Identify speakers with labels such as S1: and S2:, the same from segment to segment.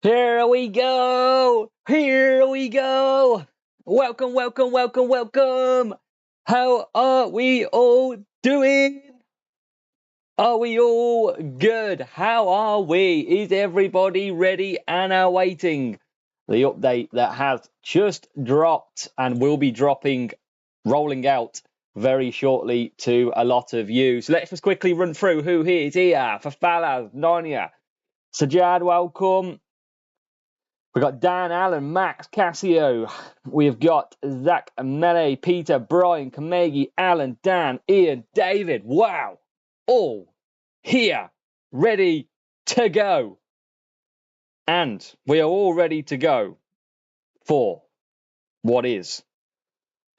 S1: Here we go! Here we go! Welcome, welcome, welcome, welcome! How are we all doing? Are we all good? How are we? Is everybody ready and awaiting the update that has just dropped and will be rolling out very shortly to a lot of you? So let's just quickly run through who is here. Fafalas, Narnia, Sajad, welcome. We've got Dan, Alan, Max, Cassio. We've got Zach, Melee, Peter, Brian, Kamegi, Alan, Dan, Ian, David. Wow. All here, ready to go. And we are all ready to go for what is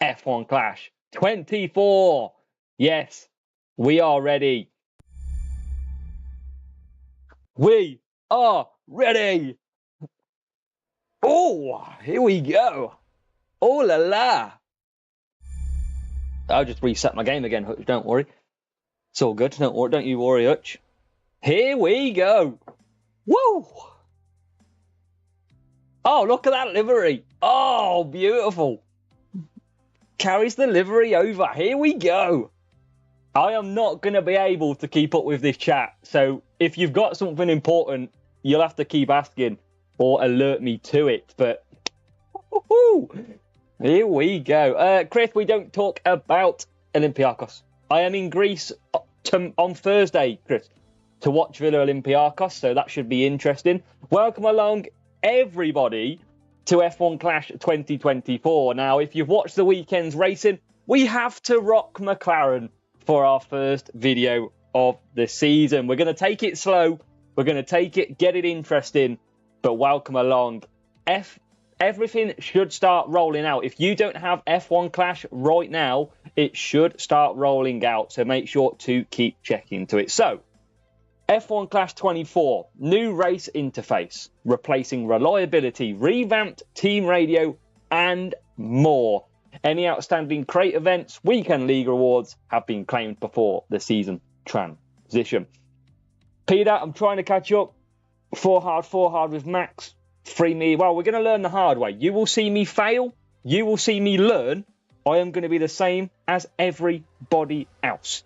S1: F1 Clash 24. Yes, we are ready. We are ready. Oh, here we go. Oh la la. I'll just reset my game again, Hutch, don't worry. It's all good, don't you worry, Hutch. Here we go. Woo! Oh, look at that livery. Oh, beautiful. Carries the livery over. Here we go. I am not going to be able to keep up with this chat, so if you've got something important, you'll have to keep asking or alert me to it, but here we go. Chris, we don't talk about Olympiacos. I am in Greece on Thursday, Chris, to watch Villa Olympiacos, so that should be interesting. Welcome along, everybody, to F1 Clash 2024. Now, if you've watched the weekend's racing, we have to rock McLaren for our first video of the season. We're going to take it slow. We're going to take it, get it interesting. But welcome along. Everything should start rolling out. If you don't have F1 Clash right now, it should start rolling out. So make sure to keep checking to it. So, F1 Clash 24, new race interface, replacing reliability, revamped team radio, and more. Any outstanding crate events, weekend league rewards have been claimed before the season transition. Peter, I'm trying to catch up. 4 hard with Max. Free me. Well, we're going to learn the hard way. You will see me fail. You will see me learn. I am going to be the same as everybody else.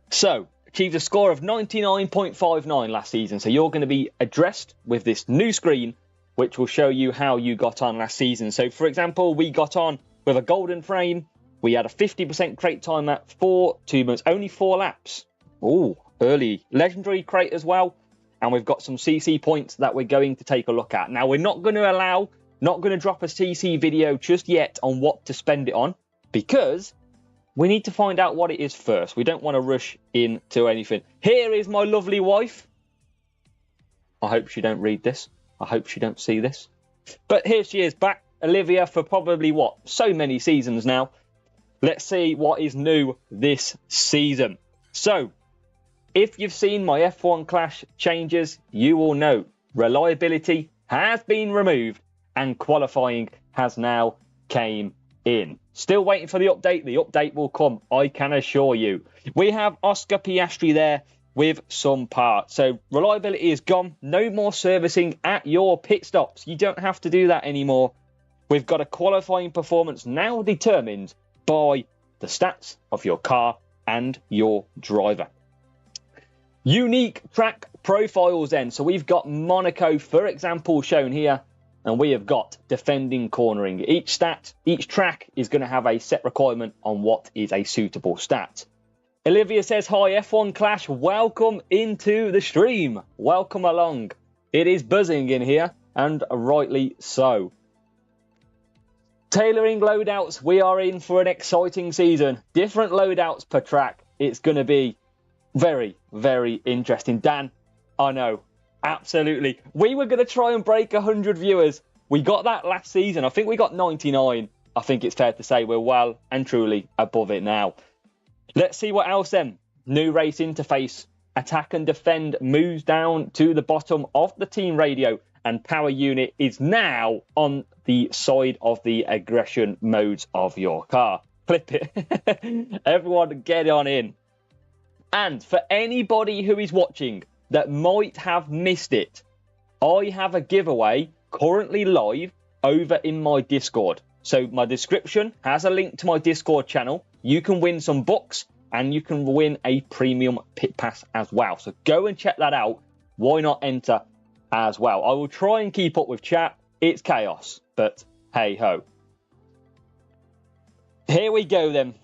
S1: So, achieved a score of 99.59 last season. So you're going to be addressed with this new screen, which will show you how you got on last season. So, for example, we got on with a golden frame. We had a 50% crate time at 2 months. Only 4 laps. Ooh, early. Legendary crate as well. And we've got some CC points that we're going to take a look at. Now, we're not going to drop a CC video just yet on what to spend it on, because we need to find out what it is first. We don't want to rush into anything. Here is my lovely wife. I hope she don't read this. I hope she don't see this. But here she is, back, Olivia, for probably, so many seasons now. Let's see what is new this season. So, if you've seen my F1 Clash changes, you will know reliability has been removed and qualifying has now came in. Still waiting for the update. The update will come, I can assure you. We have Oscar Piastri there with some parts. So reliability is gone. No more servicing at your pit stops. You don't have to do that anymore. We've got a qualifying performance now determined by the stats of your car and your driver. Unique track profiles then. So we've got Monaco, for example, shown here. And we have got defending cornering. Each track is going to have a set requirement on what is a suitable stat. Olivia says, hi, F1 Clash. Welcome into the stream. Welcome along. It is buzzing in here, and rightly so. Tailoring loadouts. We are in for an exciting season. Different loadouts per track. It's going to be very, very interesting. Dan, I know, absolutely. We were going to try and break 100 viewers. We got that last season. I think we got 99. I think it's fair to say we're well and truly above it now. Let's see what else then. New race interface. Attack and defend moves down to the bottom of the team radio, and power unit is now on the side of the aggression modes of your car. Flip it. Everyone get on in. And for anybody who is watching that might have missed it, I have a giveaway currently live over in my Discord. So my description has a link to my Discord channel. You can win some books and you can win a premium pit pass as well. So go and check that out. Why not enter as well? I will try and keep up with chat. It's chaos, but hey ho. Here we go then.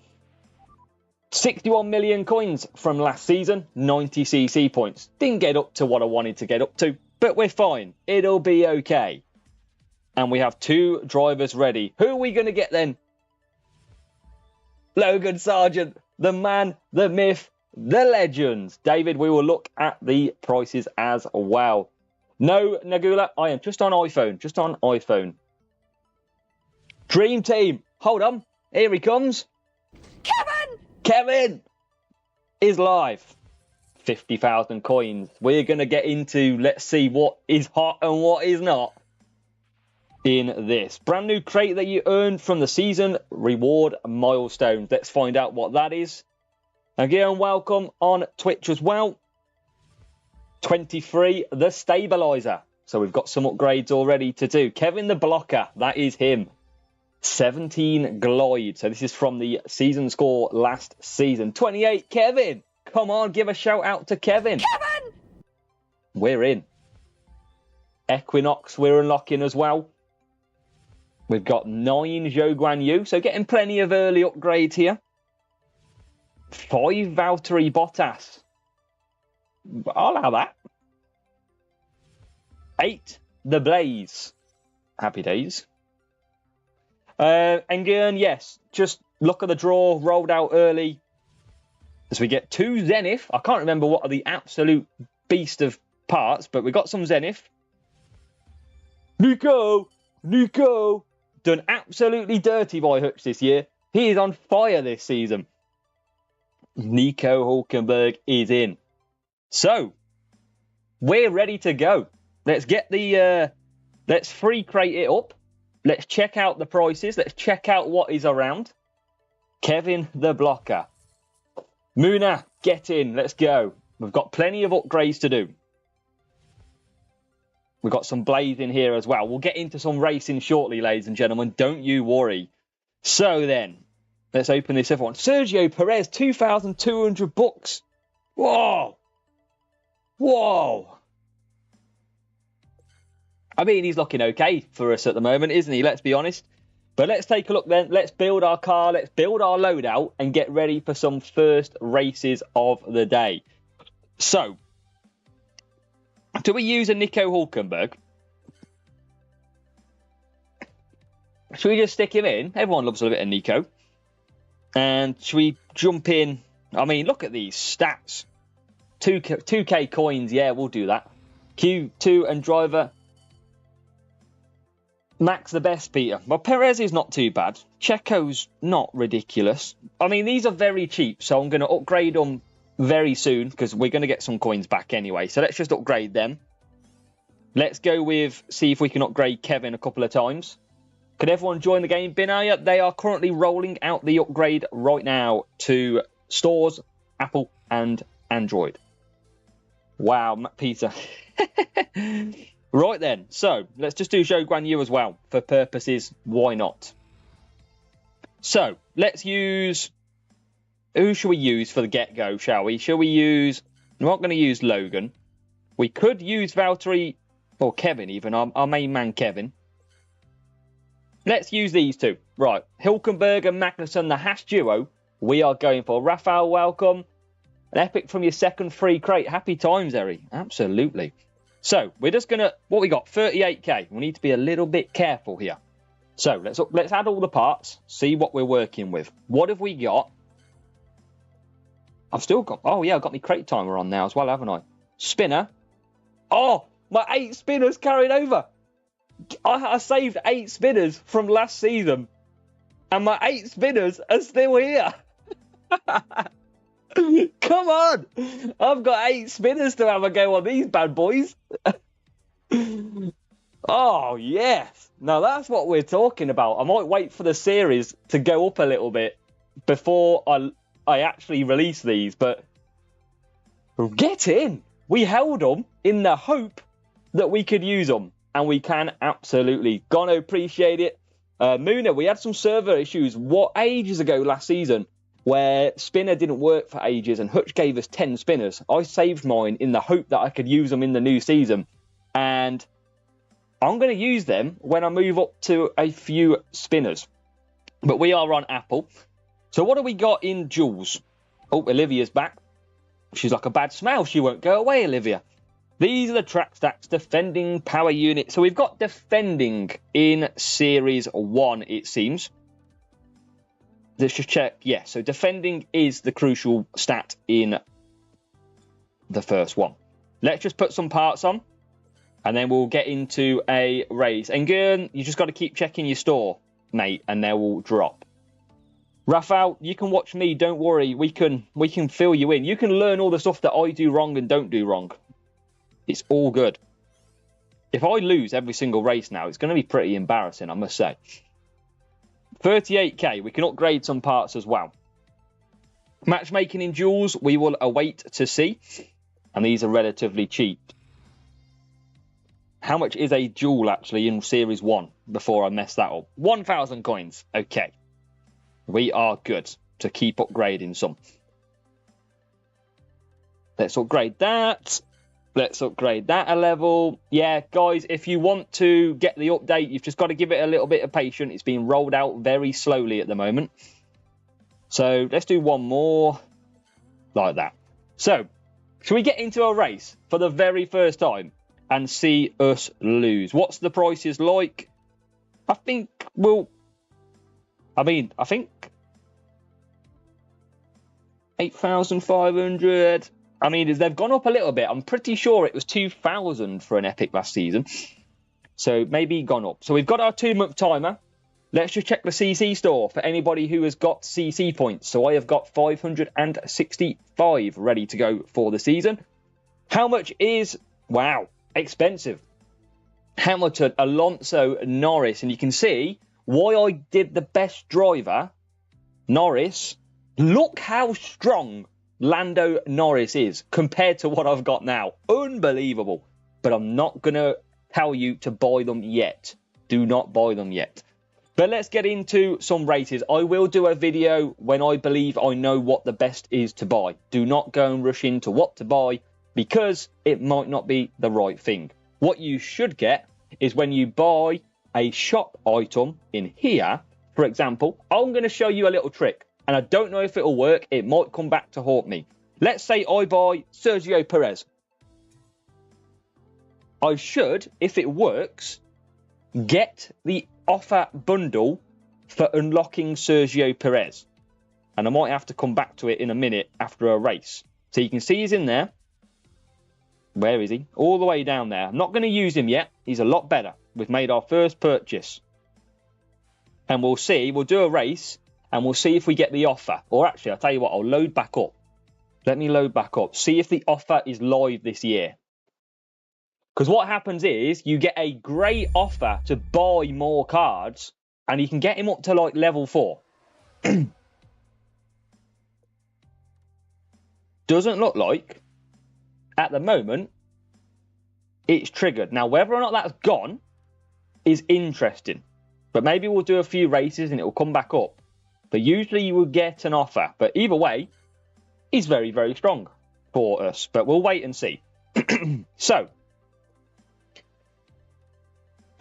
S1: 61 million coins from last season, 90 CC points. Didn't get up to what I wanted to get up to, but we're fine. It'll be okay. And we have 2 drivers ready. Who are we going to get then? Logan Sargent, the man, the myth, the legend. David, we will look at the prices as well. No, Nagula, I am just on iPhone. Just on iPhone. Dream Team. Hold on. Here he comes. Kevin is live. 50,000 coins. We're going to get into, let's see what is hot and what is not in this. Brand new crate that you earned from the season reward milestones. Let's find out what that is. Again, welcome on Twitch as well. 23, the stabilizer. So we've got some upgrades already to do. Kevin the blocker, that is him. 17 glide. So this is from the season score last season. 28, Kevin. Come on, give a shout out to Kevin. Kevin! We're in. Equinox we're unlocking as well. We've got 9 Zhou Guan Yu. So getting plenty of early upgrades here. 5 Valtteri Bottas. I'll allow that. 8 The Blaze. Happy days. Engern, yes, just look at the draw, rolled out early. As we get 2 Zenith. I can't remember what are the absolute beast of parts, but we got some Zenith. Nico! Done absolutely dirty by Hutch this year. He is on fire this season. Nico Hulkenberg is in. So, we're ready to go. Let's get the, let's free crate it up. Let's check out the prices. Let's check out what is around. Kevin the blocker. Muna, get in. Let's go. We've got plenty of upgrades to do. We've got some Blaze in here as well. We'll get into some racing shortly, ladies and gentlemen. Don't you worry. So then, let's open this other one. Sergio Perez, 2,200 bucks. Whoa. Whoa. I mean, he's looking okay for us at the moment, isn't he? Let's be honest. But let's take a look then. Let's build our car. Let's build our loadout and get ready for some first races of the day. So, do we use a Nico Hulkenberg? Should we just stick him in? Everyone loves a bit of Nico. And should we jump in? I mean, look at these stats. 2K coins. Yeah, we'll do that. Q2 and driver. Max the best, Peter. Well, Perez is not too bad. Checo's not ridiculous. I mean, these are very cheap, so I'm going to upgrade them very soon because we're going to get some coins back anyway. So let's just upgrade them. Let's go with, see if we can upgrade Kevin a couple of times. Could everyone join the game? Binaya, they are currently rolling out the upgrade right now to stores, Apple and Android. Wow, Peter. Right then, so let's just do Zhou Guan Yu as well. For purposes, why not? So, let's use... Who should we use for the get-go, shall we? Shall we use... I'm not going to use Logan. We could use Valtteri, or Kevin even, our main man Kevin. Let's use these two. Right, Hulkenberg and Magnussen, the Haas duo, we are going for. Rafael, welcome. An epic from your second free crate. Happy times, Eri. Absolutely. So, we're just going to... What we got? 38k. We need to be a little bit careful here. So, let's add all the parts. See what we're working with. What have we got? I've still got... Oh, yeah, I've got my crate timer on now as well, haven't I? Spinner. Oh, my 8 spinners carried over. I saved 8 spinners from last season. And my 8 spinners are still here. Come on! I've got 8 spinners to have a go on these bad boys. Oh, yes. Now, that's what we're talking about. I might wait for the series to go up a little bit before I actually release these. But get in. We held them in the hope that we could use them, and we can absolutely. Gonna appreciate it. Muna, we had some server issues ages ago last season where spinner didn't work for ages and Hutch gave us 10 spinners. I saved mine in the hope that I could use them in the new season, and I'm going to use them when I move up to a few spinners. But we are on Apple. So what do we got in Jules? Oh, Olivia's back. She's like a bad smell. She won't go away, Olivia. These are the track stacks, defending power unit. So we've got defending in Series 1, it seems. Let's just check. Yeah, so defending is the crucial stat in the first one. Let's just put some parts on, and then we'll get into a race. And Gern, you just got to keep checking your store, mate, and they will drop. Rafael, you can watch me. Don't worry. We can fill you in. You can learn all the stuff that I do wrong and don't do wrong. It's all good. If I lose every single race now, it's going to be pretty embarrassing, I must say. 38k, we can upgrade some parts as well. Matchmaking in Jules, we will await to see. And these are relatively cheap. How much is a Jewel actually in Series 1 before I mess that up? 1,000 coins. Okay. We are good to keep upgrading some. Let's upgrade that. Let's upgrade that a level. Yeah, guys, if you want to get the update, you've just got to give it a little bit of patience. It's being rolled out very slowly at the moment. So let's do one more like that. So, should we get into a race for the very first time and see us lose? What's the prices like? I think 8,500. I mean, they've gone up a little bit. I'm pretty sure it was 2,000 for an epic last season. So maybe gone up. So we've got our 2-month timer. Let's just check the CC store for anybody who has got CC points. So I have got 565 ready to go for the season. How much is... Wow, expensive. Hamilton, Alonso, Norris. And you can see why I did the best driver. Norris. Look how strong Lando Norris is compared to what I've got now. Unbelievable. But I'm not going to tell you to buy them yet. Do not buy them yet. But let's get into some races. I will do a video when I believe I know what the best is to buy. Do not go and rush into what to buy because it might not be the right thing. What you should get is when you buy a shop item in here, for example, I'm going to show you a little trick. And I don't know if it'll work. It might come back to haunt me. Let's say I buy Sergio Perez. I should, if it works, get the offer bundle for unlocking Sergio Perez. And I might have to come back to it in a minute after a race. So you can see he's in there. Where is he? All the way down there. I'm not going to use him yet. He's a lot better. We've made our first purchase. And we'll see. We'll do a race. And we'll see if we get the offer. Or actually, I'll tell you what, I'll load back up. Let me load back up. See if the offer is live this year. Because what happens is, you get a great offer to buy more cards. And you can get him up to like level 4. Doesn't look like, at the moment, it's triggered. Now, whether or not that's gone is interesting. But maybe we'll do a few races and it will come back up. But usually you will get an offer. But either way, he's very, very strong for us. But we'll wait and see. So,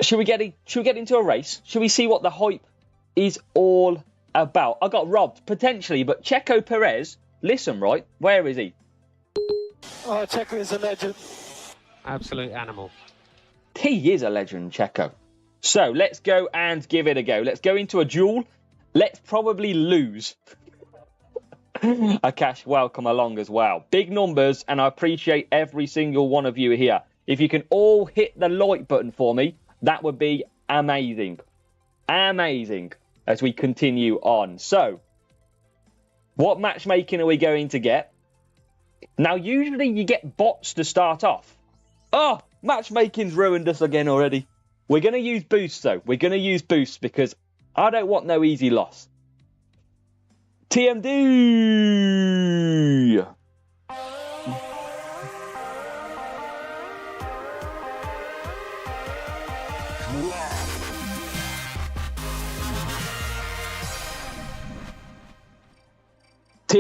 S1: should we get into a race? Should we see what the hype is all about? I got robbed, potentially. But Checo Perez, listen, right? Where is he?
S2: Oh, Checo is a legend.
S3: Absolute animal.
S1: He is a legend, Checo. So, let's go and give it a go. Let's go into a duel. Let's probably lose. Akash, welcome along as well. Big numbers, and I appreciate every single one of you here. If you can all hit the like button for me, that would be amazing. Amazing as we continue on. So, what matchmaking are we going to get? Now, usually you get bots to start off. Oh, matchmaking's ruined us again already. We're going to use boosts, though. We're going to use boosts because I don't want no easy loss. TMD!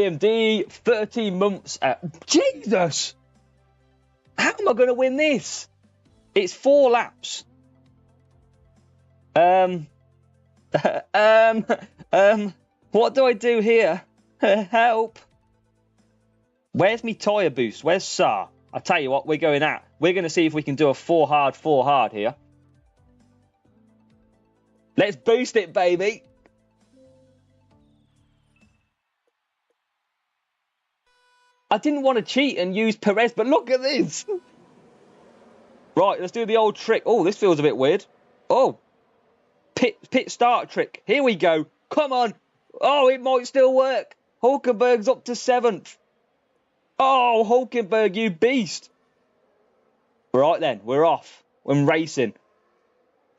S1: TMD, 13 months. Jesus! How am I going to win this? It's 4 laps. What do I do here? Help. Where's me tyre boost? Where's Sar? I tell you what, we're going to see if we can do a 4 hard here. Let's boost it, baby. I didn't want to cheat and use Perez, but look at this. Right, let's do the old trick. Oh, this feels a bit weird. Oh, pit start trick. Here we go. Come on. Oh, it might still work. Hulkenberg's up to 7th. Oh, Hulkenberg, you beast. Right then, we're off. We're racing.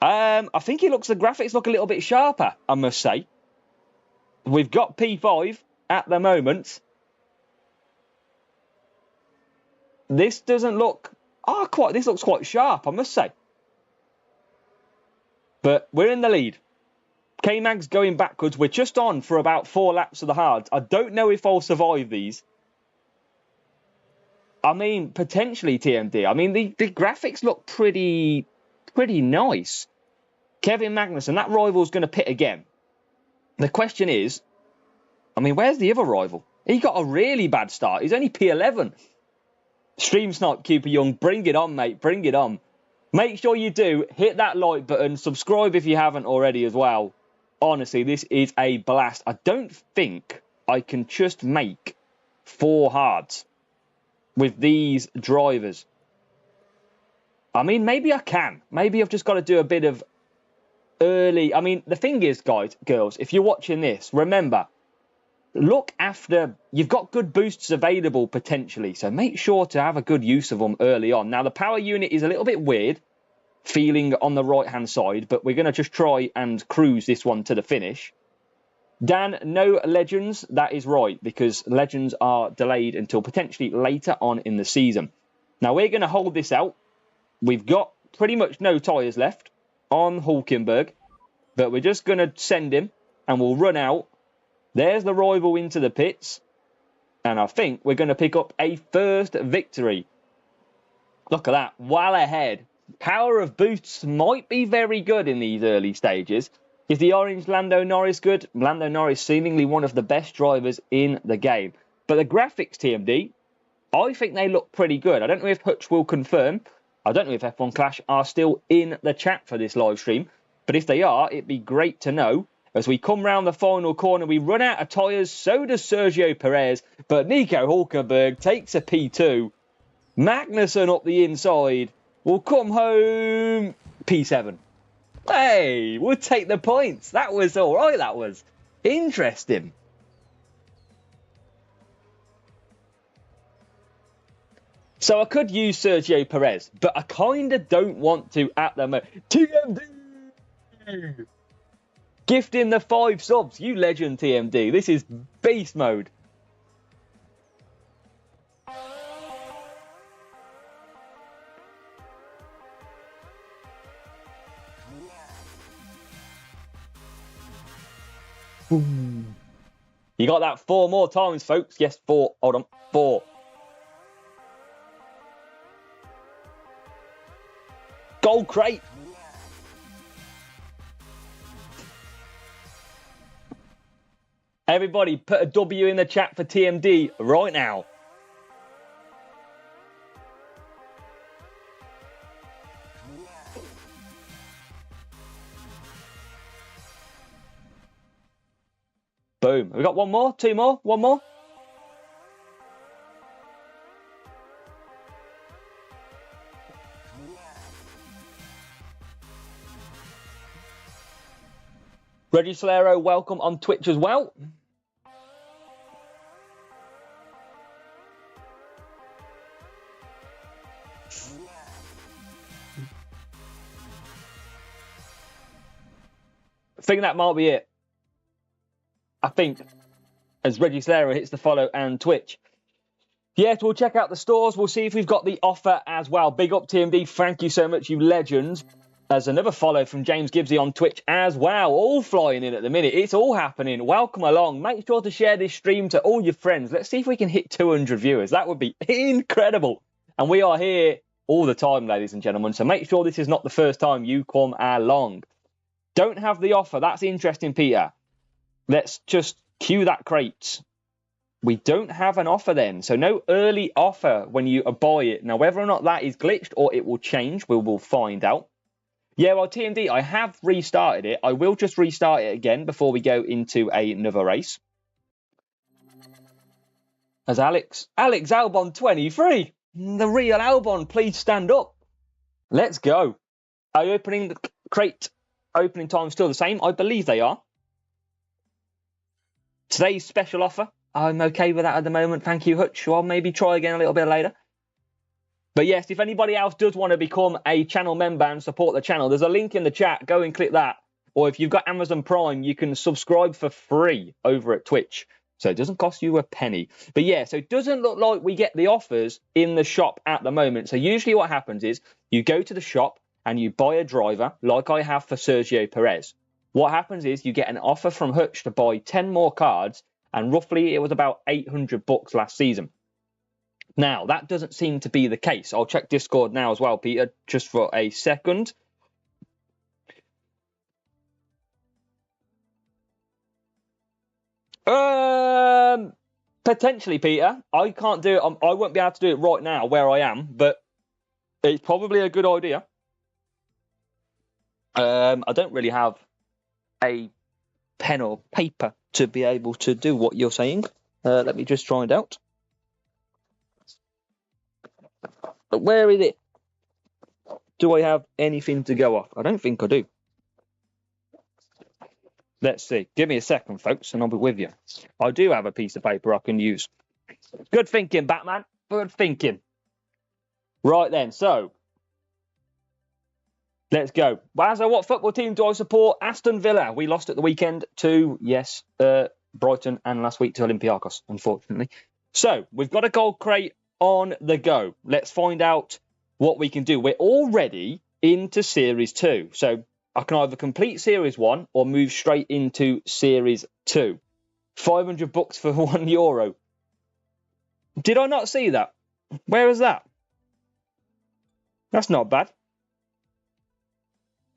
S1: I think the graphics look a little bit sharper, I must say. We've got P5 at the moment. This doesn't look... this looks quite sharp, I must say. But we're in the lead. K-Mag's going backwards. We're just on for about 4 laps of the hards. I don't know if I'll survive these. I mean, potentially TMD. I mean, the graphics look pretty nice. Kevin Magnussen, that rival's going to pit again. The question is, I mean, where's the other rival? He got a really bad start. He's only P11. Stream Snipe Cooper Young, bring it on, mate. Bring it on. Make sure you do hit that like button. Subscribe if you haven't already as well. Honestly, this is a blast. I don't think I can just make 4 hards with these drivers. I mean, maybe I can. Maybe I've just got to do a bit of early... I mean, the thing is, guys, girls, if you're watching this, remember, look after... You've got good boosts available, potentially, so make sure to have a good use of them early on. Now, the power unit is a little bit weird, feeling on the right-hand side, but we're going to just try and cruise this one to the finish. Dan, no Legends. That is right, because Legends are delayed until potentially later on in the season. Now, we're going to hold this out. We've got pretty much no tyres left on Hulkenberg, but we're just going to send him, and we'll run out. There's the rival into the pits, and I think we're going to pick up a first victory. Look at that, well ahead. Power of boosts might be very good in these early stages. Is the orange Lando Norris good? Lando Norris seemingly one of the best drivers in the game. But the graphics, TMD, I think they look pretty good. I don't know if Hutch will confirm. I don't know if F1 Clash are still in the chat for this live stream. But if they are, it'd be great to know. As we come round the final corner, we run out of tyres. So does Sergio Perez. But Nico Hulkenberg takes a P2. Magnussen up the inside will come home P7. Hey, we'll take the points. That was all right. That was interesting. So I could use Sergio Perez, but I kind of don't want to at the moment. TMD! Gifting the 5 subs. You legend, TMD. This is beast mode. You got that 4 more times, folks. Yes, 4. Hold on. 4. Gold crate. Everybody, put a W in the chat for TMD right now. Boom. We got 1 more, 2 more, 1 more. Reggie Solero, welcome on Twitch as well. I think that might be it. I think, as Reggie Solero hits the follow and Twitch. Yes, we'll check out the stores. We'll see if we've got the offer as well. Big up TMD. Thank you so much, you legends. There's another follow from James Gibbsy on Twitch as well. All flying in at the minute. It's all happening. Welcome along. Make sure to share this stream to all your friends. Let's see if we can hit 200 viewers. That would be incredible. And we are here all the time, ladies and gentlemen. So make sure this is not the first time you come along. Don't have the offer. That's interesting, Peter. Let's just cue that crate. We don't have an offer then. So no early offer when you buy it. Now, whether or not that is glitched or it will change, we will find out. Yeah, well, TMD, I have restarted it. I will just restart it again before we go into another race. As Alex Albon 23, the real Albon, please stand up. Let's go. Are you opening the crate? Opening time still the same? I believe they are. Today's special offer. I'm okay with that at the moment. Thank you, Hutch. I'll maybe try again a little bit later. But yes, if anybody else does want to become a channel member and support the channel, there's a link in the chat. Go and click that. Or if you've got Amazon Prime, you can subscribe for free over at Twitch. So it doesn't cost you a penny. But yeah, so it doesn't look like we get the offers in the shop at the moment. So usually what happens is you go to the shop and you buy a driver like I have for Sergio Perez. What happens is you get an offer from Hutch to buy 10 more cards. And roughly it was about 800 bucks last season. Now, that doesn't seem to be the case. I'll check Discord now as well, Peter, just for a second. Potentially, Peter. I can't do it. I won't be able to do it right now where I am, but it's probably a good idea. I don't really have a pen or paper to be able to do what you're saying. Let me just try it out. But where is it? Do I have anything to go off? I don't think I do. Let's see. Give me a second, folks, and I'll be with you. I do have a piece of paper I can use. Good thinking, Batman. Good thinking. Right then, so let's go. Wazza, what football team do I support? Aston Villa. We lost at the weekend to, yes, Brighton, and last week to Olympiacos, unfortunately. So we've got a gold crate on the go. Let's find out what we can do. We're already into Series 2. So I can either complete Series 1 or move straight into Series 2. 500 bucks for €1. Did I not see that? Where is that? That's not bad.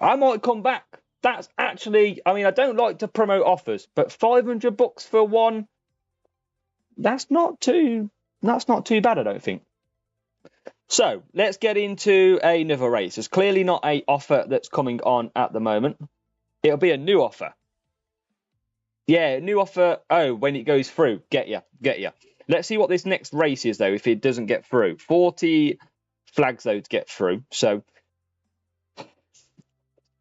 S1: I might come back. That's actually, I mean, I don't like to promote offers, but 500 bucks for one, that's not too bad, I don't think. So let's get into another race. There's clearly not an offer that's coming on at the moment. It'll be a new offer. Yeah, new offer. Oh, when it goes through. Get ya. Let's see what this next race is, though, if it doesn't get through. 40 flags, though, to get through. So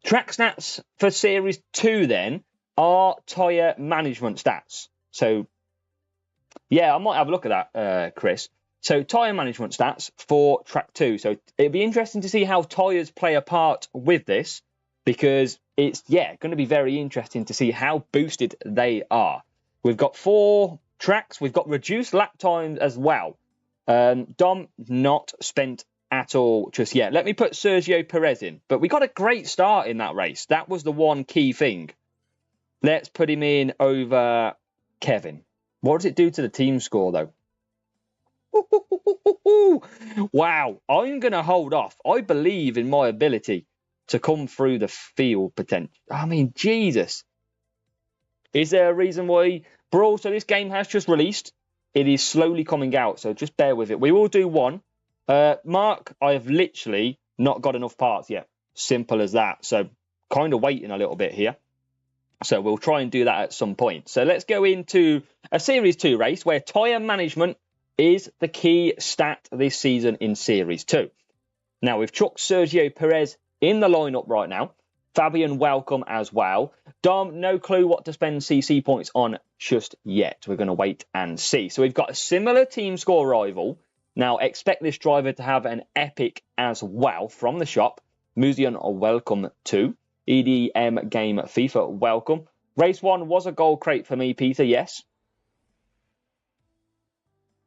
S1: track stats for Series 2, then, are tyre management stats. So, yeah, I might have a look at that, Chris. So tyre management stats for track 2. So it'd be interesting to see how tyres play a part with this, because it's, yeah, going to be very interesting to see how boosted they are. We've got 4 tracks. We've got reduced lap times as well. Dom not spent at all just yet. Let me put Sergio Perez in. But we got a great start in that race. That was the one key thing. Let's put him in over Kevin. What does it do to the team score, though? Wow, I'm going to hold off. I believe in my ability to come through the field potential. I mean, Jesus. Is there a reason why? Brawl, so this game has just released. It is slowly coming out, so just bear with it. We will do one. Mark, I have literally not got enough parts yet. Simple as that. So kind of waiting a little bit here. So we'll try and do that at some point. So let's go into a Series 2 race where tyre management is the key stat this season in Series 2. Now, we've chucked Sergio Perez in the lineup right now. Fabian, welcome as well. Dom, no clue what to spend CC points on just yet. We're going to wait and see. So we've got a similar team score rival. Now, expect this driver to have an epic as well from the shop. Muzion, welcome too. EDM Game FIFA, welcome. Race 1 was a gold crate for me, Peter, yes.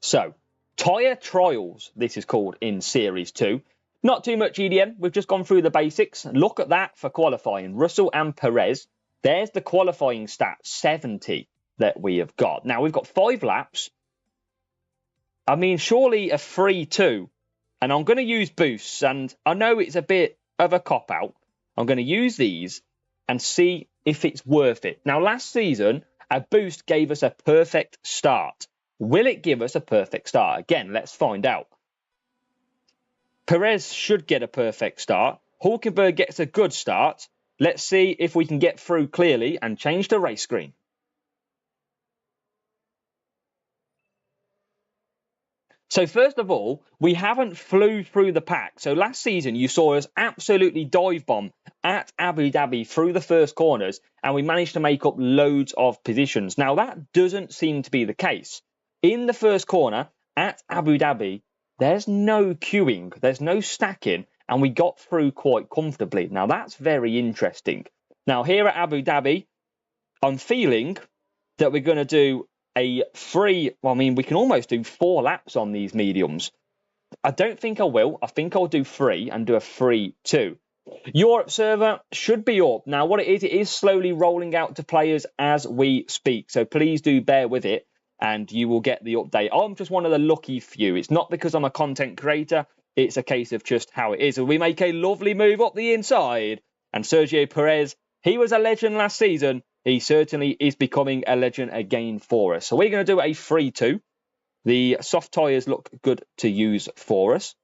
S1: So, tyre trials, this is called in Series 2. Not too much EDM. We've just gone through the basics. Look at that for qualifying. Russell and Perez. There's the qualifying stat, 70 that we have got. Now, we've got 5 laps. I mean, surely a 3-2. And I'm going to use boosts. And I know it's a bit of a cop-out. I'm going to use these and see if it's worth it. Now, last season, a boost gave us a perfect start. Will it give us a perfect start? Again, let's find out. Perez should get a perfect start. Hulkenberg gets a good start. Let's see if we can get through clearly and change the race screen. So first of all, we haven't flew through the pack. So last season, you saw us absolutely dive bomb at Abu Dhabi through the first corners, and we managed to make up loads of positions. Now, that doesn't seem to be the case. In the first corner at Abu Dhabi, there's no queuing, there's no stacking, and we got through quite comfortably. Now, that's very interesting. Now, here at Abu Dhabi, I'm feeling that we're going to do a we can almost do 4 laps on these mediums. I don't think I will. I think I'll do 3 and do a 3-2. Europe server should be up. Now, what it is slowly rolling out to players as we speak. So please do bear with it and you will get the update. I'm just one of the lucky few. It's not because I'm a content creator. It's a case of just how it is. We make a lovely move up the inside. And Sergio Perez, he was a legend last season. He certainly is becoming a legend again for us. So we're going to do a 3-2. The soft tyres look good to use for us.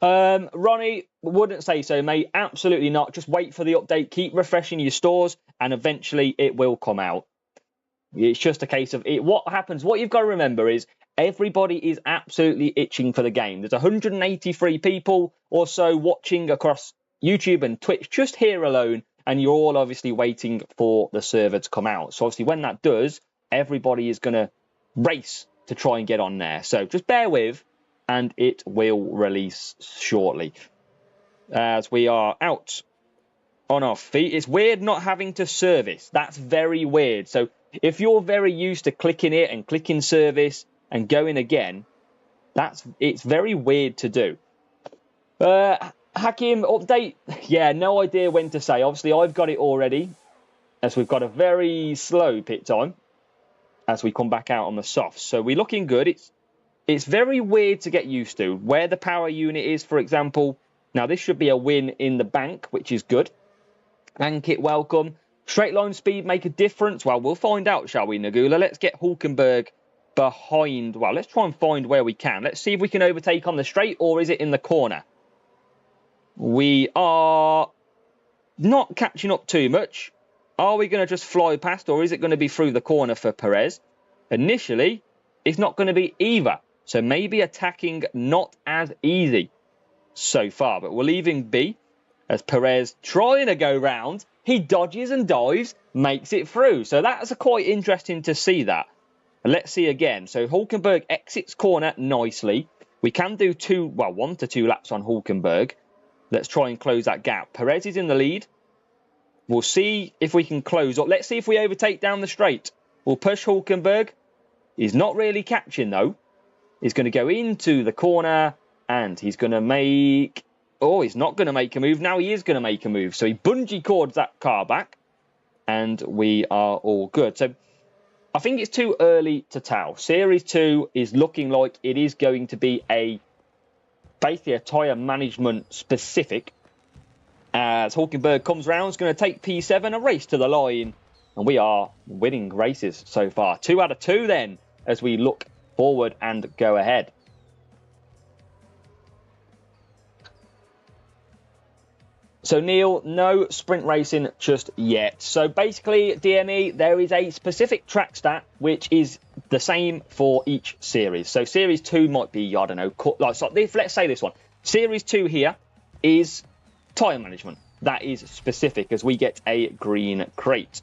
S1: Ronnie, wouldn't say so, mate. Absolutely not. Just wait for the update. Keep refreshing your stores and eventually it will come out. It's just a case of it. What happens, what you've got to remember is everybody is absolutely itching for the game. There's 183 people or so watching across YouTube and Twitch just here alone. And you're all obviously waiting for the server to come out. So obviously when that does, everybody is going to race to try and get on there. So just bear with and it will release shortly. As we are out on our feet. It's weird not having to service. That's very weird. So if you're very used to clicking it and clicking service and going again, it's very weird to do. Hakim, update. Yeah, no idea when to say. Obviously, I've got it already, as we've got a very slow pit time as we come back out on the softs. So we're looking good. It's very weird to get used to. Where the power unit is, for example. Now, this should be a win in the bank, which is good. Ankit, welcome. Straight line speed make a difference? Well, we'll find out, shall we, Nagula? Let's get Hulkenberg behind. Well, let's try and find where we can. Let's see if we can overtake on the straight, or is it in the corner? We are not catching up too much. Are we going to just fly past, or is it going to be through the corner for Perez? Initially, it's not going to be either. So maybe attacking not as easy so far. But we're leaving B as Perez trying to go round. He dodges and dives, makes it through. So that's quite interesting to see that. Let's see again. So Hulkenberg exits corner nicely. We can do 1 to 2 laps on Hulkenberg. Let's try and close that gap. Perez is in the lead. We'll see if we can close up. Let's see if we overtake down the straight. We'll push Hulkenberg. He's not really catching, though. He's going to go into the corner. And he's going to make... Oh, he's not going to make a move. Now he is going to make a move. So he bungee cords that car back. And we are all good. So I think it's too early to tell. Series 2 is looking like it is going to be basically a tyre management specific. As Hulkenberg comes round, it's going to take P7, a race to the line. And we are winning races so far. 2 out of 2 then, as we look forward and go ahead. So, Neil, no sprint racing just yet. So, basically, DME, there is a specific track stat which is the same for each series. So, Series 2 might be, I don't know, let's say this one. Series 2 here is tyre management. That is specific as we get a green crate.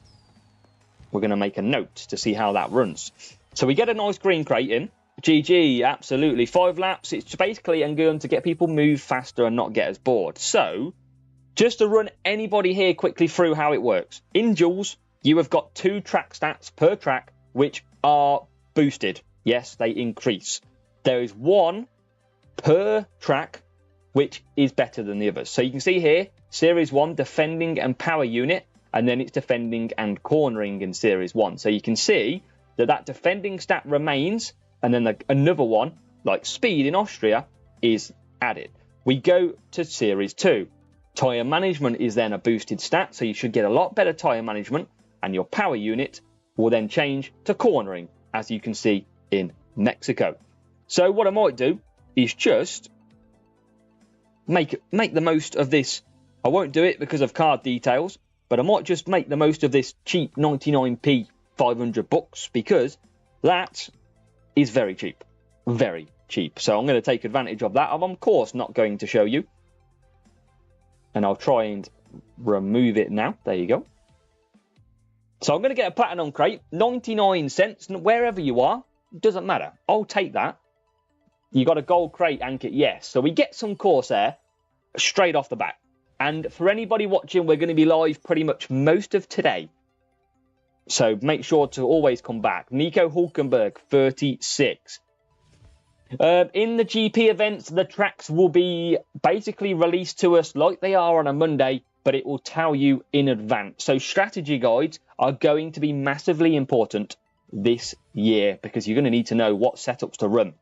S1: We're going to make a note to see how that runs. So, we get a nice green crate in. GG, absolutely. 5 laps. It's basically going to get people move faster and not get as bored. So... just to run anybody here quickly through how it works. In duels, you have got 2 track stats per track, which are boosted. Yes, they increase. There is one per track, which is better than the others. So you can see here, Series 1, defending and power unit, and then it's defending and cornering in Series 1. So you can see that that defending stat remains, and then another one, like speed in Austria, is added. We go to Series 2. Tyre management is then a boosted stat, so you should get a lot better tyre management, and your power unit will then change to cornering, as you can see in Mexico. So what I might do is just make the most of this. I won't do it because of card details, but I might just make the most of this cheap 99p 500 bucks, because that is very cheap. Very cheap. So I'm going to take advantage of that. I'm, of course, not going to show you. And I'll try and remove it now. There you go. So I'm going to get a Platinum Crate. 99 cents, wherever you are. Doesn't matter. I'll take that. You got a Gold Crate, Ankit? Yes. So we get some Corsair straight off the bat. And for anybody watching, we're going to be live pretty much most of today. So make sure to always come back. Nico Hulkenberg, 36. In the GP events, the tracks will be basically released to us like they are on a Monday, but it will tell you in advance. So strategy guides are going to be massively important this year, because you're going to need to know what setups to run.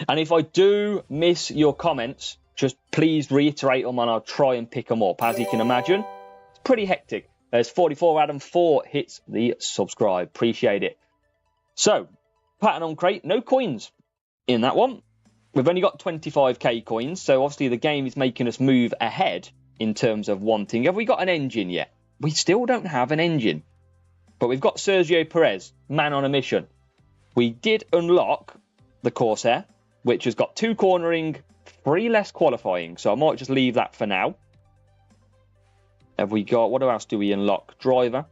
S1: And if I do miss your comments, just please reiterate them and I'll try and pick them up. As you can imagine, it's pretty hectic. There's 44 Adam 4 hits the subscribe. Appreciate it. So, Platinum Crate, no coins in that one. We've only got 25k coins, so obviously the game is making us move ahead in terms of wanting. Have we got an engine yet? We still don't have an engine. But we've got Sergio Perez, man on a mission. We did unlock the Corsair, which has got 2 cornering, 3 less qualifying. So I might just leave that for now. Have we got, what else do we unlock? Driver.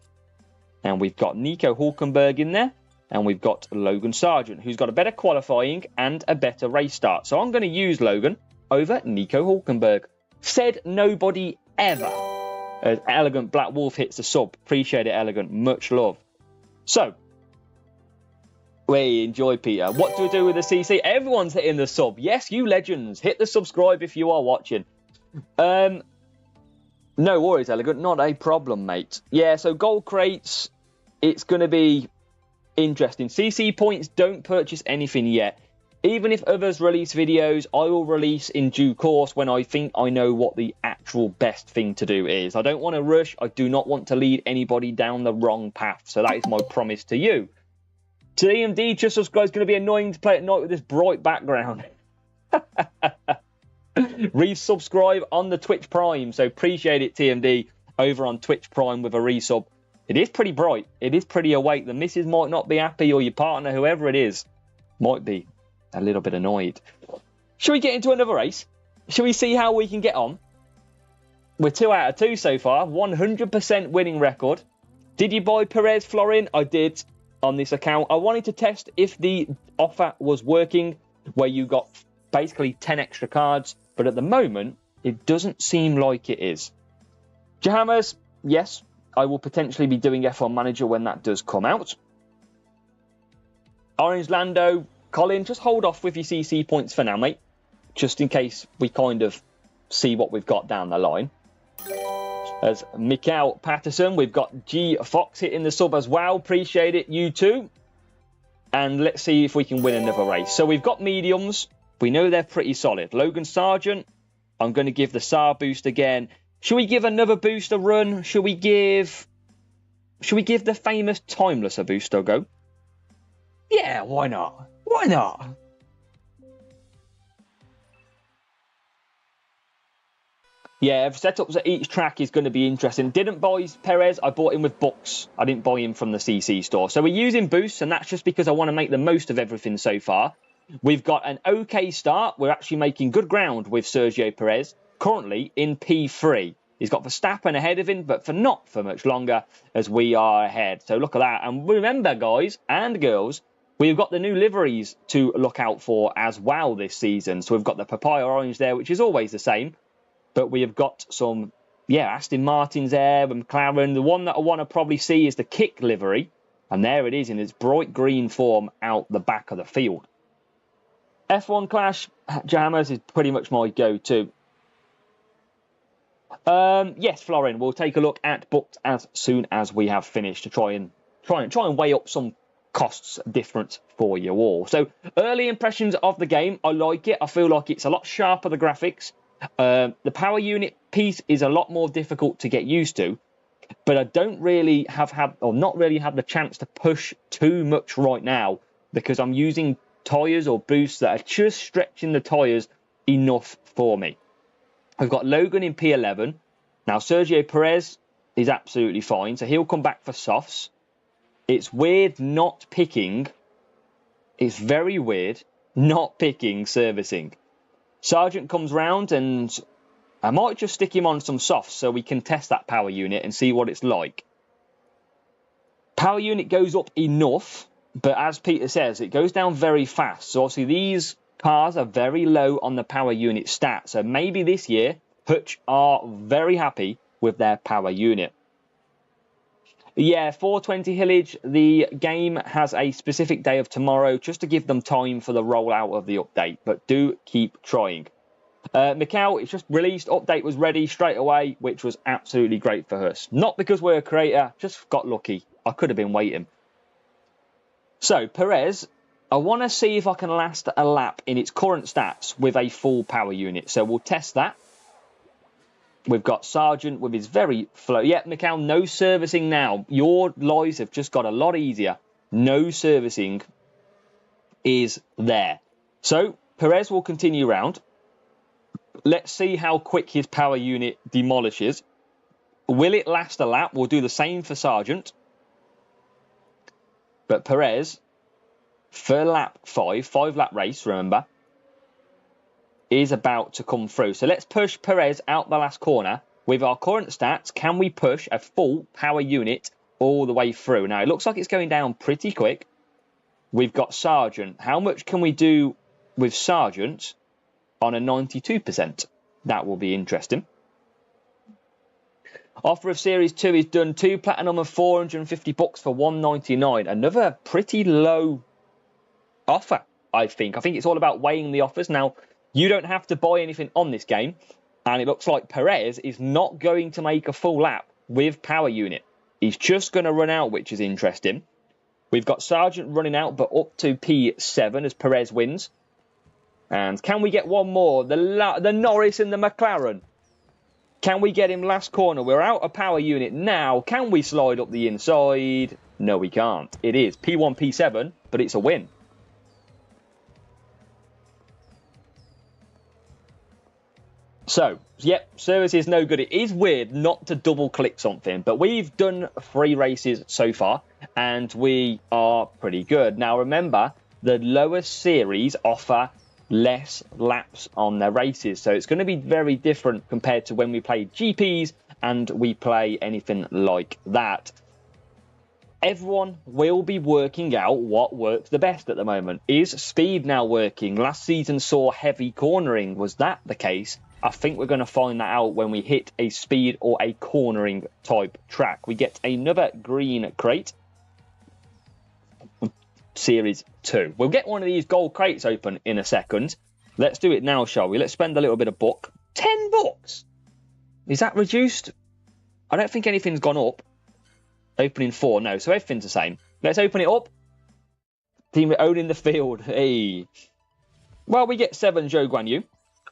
S1: And we've got Nico Hulkenberg in there. And we've got Logan Sargent, who's got a better qualifying and a better race start. So I'm going to use Logan over Nico Hulkenberg. Said nobody ever. As Elegant Black Wolf hits the sub. Appreciate it, Elegant. Much love. So, we enjoy Peter. What do we do with the CC? Everyone's hitting the sub. Yes, you legends. Hit the subscribe if you are watching. No worries, Elegant. Not a problem, mate. Yeah, so gold crates. It's going to be interesting. CC points, don't purchase anything yet. Even if others release videos, I will release in due course when I think I know what the actual best thing to do is. I don't want to rush. I do not want to lead anybody down the wrong path. So that is my promise to you. TMD, just subscribe. It's going to be annoying to play at night with this bright background. Resubscribe on the Twitch Prime. So appreciate it, TMD, over on Twitch Prime with a resub. It is pretty bright. It is pretty awake. The missus might not be happy, or your partner, whoever it is, might be a little bit annoyed. Should we get into another race? Should we see how we can get on? We're 2 out of 2 so far. 100% winning record. Did you buy Perez, Florin? I did on this account. I wanted to test if the offer was working, where you got basically 10 extra cards. But at the moment, it doesn't seem like it is. Jahamas, yes, I will potentially be doing F1 Manager when that does come out. Orange Lando, Colin, just hold off with your CC points for now, mate. Just in case we kind of see what we've got down the line. As Mikael Patterson, we've got G Fox hitting the sub as well. Appreciate it, you too. And let's see if we can win another race. So we've got mediums. We know they're pretty solid. Logan Sargent, I'm going to give the SAR boost again. Should we give another boost a run? Should we give the famous Timeless a boost a go? Yeah, why not? Why not? Yeah, setups at each track is going to be interesting. Didn't buy Perez, I bought him with bucks. I didn't buy him from the CC store. So we're using boosts, and that's just because I want to make the most of everything so far. We've got an okay start. We're actually making good ground with Sergio Perez, currently in P3. He's got Verstappen ahead of him, but not for much longer as we are ahead. So look at that. And remember, guys and girls, we've got the new liveries to look out for as well this season. So we've got the Papaya Orange there, which is always the same. But we have got some, Aston Martins there, McLaren. The one that I want to probably see is the Kick livery. And there it is in its bright green form out the back of the field. F1 Clash, Jammers is pretty much my go-to. Yes, Florin, we'll take a look at booked as soon as we have finished to try and weigh up some costs difference for you all. So early impressions of the game, I like it. I feel like it's a lot sharper, the graphics. The power unit piece is a lot more difficult to get used to, but I don't really not really had the chance to push too much right now because I'm using tyres or boosts that are just stretching the tyres enough for me. We've got Logan in P11. Now, Sergio Perez is absolutely fine, so he'll come back for softs. It's weird not picking. It's very weird not picking servicing. Sargent comes round, and I might just stick him on some softs so we can test that power unit and see what it's like. Power unit goes up enough, but as Peter says, it goes down very fast. So obviously these cars are very low on the power unit stat. So maybe this year, Hutch are very happy with their power unit. Yeah, 420 Hillage, the game has a specific day of tomorrow just to give them time for the rollout of the update. But do keep trying. Mikkel, it's just released. Update was ready straight away, which was absolutely great for us. Not because we're a creator, just got lucky. I could have been waiting. So, Perez, I want to see if I can last a lap in its current stats with a full power unit. So we'll test that. We've got Sargent with his very flow. Yeah, Mikkel, no servicing now. Your lives have just got a lot easier. No servicing is there. So, Perez will continue round. Let's see how quick his power unit demolishes. Will it last a lap? We'll do the same for Sargent. But Perez, for lap 5-lap race, remember, is about to come through. So let's push Perez out the last corner. With our current stats, can we push a full power unit all the way through? Now, it looks like it's going down pretty quick. We've got Sargent. How much can we do with Sargent on a 92%? That will be interesting. Offer of Series 2 is done. 2 platinum and 450 bucks for 199. Another pretty low offer, I think. I think it's all about weighing the offers. Now, you don't have to buy anything on this game. And it looks like Perez is not going to make a full lap with power unit. He's just going to run out, which is interesting. We've got Sargent running out, but up to P7 as Perez wins. And can we get one more? The Norris and the McLaren. Can we get him last corner? We're out of power unit now. Can we slide up the inside? No, we can't. It is P1, P7, but it's a win. So, yep, service is no good. It is weird not to double click something, but we've done 3 races so far, and we are pretty good. Now, remember, the lower series offer less laps on their races, so it's going to be very different compared to when we play GPs and we play anything like that. Everyone will be working out what works the best at the moment. Is speed now working? Last season saw heavy cornering. Was that the case? I think we're going to find that out when we hit a speed or a cornering type track. We get another green crate. Series 2. We'll get one of these gold crates open in a second. Let's do it now, shall we? Let's spend a little bit of buck. 10 bucks? Is that reduced? I don't think anything's gone up. Opening 4, no. So everything's the same. Let's open it up. Team owning the field. Hey. Well, we get 7 Zhou Guanyu.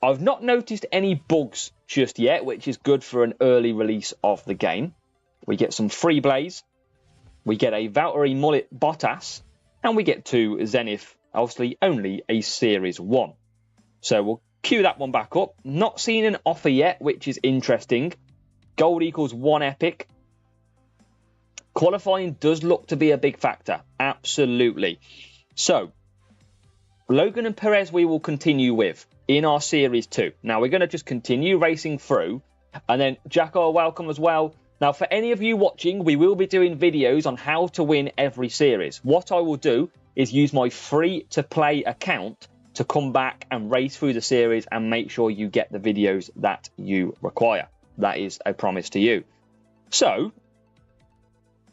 S1: I've not noticed any bugs just yet, which is good for an early release of the game. We get some free Blaze. We get a Valtteri Mullet Bottas. And we get 2 Zenith, obviously only a Series 1. So we'll queue that one back up. Not seen an offer yet, which is interesting. Gold equals 1 epic. Qualifying does look to be a big factor. Absolutely. So, Logan and Perez we will continue with in our Series 2. Now, we're going to just continue racing through. And then, Jacko, welcome as well. Now, for any of you watching, we will be doing videos on how to win every series. What I will do is use my free-to-play account to come back and race through the series and make sure you get the videos that you require. That is a promise to you. So,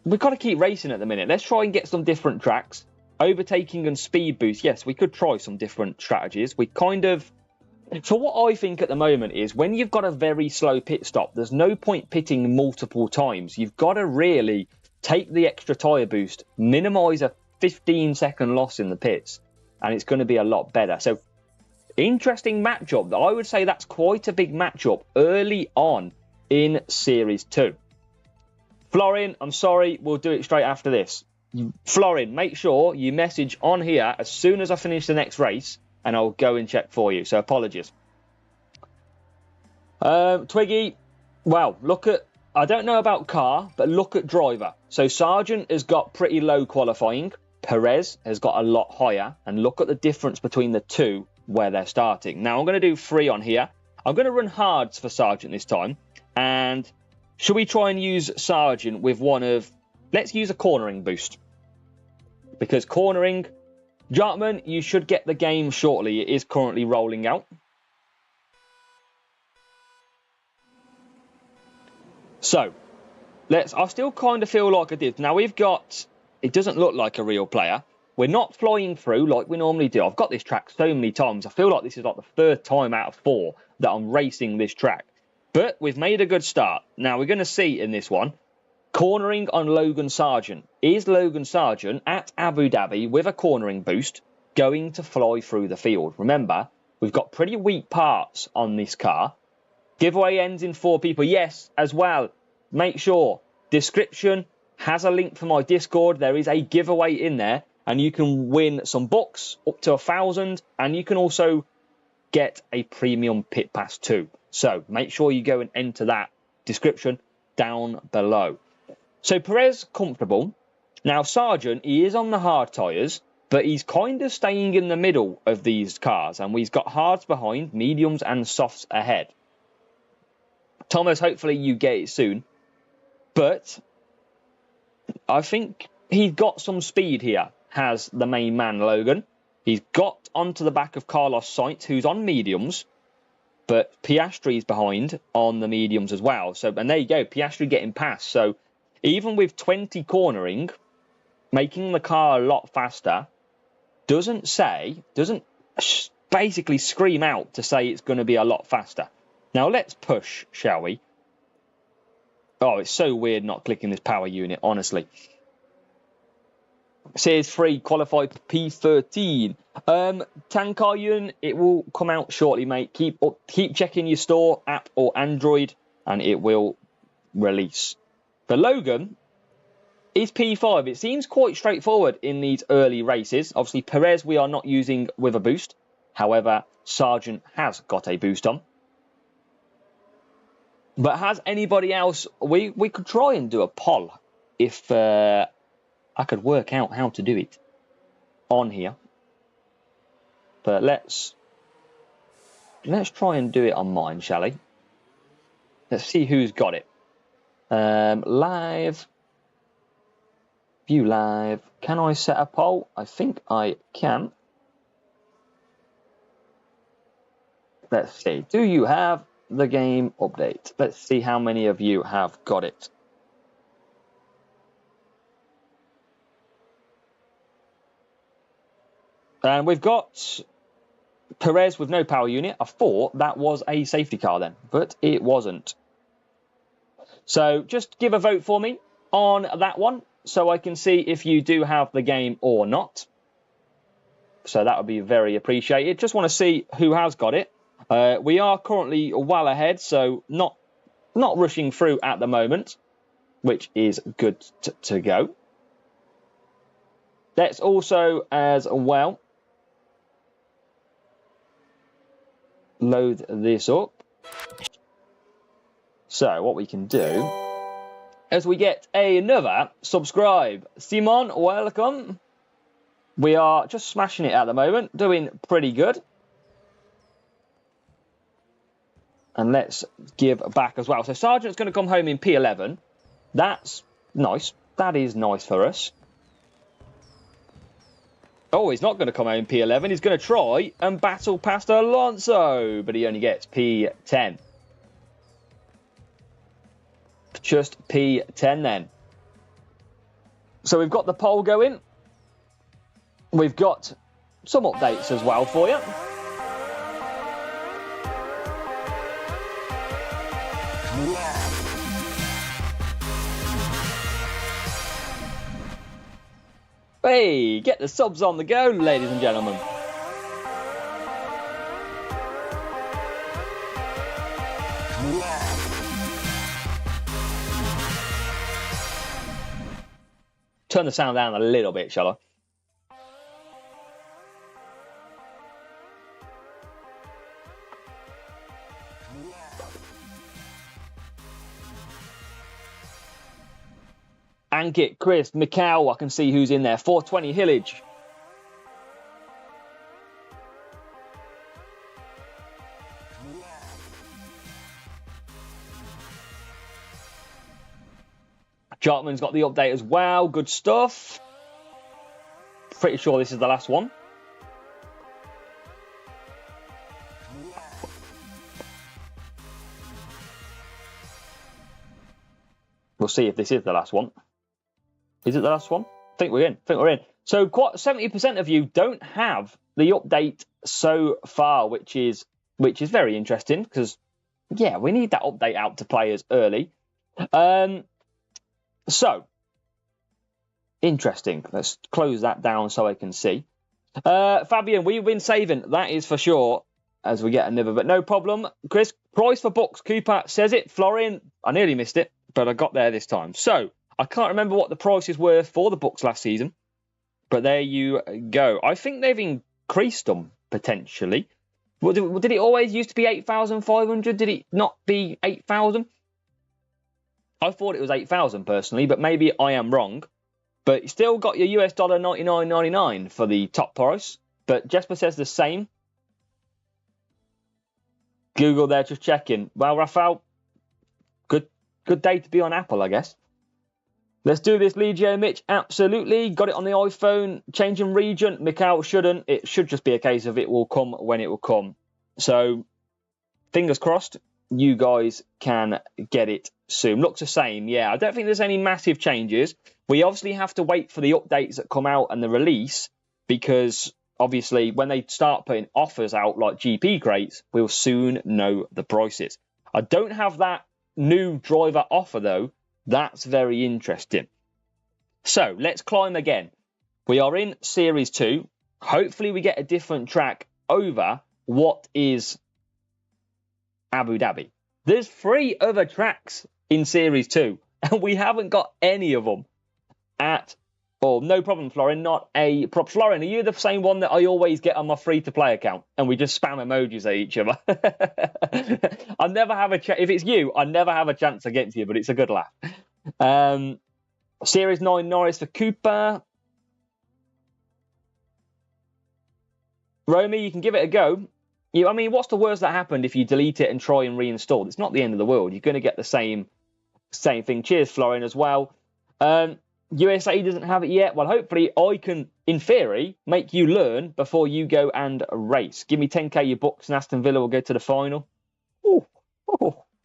S1: we've got to keep racing at the minute. Let's try and get some different tracks. Overtaking and speed boost. Yes, we could try some different strategies. We kind of... So what I think at the moment is when you've got a very slow pit stop, there's no point pitting multiple times. You've got to really take the extra tyre boost, minimise a 15-second loss in the pits, and it's going to be a lot better. So, interesting matchup. I would say that's quite a big matchup early on in Series 2. Florin, I'm sorry, we'll do it straight after this. Florin, make sure you message on here as soon as I finish the next race, and I'll go and check for you. So apologies. Twiggy, well, look at... I don't know about car, but look at driver. So Sargent has got pretty low qualifying. Perez has got a lot higher. And look at the difference between the two where they're starting. Now, I'm going to do 3 on here. I'm going to run hards for Sargent this time. And should we try and use Sargent with one of... Let's use a cornering boost. Because cornering... Jartman, you should get the game shortly. It is currently rolling out. So, I still kind of feel like I did. Now, we've got... It doesn't look like a real player. We're not flying through like we normally do. I've got this track so many times. I feel like this is like the 3rd time out of 4 that I'm racing this track. But we've made a good start. Now, we're going to see in this one... Cornering on Logan Sargent. Is Logan Sargent at Abu Dhabi with a cornering boost going to fly through the field? Remember, we've got pretty weak parts on this car. Giveaway ends in 4 people. Yes, as well. Make sure. Description has a link for my Discord. There is a giveaway in there. And you can win some books up to 1,000. And you can also get a premium pit pass too. So make sure you go and enter that description down below. So Perez, comfortable. Now Sargent, he is on the hard tyres, but he's kind of staying in the middle of these cars. And we've got hards behind, mediums and softs ahead. Thomas, hopefully you get it soon. But I think he's got some speed here, has the main man, Logan. He's got onto the back of Carlos Sainz, who's on mediums. But Piastri's behind on the mediums as well. So, and there you go, Piastri getting past. So even with 20 cornering, making the car a lot faster, doesn't basically scream out to say it's going to be a lot faster. Now let's push, shall we? Oh, it's so weird not clicking this power unit, honestly. Series 3 qualified P13. Tankayun, it will come out shortly, mate. Keep checking your store, app or Android, and it will release. The Logan is P5. It seems quite straightforward in these early races. Obviously, Perez we are not using with a boost. However, Sargent has got a boost on. But has anybody else... We could try and do a poll if I could work out how to do it on here. But let's try and do it on mine, shall we? Let's see who's got it. Live. View live. Can I set a poll? I think I can. Let's see. Do you have the game update? Let's see how many of you have got it. And we've got Perez with no power unit. I thought that was a safety car then, but it wasn't. So just give a vote for me on that one so I can see if you do have the game or not. So that would be very appreciated. Just want to see who has got it. We are currently well ahead, so not rushing through at the moment, which is good to go. Let's also, as well, load this up. So what we can do is we get another subscribe. Simon, welcome. We are just smashing it at the moment, doing pretty good. And let's give back as well. So Sargent's going to come home in P11. That's nice. That is nice for us. Oh, he's not going to come home in P11. He's going to try and battle past Alonso. But he only gets P10. Just P10 then. So we've got the poll going. we've got some updates as well for you. Hey, get the subs on the go, ladies and gentlemen. Turn the sound down a little bit, shall I? Ankit, Chris, Mikau, I can see who's in there. 420 Hillage. Jartman's got the update as well. Good stuff. Pretty sure this is the last one. We'll see if this is the last one. Is it the last one? I think we're in. So quite 70% of you don't have the update so far, which is very interesting because, yeah, we need that update out to players early. So, interesting. Let's close that down so I can see. Fabian, we've been saving, that is for sure, as we get another, but no problem. Chris, price for books. Cooper says it. Florian, I nearly missed it, but I got there this time. So, I can't remember what the prices were for the books last season, but there you go. I think they've increased them, potentially. Did it always used to be 8,500? Did it not be 8,000? I thought it was 8,000 personally, but maybe I am wrong. But you still got your US dollar 99.99 for the top price. But Jesper says the same. Google there just checking. Well, Rafael, good day to be on Apple, I guess. Let's do this, Legio Mitch. Absolutely. Got it on the iPhone. Changing region. Mikhail shouldn't. It should just be a case of it will come when it will come. So, fingers crossed, you guys can get it soon. Looks the same. Yeah, I don't think there's any massive changes. We obviously have to wait for the updates that come out and the release because, obviously, when they start putting offers out like GP crates, we'll soon know the prices. I don't have that new driver offer, though. That's very interesting. So, let's climb again. We are in Series 2. Hopefully, we get a different track over what is Abu Dhabi. There's 3 other tracks in Series 2, and we haven't got any of them at all. No problem, Florin. Not a problem. Florin, are you the same one that I always get on my free-to-play account, and we just spam emojis at each other? I never have a chance. If it's you, I never have a chance against you, but it's a good laugh. Series 9 Norris for Cooper. Romy, you can give it a go. I mean, what's the worst that happened if you delete it and try and reinstall? It's not the end of the world. You're going to get the same thing. Cheers, Florin, as well. USA doesn't have it yet. Well, hopefully I can, in theory, make you learn before you go and race. Give me 10k your books and Aston Villa will go to the final.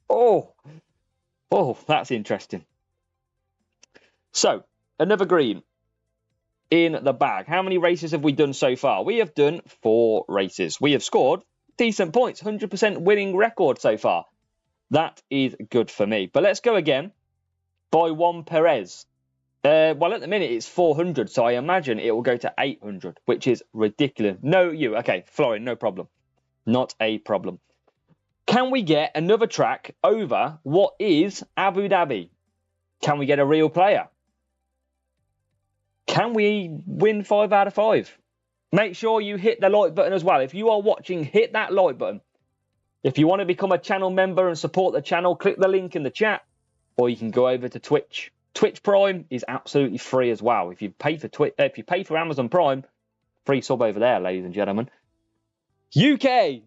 S1: Oh, that's interesting. So, another green in the bag. How many races have we done so far? We have done 4 races. We have scored decent points. 100% winning record so far. That is good for me. But let's go again by Juan Perez. Well, at the minute it's 400, so I imagine it will go to 800, which is ridiculous. No, you. Okay, Florin, no problem. Not a problem. Can we get another track over what is Abu Dhabi? Can we get a real player? Can we win 5 out of 5? Make sure you hit the like button as well. If you are watching, hit that like button. If you want to become a channel member and support the channel, click the link in the chat, or you can go over to Twitch. Twitch Prime is absolutely free as well. If you pay for Amazon Prime, free sub over there, ladies and gentlemen. UK,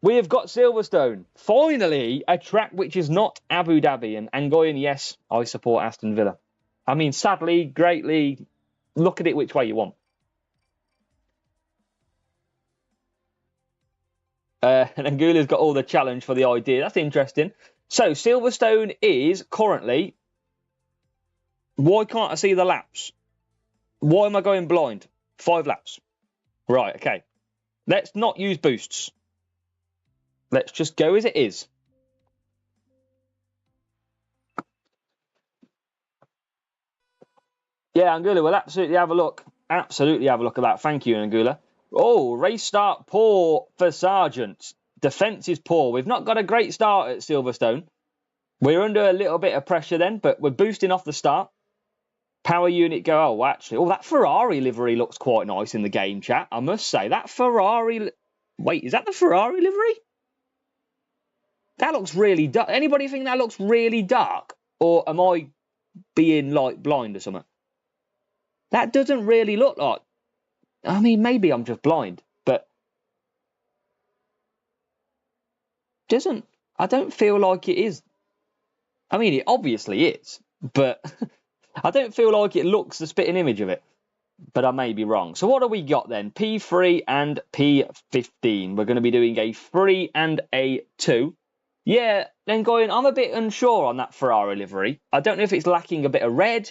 S1: we have got Silverstone. Finally, a track which is not Abu Dhabi. And Angoyan, yes, I support Aston Villa. I mean, sadly, greatly, look at it which way you want. And Angula's got all the challenge for the idea. That's interesting. So, Silverstone is currently... Why can't I see the laps? Why am I going blind? 5 laps. Right, okay. Let's not use boosts. Let's just go as it is. Yeah, Angula, we'll absolutely have a look. Absolutely have a look at that. Thank you, Angula. Oh, race start poor for Sargent. Defence is poor. We've not got a great start at Silverstone. We're under a little bit of pressure then, but we're boosting off the start. Power unit go, oh, actually, oh, that Ferrari livery looks quite nice in the game chat, I must say. That Ferrari... Wait, is that the Ferrari livery? That looks really dark. Anybody think that looks really dark? Or am I being, like, blind or something? That doesn't really look like... I mean, maybe I'm just blind, but... I don't feel like it is. I mean, it obviously is, but... I don't feel like it looks the spitting image of it, but I may be wrong. So what do we got then? P3 and P15. We're going to be doing a 3 and a 2. Yeah, then going, I'm a bit unsure on that Ferrari livery. I don't know if it's lacking a bit of red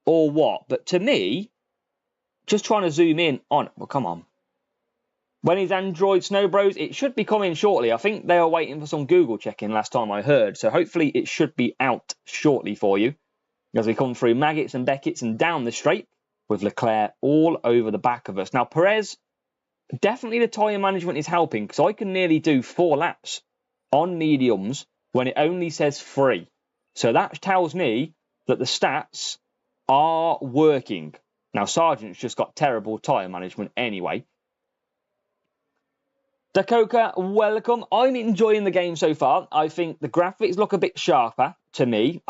S1: or what, but to me, just trying to zoom in on... Well, come on. When is Android Snow Bros? It should be coming shortly. I think they are waiting for some Google checking last time I heard, so hopefully it should be out shortly for you. As we come through Maggots and Beckett's and down the straight with Leclerc all over the back of us. Now, Perez, definitely the tyre management is helping because I can nearly do 4 laps on mediums when it only says 3. So that tells me that the stats are working. Now, Sargent's just got terrible tyre management anyway. Dakota, welcome. I'm enjoying the game so far. I think the graphics look a bit sharper to me.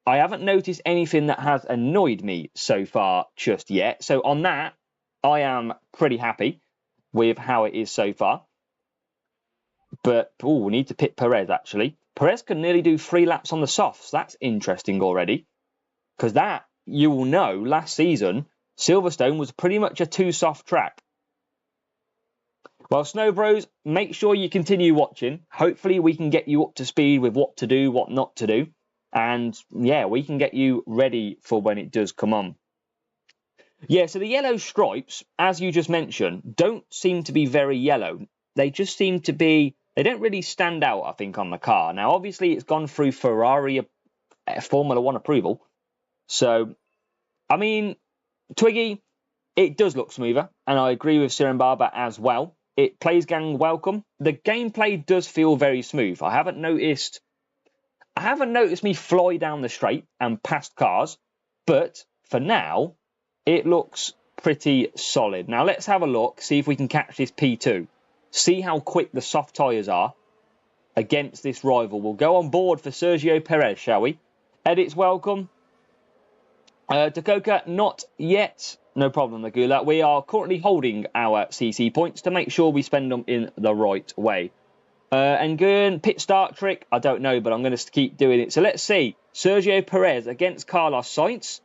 S1: I haven't noticed anything that has annoyed me so far just yet. So on that, I am pretty happy with how it is so far. But, we need to pit Perez, actually. Perez can nearly do 3 laps on the softs. That's interesting already. Because that, you will know, last season, Silverstone was pretty much a 2-soft track. Well, Snow Bros, make sure you continue watching. Hopefully we can get you up to speed with what to do, what not to do. And, yeah, we can get you ready for when it does come on. Yeah, so the yellow stripes, as you just mentioned, don't seem to be very yellow. They just seem to be... They don't really stand out, I think, on the car. Now, obviously, it's gone through Ferrari Formula 1 approval. So, I mean, Twiggy, it does look smoother. And I agree with Siren Barber as well. It plays gang welcome. The gameplay does feel very smooth. I haven't noticed me fly down the straight and past cars, but for now, it looks pretty solid. Now let's have a look, see if we can catch this P2. See how quick the soft tyres are against this rival. We'll go on board for Sergio Perez, shall we? Edits welcome. Dakota, not yet. No problem, Nagula. We are currently holding our CC points to make sure we spend them in the right way. And Gurn, pit start trick, I don't know, but I'm going to keep doing it. So let's see. Sergio Perez against Carlos Sainz.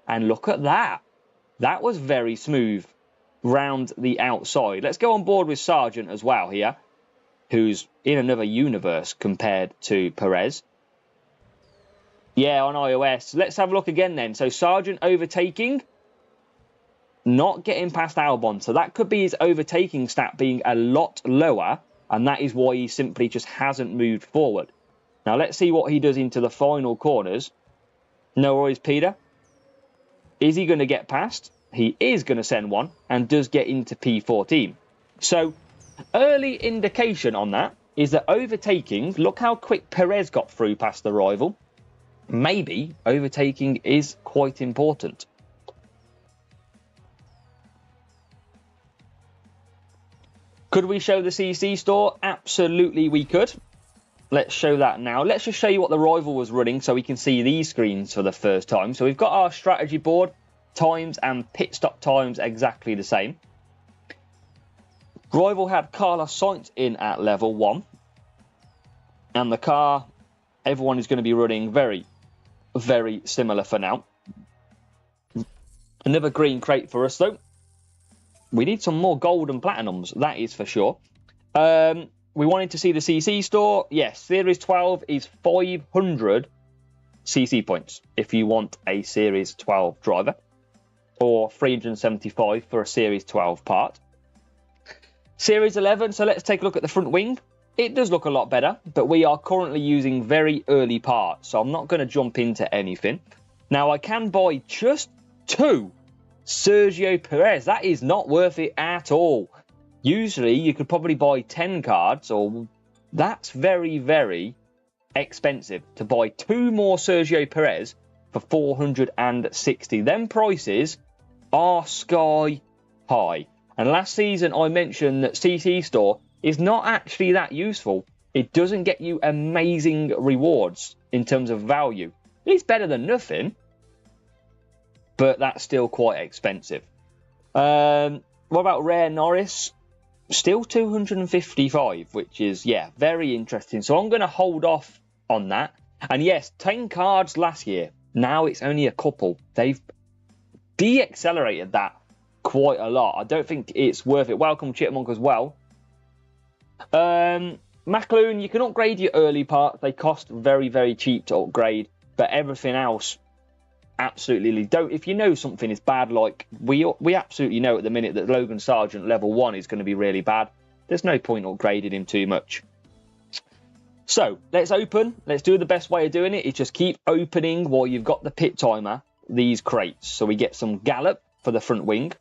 S1: And look at that. That was very smooth round the outside. Let's go on board with Sargent as well here, who's in another universe compared to Perez. Yeah, on iOS. Let's have a look again then. So Sargent overtaking, not getting past Albon. So that could be his overtaking stat being a lot lower. And that is why he simply just hasn't moved forward. Now, let's see what he does into the final corners. No worries, Peter. Is he going to get past? He is going to send one and does get into P14. So, early indication on that is that overtaking, look how quick Perez got through past the rival. Maybe overtaking is quite important. Could we show the CC store? Absolutely we could. Let's show that now. Let's just show you what the rival was running so we can see these screens for the first time. So we've got our strategy board, times and pit stop times exactly the same. Rival had Carlos Sainz in at level 1. And the car, everyone is going to be running very, very similar for now. Another green crate for us though. We need some more gold and platinums, that is for sure. We wanted to see the CC store. Yes, Series 12 is 500 CC points if you want a Series 12 driver. or 375 for a Series 12 part. Series 11, so let's take a look at the front wing. It does look a lot better, but we are currently using very early parts, so I'm not going to jump into anything. Now, I can buy just 2 Sergio Perez. That is not worth it at all. Usually, you could probably buy 10 cards, or that's very, very expensive to buy 2 more Sergio Perez for 460. Them prices are sky high. And last season, I mentioned that CC Store is not actually that useful. It doesn't get you amazing rewards in terms of value. It's better than nothing, but that's still quite expensive. What about Rare Norris? Still 255, which is, yeah, very interesting. So I'm going to hold off on that. And yes, 10 cards last year. Now it's only a couple. They've de-accelerated that quite a lot. I don't think it's worth it. Welcome, Chipmunk, as well. McLoon, you can upgrade your early parts. They cost very, very cheap to upgrade. But everything else, absolutely don't. If you know something is bad, like we absolutely know at the minute that Logan Sargent level 1 is going to be really bad, there's no point upgrading him too much. So let's open. Let's do the best way of doing it is just keep opening while you've got the pit timer these crates. So we get some Gallop for the front wing.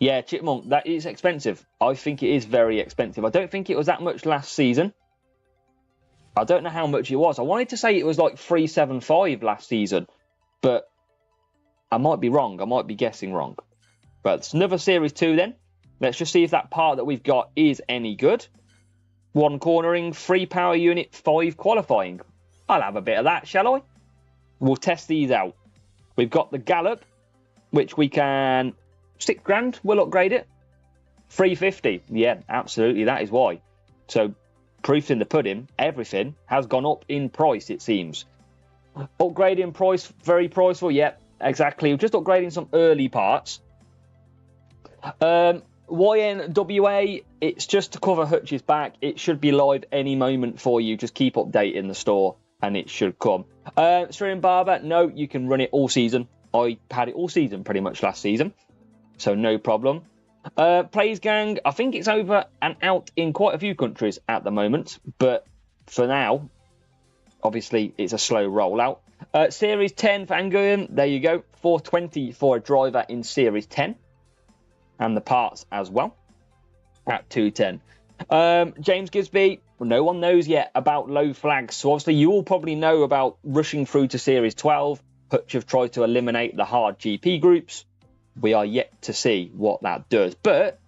S1: Yeah, Chipmunk, that is expensive. I think it is very expensive. I don't think it was that much last season. I don't know how much it was. I wanted to say it was like 375 last season, but I might be wrong. I might be guessing wrong. But it's another Series 2 then. Let's just see if that part that we've got is any good. 1 cornering, 3 power unit, 5 qualifying. I'll have a bit of that, shall I? We'll test these out. We've got the Gallop, which we can... 6 grand, we'll upgrade it. 350, yeah, absolutely, that is why. So, proof in the pudding, everything has gone up in price, it seems. Upgrading price, very priceful, yeah, exactly. We're just upgrading some early parts. YNWA, it's just to cover Hutch's back. It should be live any moment for you. Just keep updating the store and it should come. Strian Barber, no, you can run it all season. I had it all season pretty much last season. So no problem. Plays Gang, I think it's over and out in quite a few countries at the moment. But for now, obviously, it's a slow rollout. Series 10 for Anguyen, there you go. 420 for a driver in Series 10. And the parts as well at 210. James Gisby, no one knows yet about low flags. So obviously, you all probably know about rushing through to Series 12. Hutch have tried to eliminate the hard GP groups. We are yet to see what that does. But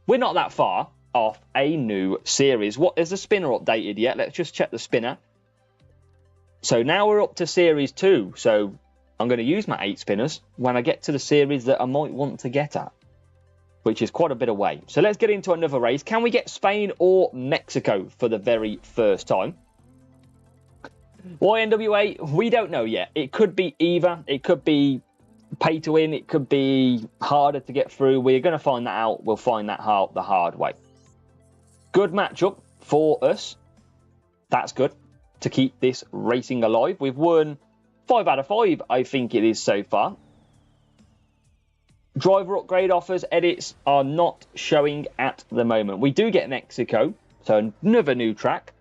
S1: we're not that far off a new series. What is the spinner updated yet? Let's just check the spinner. So now we're up to Series 2. So I'm going to use my 8 spinners when I get to the series that I might want to get at, which is quite a bit away. So let's get into another race. Can we get Spain or Mexico for the very first time? YNWA, we don't know yet. It could be either. It could be pay to win. It could be harder to get through. We're going to find that out. We'll find that out the hard way. Good matchup for us. That's good to keep this racing alive. We've won 5 out of 5, I think it is so far. Driver upgrade offers, edits are not showing at the moment. We do get Mexico, so another new track.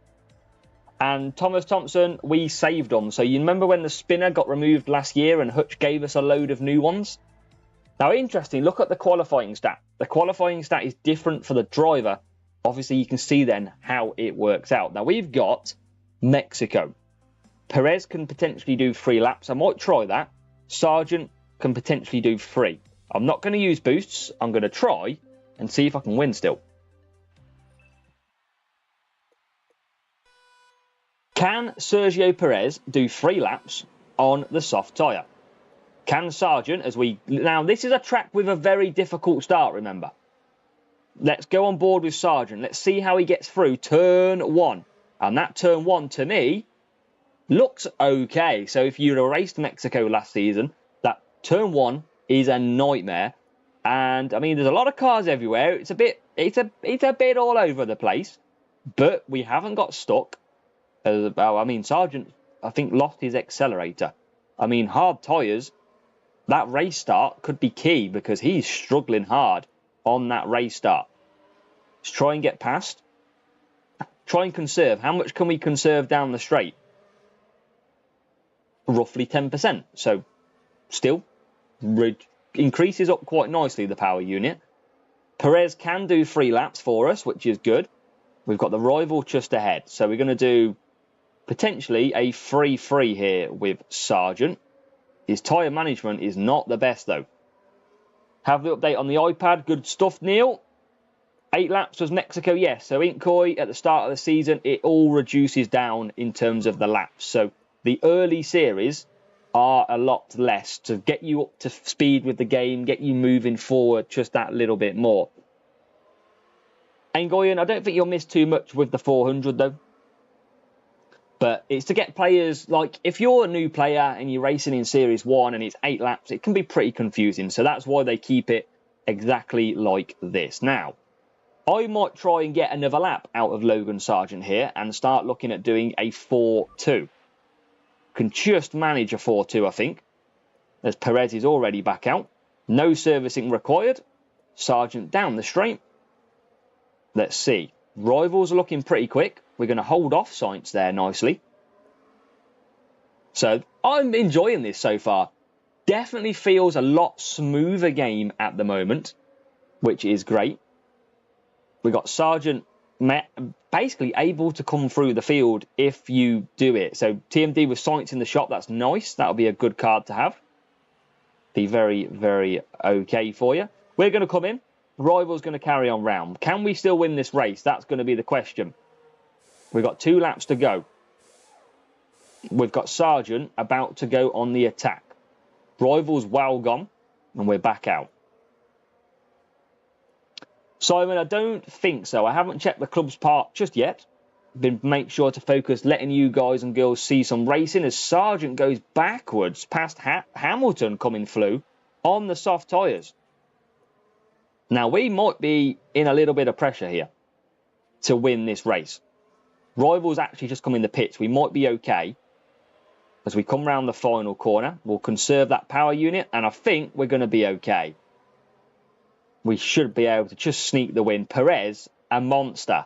S1: And Thomas Thompson, we saved them. So you remember when the spinner got removed last year and Hutch gave us a load of new ones? Now, interesting, look at the qualifying stat. The qualifying stat is different for the driver. Obviously, you can see then how it works out. Now, we've got Mexico. Perez can potentially do 3 laps. I might try that. Sargent can potentially do 3. I'm not going to use boosts. I'm going to try and see if I can win still. Can Sergio Perez do 3 laps on the soft tyre? Can Sargent, as we... Now, this is a track with a very difficult start, remember. Let's go on board with Sargent. Let's see how he gets through turn 1. And that turn 1, to me, looks okay. So if you'd raced Mexico last season, that turn 1 is a nightmare. And, I mean, there's a lot of cars everywhere. It's a bit all over the place. But we haven't got stuck. I mean, Sargent, I think, lost his accelerator. I mean, hard tyres, that race start could be key because he's struggling hard on that race start. Let's try and get past. Try and conserve. How much can we conserve down the straight? Roughly 10%. So still increases up quite nicely, the power unit. Perez can do 3 laps for us, which is good. We've got the rival just ahead. So we're going to do potentially a 3-3 here with Sargent. His tyre management is not the best, though. Have the update on the iPad. Good stuff, Neil. 8 laps was Mexico, yes. So Inkoi, at the start of the season, it all reduces down in terms of the laps. So the early series are a lot less to get you up to speed with the game, get you moving forward just that little bit more. Ngoyan, I don't think you'll miss too much with the 400, though. But it's to get players, like, if you're a new player and you're racing in Series 1 and it's 8 laps, it can be pretty confusing. So that's why they keep it exactly like this. Now, I might try and get another lap out of Logan Sargent here and start looking at doing a 4-2. Can just manage a 4-2, I think, as Perez is already back out. No servicing required. Sargent down the straight. Let's see. Rivals are looking pretty quick. We're going to hold off Sainz there nicely. So I'm enjoying this so far. Definitely feels a lot smoother game at the moment, which is great. We got Sargent basically able to come through the field if you do it. So TMD with Sainz in the shop, that's nice. That'll be a good card to have. Be very, very okay for you. We're going to come in. Rival's going to carry on round. Can we still win this race? That's going to be the question. We've got 2 laps to go. We've got Sargent about to go on the attack. Rival's well gone, and we're back out. Simon, I don't think so. I haven't checked the club's part just yet. Make sure to focus letting you guys and girls see some racing as Sargent goes backwards past Hamilton coming through on the soft tyres. Now, we might be in a little bit of pressure here to win this race. Rival's actually just come in the pits. We might be okay. As we come round the final corner, we'll conserve that power unit, and I think we're going to be okay. We should be able to just sneak the win. Perez, a monster.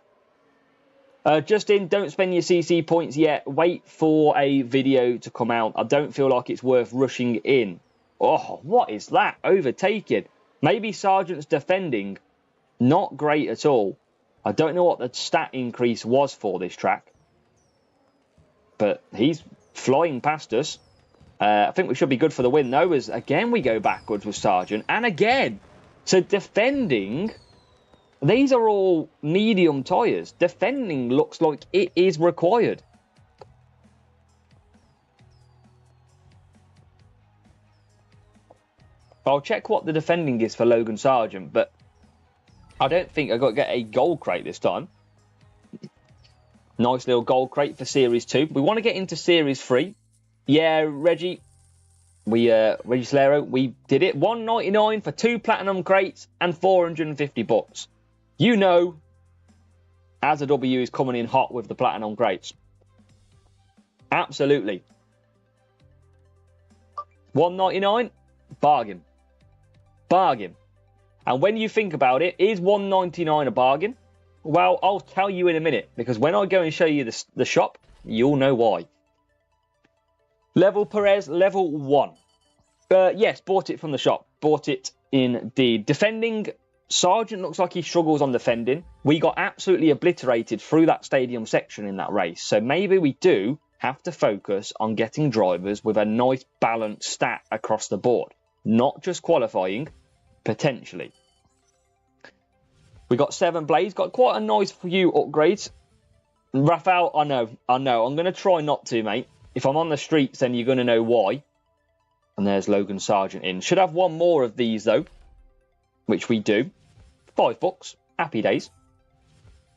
S1: Justin, don't spend your CC points yet. Wait for a video to come out. I don't feel like it's worth rushing in. Oh, what is that? Overtaken. Maybe Sargent's defending, not great at all. I don't know what the stat increase was for this track. But he's flying past us. I think we should be good for the win, though, as again we go backwards with Sargent. And again, so defending, these are all medium tyres. Defending looks like it is required. I'll check what the defending is for Logan Sargent, but I don't think I've got to get a gold crate this time. Nice little gold crate for Series 2. We want to get into Series 3. Yeah, Reggie Solero, we did it. $199 for 2 platinum crates and 450 bucks. You know, As a W is coming in hot with the platinum crates. Absolutely. $199, bargain. Bargain. And when you think about it, is $199 a bargain? Well, I'll tell you in a minute, because when I go and show you the shop, you'll know why. Level Perez, level 1. Yes, bought it from the shop. Bought it indeed. Defending, Sargent looks like he struggles on defending. We got absolutely obliterated through that stadium section in that race. So maybe we do have to focus on getting drivers with a nice balanced stat across the board. Not just qualifying, potentially. We got 7 blades, got quite a nice few upgrades. Rafael, I know. I'm going to try not to, mate. If I'm on the streets, then you're going to know why. And there's Logan Sargent in. Should have one more of these, though, which we do. $5. Happy days.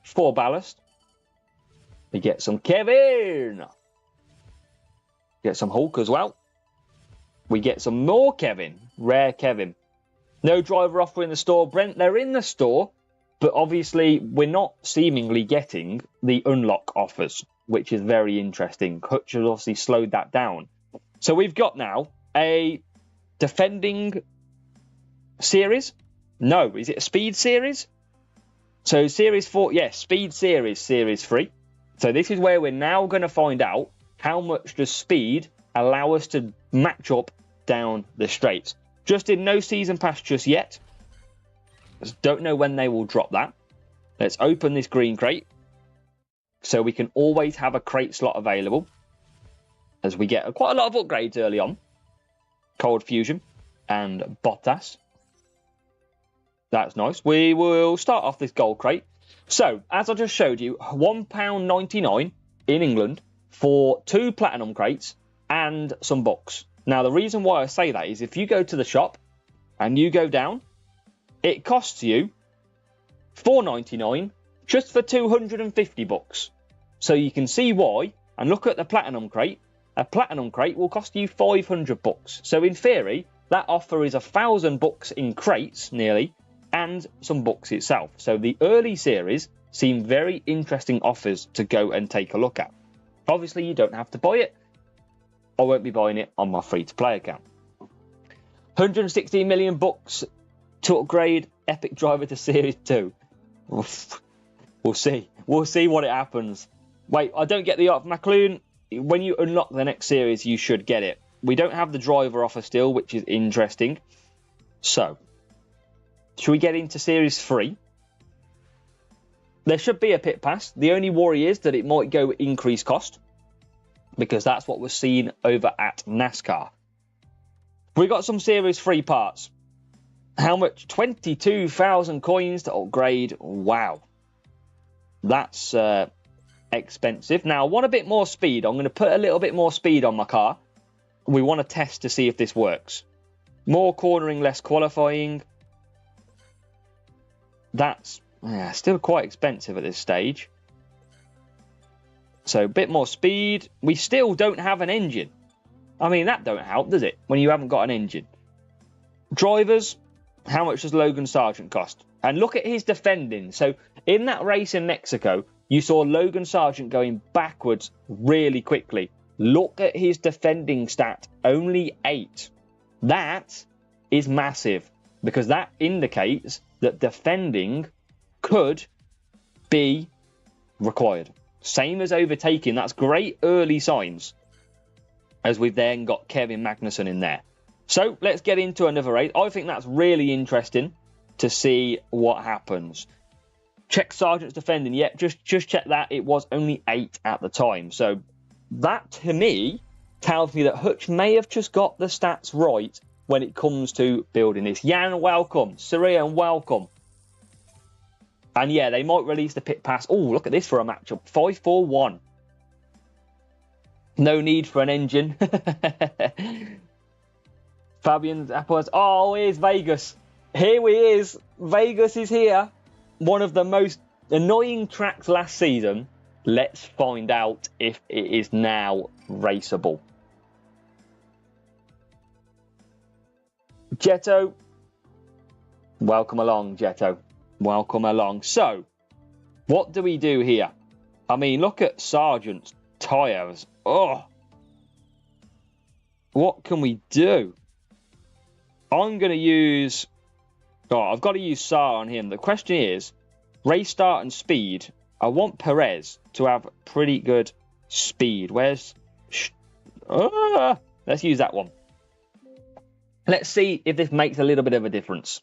S1: 4 ballast. We get some Kevin. Get some Hulk as well. We get some more Kevin. Rare Kevin. No driver offer in the store. Brent, they're in the store. But obviously, we're not seemingly getting the unlock offers, which is very interesting. Hutch has obviously slowed that down. So we've got now a defending series? No. Is it a speed series? So series 4, yes, speed series 3. So this is where we're now going to find out how much does speed allow us to match up down the straights. Just in no season pass just yet. Just don't know when they will drop that. Let's open this green crate. So we can always have a crate slot available. As we get quite a lot of upgrades early on. Cold Fusion and Bottas. That's nice. We will start off this gold crate. So, as I just showed you, £1.99 in England for 2 platinum crates and some books. Now, the reason why I say that is if you go to the shop and you go down, it costs you £4.99 just for 250 books. So you can see why, and look at the platinum crate. A platinum crate will cost you 500 books. So in theory, that offer is 1,000 books in crates, nearly, and some books itself. So the early series seem very interesting offers to go and take a look at. Obviously, you don't have to buy it. I won't be buying it on my free-to-play account. 116 million books to upgrade Epic Driver to Series 2. We'll see. We'll see what it happens. Wait, I don't get the offer. McLaren, when you unlock the next series, you should get it. We don't have the driver offer still, which is interesting. So, should we get into Series 3? There should be a pit pass. The only worry is that it might go increased cost, because that's what was seen over at NASCAR. We got some Series 3 parts. How much? 22,000 coins to upgrade. Wow. That's expensive. Now, I want a bit more speed. I'm going to put a little bit more speed on my car. We want to test to see if this works. More cornering, less qualifying. That's still quite expensive at this stage. So a bit more speed. We still don't have an engine. I mean, that don't help, does it? When you haven't got an engine. Drivers, how much does Logan Sargent cost? And look at his defending. So in that race in Mexico, you saw Logan Sargent going backwards really quickly. Look at his defending stat, only 8. That is massive, because that indicates that defending could be required. Same as overtaking. That's great early signs, as we've then got Kevin Magnussen in there. So let's get into another race. I think that's really interesting to see what happens. Check Sargent's defending. Yep, just check that. It was only 8 at the time. So that, to me, tells me that Hutch may have just got the stats right when it comes to building this. Jan, welcome. Sirian, welcome. And yeah, they might release the pit pass. Oh, look at this for a matchup. 5-4-1. No need for an engine. Fabian's Apples. Oh, here's Vegas. Here he is. Vegas is here. One of the most annoying tracks last season. Let's find out if it is now raceable. Jetto. Welcome along, Jetto. Welcome along. So, what do we do here? I mean, look at Sargent's tyres. Oh. What can we do? I'm going to use... Oh, I've got to use Sar on him. The question is, race start and speed. I want Perez to have pretty good speed. Where's... let's use that one. Let's see if this makes a little bit of a difference.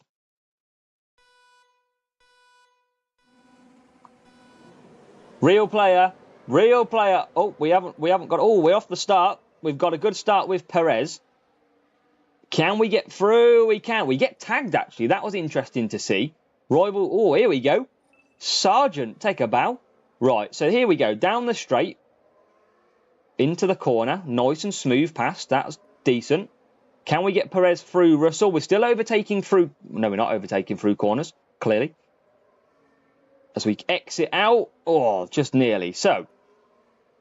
S1: Real player. Real player. Oh, we haven't got... Oh, we're off the start. We've got a good start with Perez. Can we get through? We can. We get tagged, actually. That was interesting to see. Rival. Oh, here we go. Sargent, take a bow. Right, so here we go. Down the straight. Into the corner. Nice and smooth pass. That's decent. Can we get Perez through Russell? We're still overtaking through... No, we're not overtaking through corners, clearly. As we exit out. Oh, just nearly. So,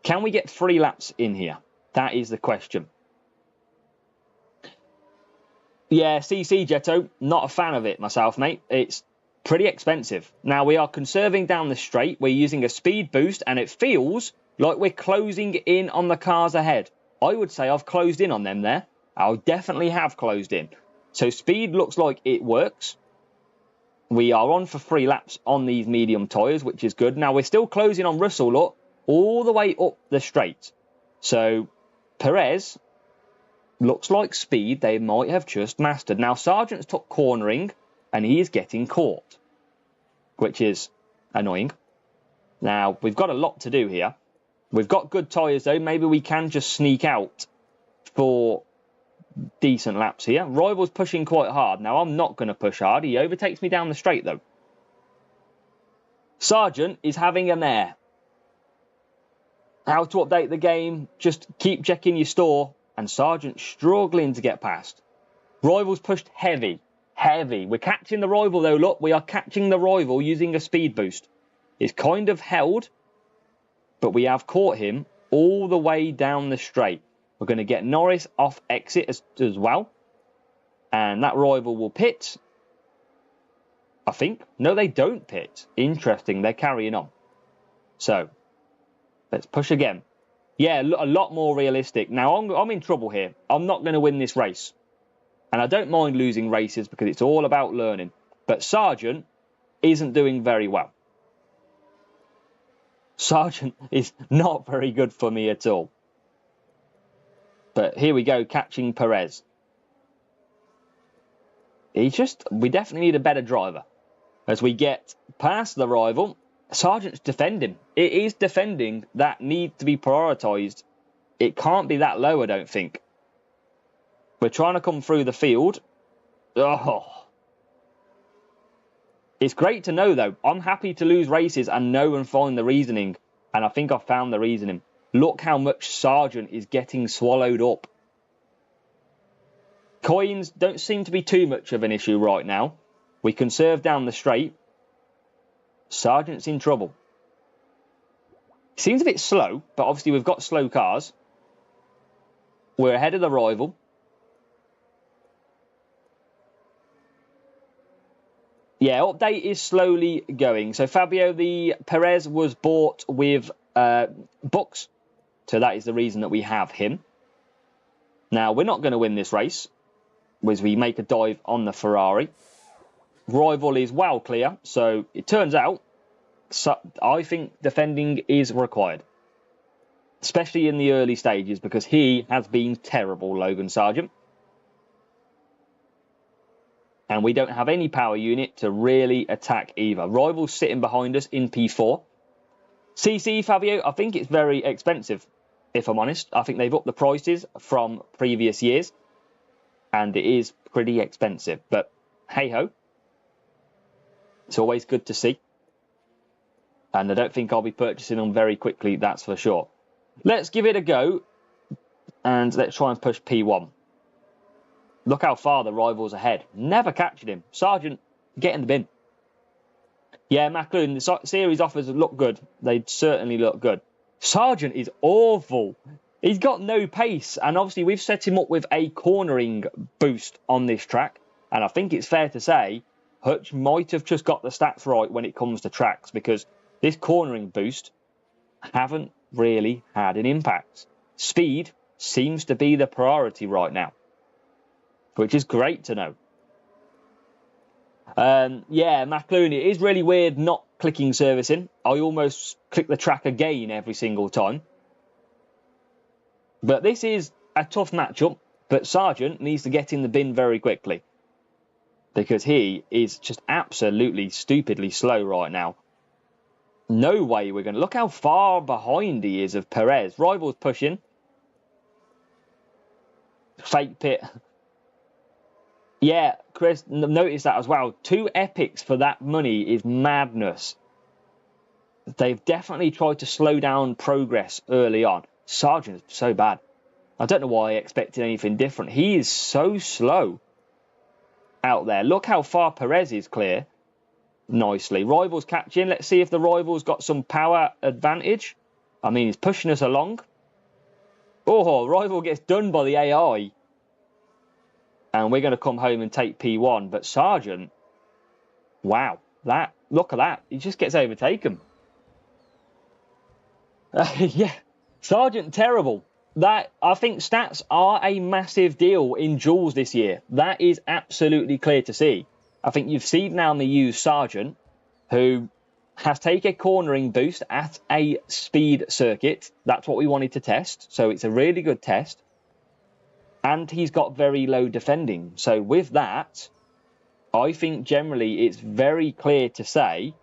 S1: can we get 3 laps in here? That is the question. Yeah, CC Jetto, not a fan of it myself, mate. It's pretty expensive. Now, we are conserving down the straight. We're using a speed boost, and it feels like we're closing in on the cars ahead. I would say I've closed in on them there. I definitely have closed in. So speed looks like it works. We are on for 3 laps on these medium tyres, which is good. Now, we're still closing on Russell, look, all the way up the straight. So Perez looks like speed they might have just mastered. Now, Sargent's took cornering, and he's getting caught, which is annoying. Now, we've got a lot to do here. We've got good tyres, though. Maybe we can just sneak out for decent laps here. Rival's pushing quite hard. Now, I'm not going to push hard. He overtakes me down the straight, though. Sargent is having a mare. How to update the game? Just keep checking your store. And Sargent struggling to get past. Rival's pushed heavy. Heavy. We're catching the Rival, though. Look, we are catching the Rival using a speed boost. It's kind of held, but we have caught him all the way down the straight. We're going to get Norris off exit as well. And that Rival will pit. I think. No, they don't pit. Interesting. They're carrying on. So, let's push again. Yeah, a lot more realistic. Now, I'm in trouble here. I'm not going to win this race. And I don't mind losing races because it's all about learning. But Sargent isn't doing very well. Sargent is not very good for me at all. But here we go, catching Perez. We definitely need a better driver. As we get past the Rival, Sargent's defending. It is defending that needs to be prioritised. It can't be that low, I don't think. We're trying to come through the field. Oh. It's great to know, though. I'm happy to lose races and know and find the reasoning. And I think I've found the reasoning. Look how much Sargent is getting swallowed up. Coins don't seem to be too much of an issue right now. We can serve down the straight. Sargent's in trouble. Seems a bit slow, but obviously we've got slow cars. We're ahead of the Rival. Yeah, update is slowly going. So Fabio, the Perez was bought with bucks. So that is the reason that we have him. Now, we're not going to win this race as we make a dive on the Ferrari. Rival is well clear. So it turns out, I think defending is required. Especially in the early stages because he has been terrible, Logan Sargent. And we don't have any power unit to really attack either. Rival's sitting behind us in P4. CC, Fabio, I think it's very expensive, if I'm honest. I think they've upped the prices from previous years. And it is pretty expensive. But hey-ho. It's always good to see. And I don't think I'll be purchasing them very quickly, that's for sure. Let's give it a go. And let's try and push P1. Look how far the Rival's ahead. Never catching him. Sargent, get in the bin. Yeah, McLaren, the series offers look good. They certainly look good. Sargent is awful. He's got no pace. And obviously, we've set him up with a cornering boost on this track. And I think it's fair to say, Hutch might have just got the stats right when it comes to tracks. Because this cornering boost haven't really had an impact. Speed seems to be the priority right now. Which is great to know. Yeah, McLaren, it is really weird not clicking servicing. I almost click the track again every single time. But this is a tough matchup. But Sargent needs to get in the bin very quickly. Because he is just absolutely stupidly slow right now. No way we're going to... Look how far behind he is of Perez. Rival's pushing. Fake pit... Yeah, Chris, notice that as well. 2 epics for that money is madness. They've definitely tried to slow down progress early on. Sargent is so bad. I don't know why I expected anything different. He is so slow out there. Look how far Perez is clear. Nicely. Rival's catching. Let's see if the Rival's got some power advantage. I mean, he's pushing us along. Oh, Rival gets done by the AI. And we're going to come home and take P1. But Sargent, wow, look at that. He just gets overtaken. Yeah, Sargent, terrible. that I think stats are a massive deal in duels this year. That is absolutely clear to see. I think you've seen now they use Sargent, who has taken a cornering boost at a speed circuit. That's what we wanted to test. So it's a really good test. And he's got very low defending. So with that, I think generally it's very clear to say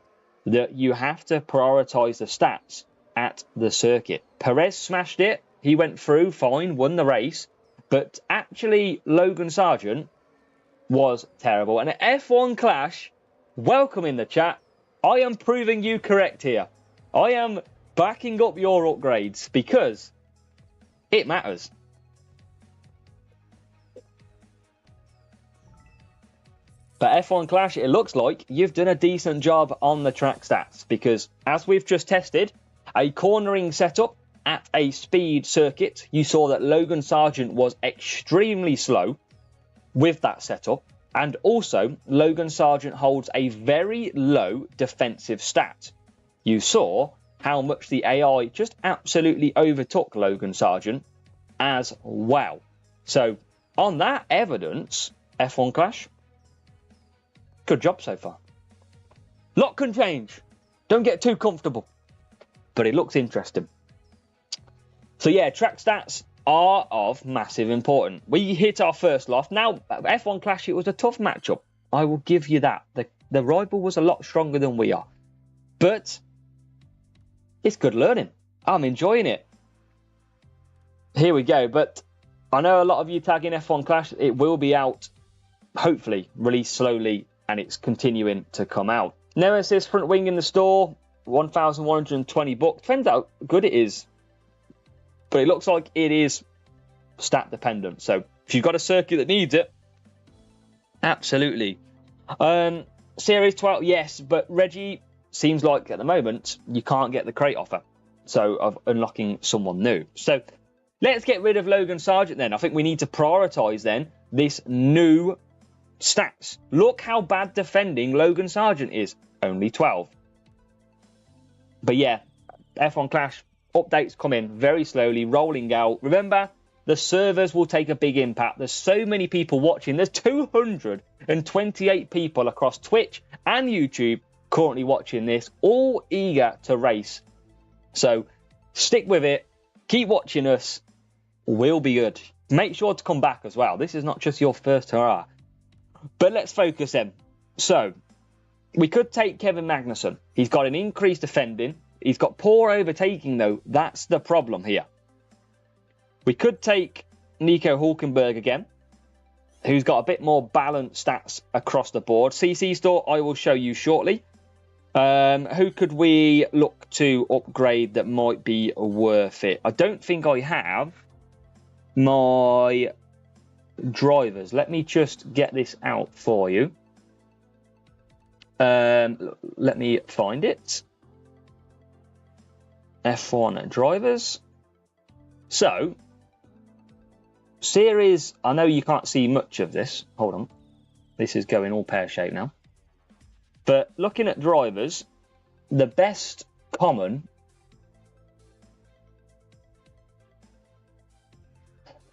S1: that you have to prioritise the stats at the circuit. Perez smashed it. He went through fine, won the race. But actually, Logan Sargent was terrible. And at F1 Clash, welcome in the chat. I am proving you correct here. I am backing up your upgrades because it matters. But F1 Clash, it looks like you've done a decent job on the track stats because as we've just tested, a cornering setup at a speed circuit, you saw that Logan Sargent was extremely slow with that setup. And also, Logan Sargent holds a very low defensive stat. You saw how much the AI just absolutely overtook Logan Sargent as well. So, on that evidence, F1 Clash, good job so far. Lot can change. Don't get too comfortable. But it looks interesting. So yeah, track stats are of massive importance. We hit our first loft. Now, F1 Clash, it was a tough matchup. I will give you that. The rival was a lot stronger than we are. But it's good learning. I'm enjoying it. Here we go. But I know a lot of you tagging F1 Clash. It will be out, hopefully, released slowly, and it's continuing to come out. Nemesis front wing in the store, 1,120 bucks. Depends how good it is. But it looks like it is stat dependent. So if you've got a circuit that needs it, absolutely. Series 12, yes. But Reggie, seems like at the moment, you can't get the crate offer. So of unlocking someone new. So let's get rid of Logan Sargent then. I think we need to prioritise then this new stats. Look how bad defending Logan Sargent is. Only 12. But yeah, F1 Clash. Updates come in very slowly, rolling out. Remember, the servers will take a big impact. There's so many people watching. There's 228 people across Twitch and YouTube currently watching this, all eager to race. So stick with it. Keep watching us. We'll be good. Make sure to come back as well. This is not just your first hurrah. But let's focus then. So we could take Kevin Magnussen. He's got an increased defending. He's got poor overtaking, though. That's the problem here. We could take Nico Hulkenberg again, who's got a bit more balanced stats across the board. CC Store, I will show you shortly. Who could we look to upgrade that might be worth it? I don't think I have my drivers. Let me just get this out for you. Let me find it. F1 drivers. So, series, I know you can't see much of this. Hold on. This is going all pear-shaped now. But looking at drivers, the best common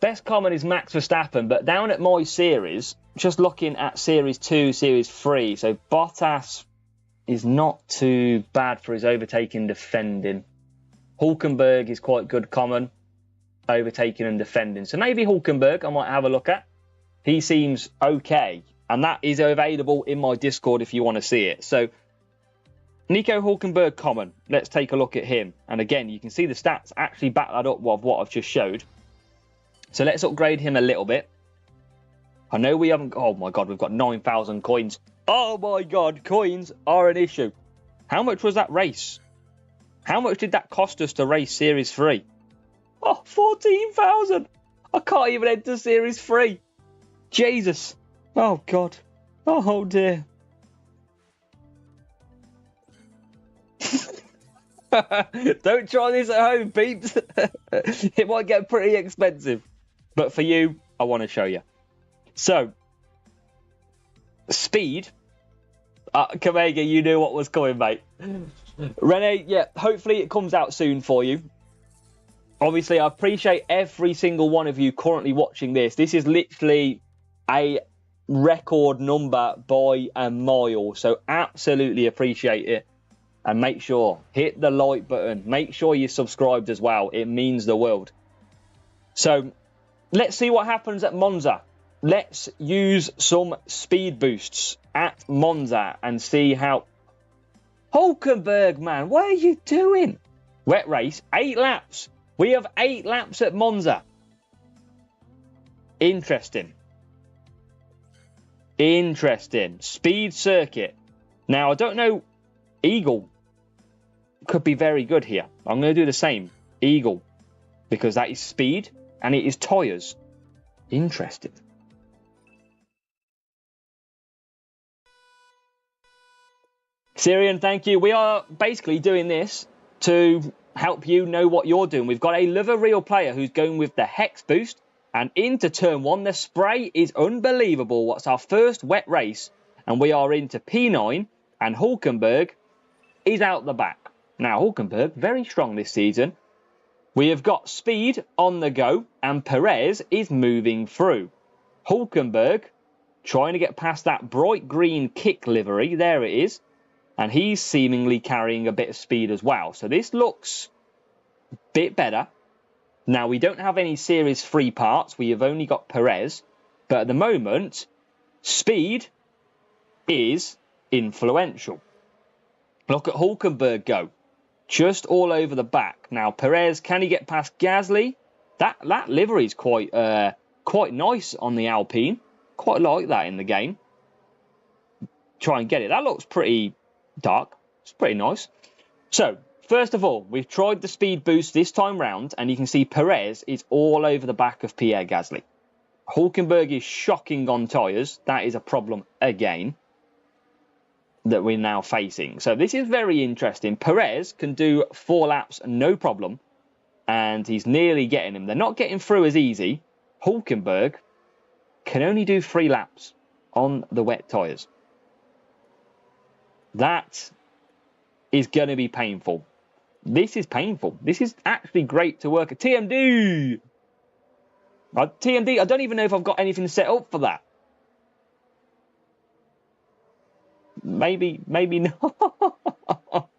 S1: is Max Verstappen, but down at my series, just looking at Series 2, Series 3, so Bottas is not too bad for his overtaking defending. Hulkenberg is quite good common, overtaking and defending. So maybe Hulkenberg I might have a look at. He seems okay. And that is available in my Discord if you want to see it. So Nico Hulkenberg common. Let's take a look at him. And again, you can see the stats actually back that up with what I've just showed. So let's upgrade him a little bit. I know we haven't... Oh my God, we've got 9,000 coins. Oh my God, coins are an issue. How much was that race? How much did that cost us to race Series 3? Oh, 14,000. I can't even enter Series 3. Jesus. Oh, God. Oh, dear. Don't try this at home, peeps. It might get pretty expensive. But for you, I want to show you. So, speed. Kamega, you knew what was coming, mate. Rene, yeah, hopefully it comes out soon for you. Obviously, I appreciate every single one of you currently watching this. This is literally a record number by a mile. So absolutely appreciate it. And make sure, hit the like button. Make sure you're subscribed as well. It means the world. So let's see what happens at Monza. Let's use some speed boosts at Monza and see how... Hulkenberg, man, what are you doing? Wet race, 8 laps. We have 8 laps at Monza. Interesting. Interesting. Speed circuit. Now, I don't know. Eagle could be very good here. I'm going to do the same. Eagle. Because that is speed and it is tyres. Interesting. Syrian, thank you. We are basically doing this to help you know what you're doing. We've got a Liver Real player who's going with the Hex boost. And into turn 1, the spray is unbelievable. What's our first wet race? And we are into P9. And Hulkenberg is out the back. Now, Hulkenberg, very strong this season. We have got speed on the go. And Perez is moving through. Hulkenberg trying to get past that bright green kick livery. There it is. And he's seemingly carrying a bit of speed as well. So this looks a bit better. Now, we don't have any Series 3 parts. We have only got Perez. But at the moment, speed is influential. Look at Hulkenberg go. Just all over the back. Now, Perez, can he get past Gasly? That livery is quite nice on the Alpine. Quite like that in the game. Try and get it. That looks pretty dark. It's pretty nice. So, first of all, we've tried the speed boost this time round, and you can see Perez is all over the back of Pierre Gasly. Hulkenberg is shocking on tyres. That is a problem again that we're now facing. So this is very interesting. Perez can do 4 laps, no problem, and he's nearly getting him. They're not getting through as easy. Hulkenberg can only do 3 laps on the wet tyres. That is going to be painful. This is painful. This is actually great to work at. TMD! TMD, I don't even know if I've got anything set up for that. Maybe not.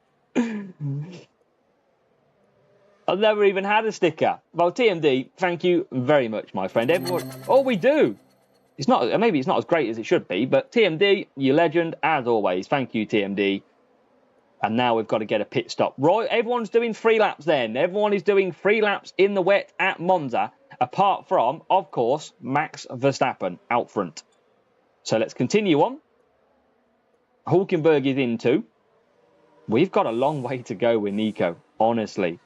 S1: I've never even had a sticker. Well, TMD, thank you very much, my friend. Everyone, oh, we do. It's not. Maybe it's not as great as it should be, but TMD, you legend as always. Thank you, TMD. And now we've got to get a pit stop. Right, everyone's doing 3 laps then. Everyone is doing 3 laps in the wet at Monza, apart from, of course, Max Verstappen out front. So let's continue on. Hulkenberg is in too. We've got a long way to go with Nico, honestly.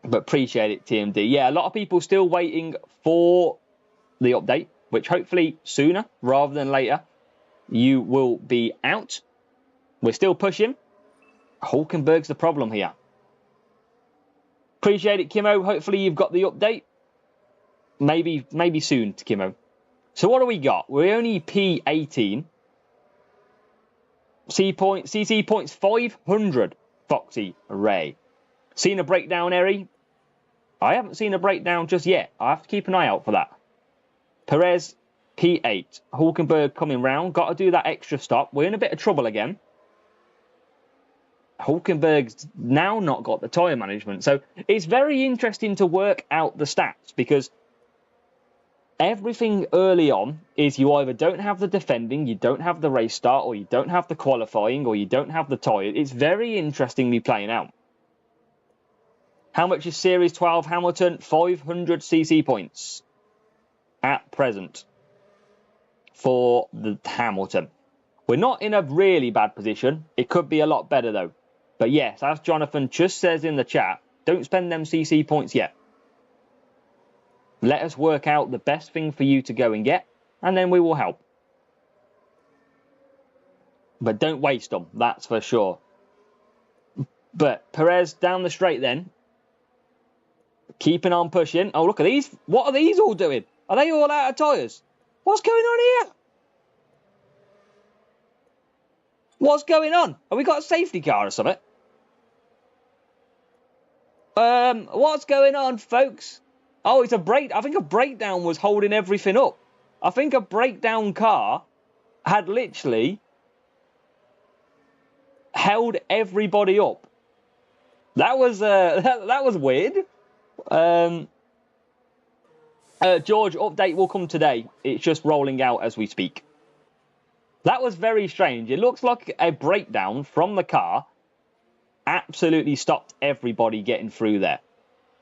S1: But appreciate it, TMD. Yeah, a lot of people still waiting for the update, which hopefully sooner rather than later you will be out. We're still pushing. Hulkenberg's the problem here. Appreciate it, Kimo. Hopefully you've got the update. Maybe soon, Kimo. So what do we got? We're only P18. CC points 500. Foxy Ray. Seen a breakdown, Eri? I haven't seen a breakdown just yet. I have to keep an eye out for that. Perez, P8. Hulkenberg coming round. Got to do that extra stop. We're in a bit of trouble again. Hulkenberg's now not got the tyre management. So it's very interesting to work out the stats because everything early on is you either don't have the defending, you don't have the race start, or you don't have the qualifying, or you don't have the tyre. It's very interestingly playing out. How much is Series 12 Hamilton? 500 CC points at present for the Hamilton. We're not in a really bad position. It could be a lot better though. But yes, as Jonathan just says in the chat, don't spend them CC points yet. Let us work out the best thing for you to go and get, and then we will help. But don't waste them, that's for sure. But Perez down the straight then. Keeping on pushing. Oh, look at these. What are these all doing? Are they all out of tyres? What's going on here? What's going on? Have we got a safety car or something? What's going on, folks? Oh, it's a break. I think a breakdown was holding everything up. I think a breakdown car had literally held everybody up. That was that was weird. George, update will come today. It's just rolling out as we speak. That was very strange. It looks like a breakdown from the car absolutely stopped everybody getting through there.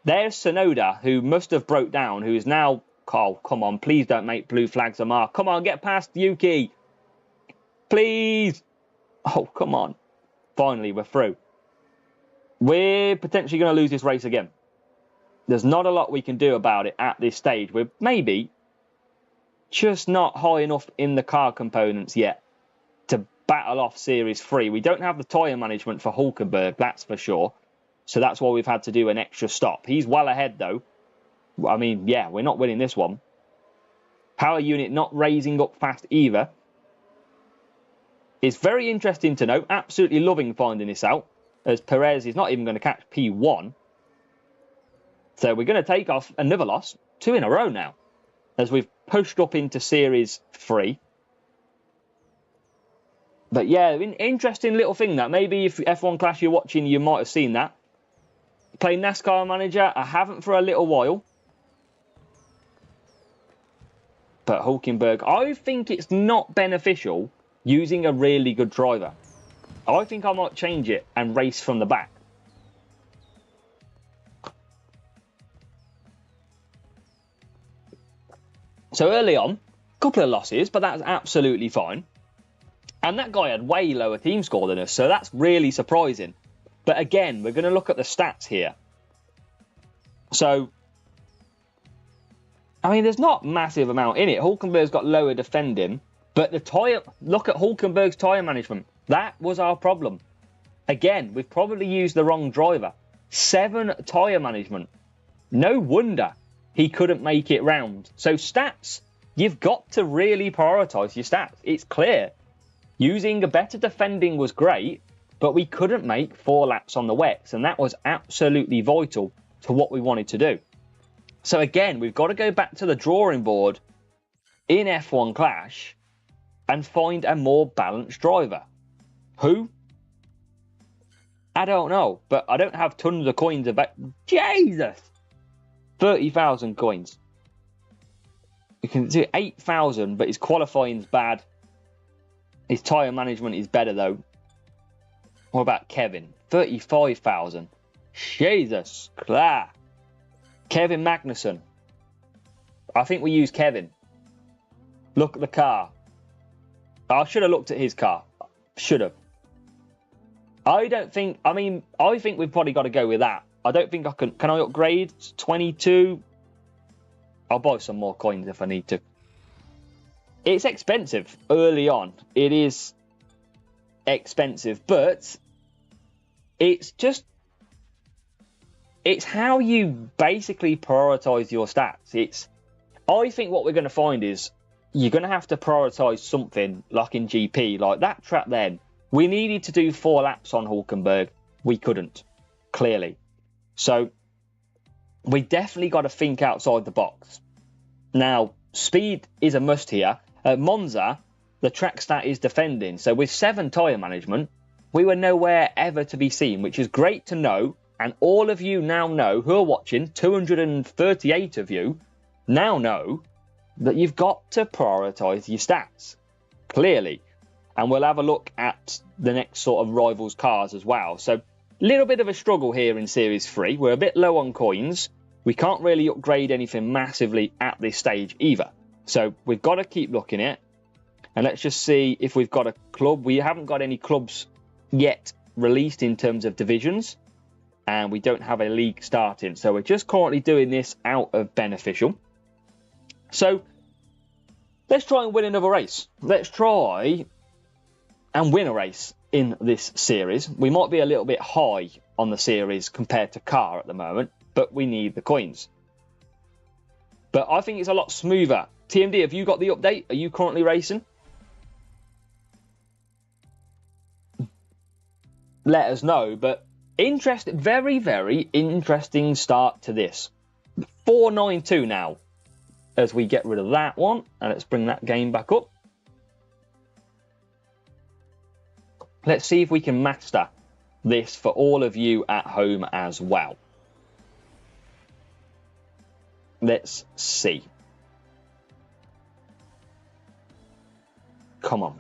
S1: There's Sonoda, who must have broke down, who is now... Oh, come on, please don't make blue flags a mark. Come on, get past Yuki. Please. Oh, come on. Finally, we're through. We're potentially going to lose this race again. There's not a lot we can do about it at this stage. We're maybe just not high enough in the car components yet to battle off Series 3. We don't have the tyre management for Hulkenberg, that's for sure. So that's why we've had to do an extra stop. He's well ahead, though. I mean, yeah, we're not winning this one. Power unit not raising up fast either. It's very interesting to note. Absolutely loving finding this out, as Perez is not even going to catch P1. So we're going to take off another loss, 2 in a row now, as we've pushed up into Series 3. But yeah, interesting little thing that. Maybe if F1 Clash you're watching, you might have seen that. Play NASCAR Manager. I haven't for a little while. But Hulkenberg, I think it's not beneficial using a really good driver. I think I might change it and race from the back. So early on, a couple of losses, but that's absolutely fine. And that guy had way lower team score than us, so that's really surprising. But again, we're going to look at the stats here. So, I mean, there's not a massive amount in it. Hulkenberg's got lower defending, but the tyre... Look at Hulkenberg's tyre management. That was our problem. Again, we've probably used the wrong driver. 7 tyre management. No wonder he couldn't make it round. So stats, you've got to really prioritise your stats. It's clear. Using a better defending was great, but we couldn't make 4 laps on the wets, and that was absolutely vital to what we wanted to do. So again, we've got to go back to the drawing board in F1 Clash and find a more balanced driver. Who? I don't know, but I don't have tons of coins about... Jesus! 30,000 coins. You can do 8,000, but his qualifying's bad. His tyre management is better, though. What about Kevin? 35,000. Jesus Christ. Kevin Magnussen. I think we use Kevin. Look at the car. I should have looked at his car. Should have. I don't think... I mean, I think we've probably got to go with that. I don't think I can... Can I upgrade? 22? I'll buy some more coins if I need to. It's expensive early on. It is expensive, but it's just... It's how you basically prioritise your stats. I think what we're going to find is you're going to have to prioritise something like in GP, like that track then. We needed to do 4 laps on Hulkenberg. We couldn't, clearly. So we definitely got to think outside the box. Now, speed is a must here. At Monza, the track stat is defending. So with 7 tyre management, we were nowhere ever to be seen, which is great to know. And all of you now know, who are watching, 238 of you, now know that you've got to prioritise your stats, clearly. And we'll have a look at the next sort of rivals' cars as well. So, a little bit of a struggle here in Series 3. We're a bit low on coins. We can't really upgrade anything massively at this stage either. So, we've got to keep looking at it. And let's just see if we've got a club. We haven't got any clubs yet released in terms of divisions. And we don't have a league starting. So, we're just currently doing this out of beneficial. So, let's try and win another race. Let's try and win a race in this series. We might be a little bit high on the series compared to car at the moment, but we need the coins. But I think it's a lot smoother. TMD, have you got the update? Are you currently racing? Let us know, but Very, very interesting start to this. 492 now. As we get rid of that one, and let's bring that game back up. Let's see if we can master this for all of you at home as well. Let's see. Come on.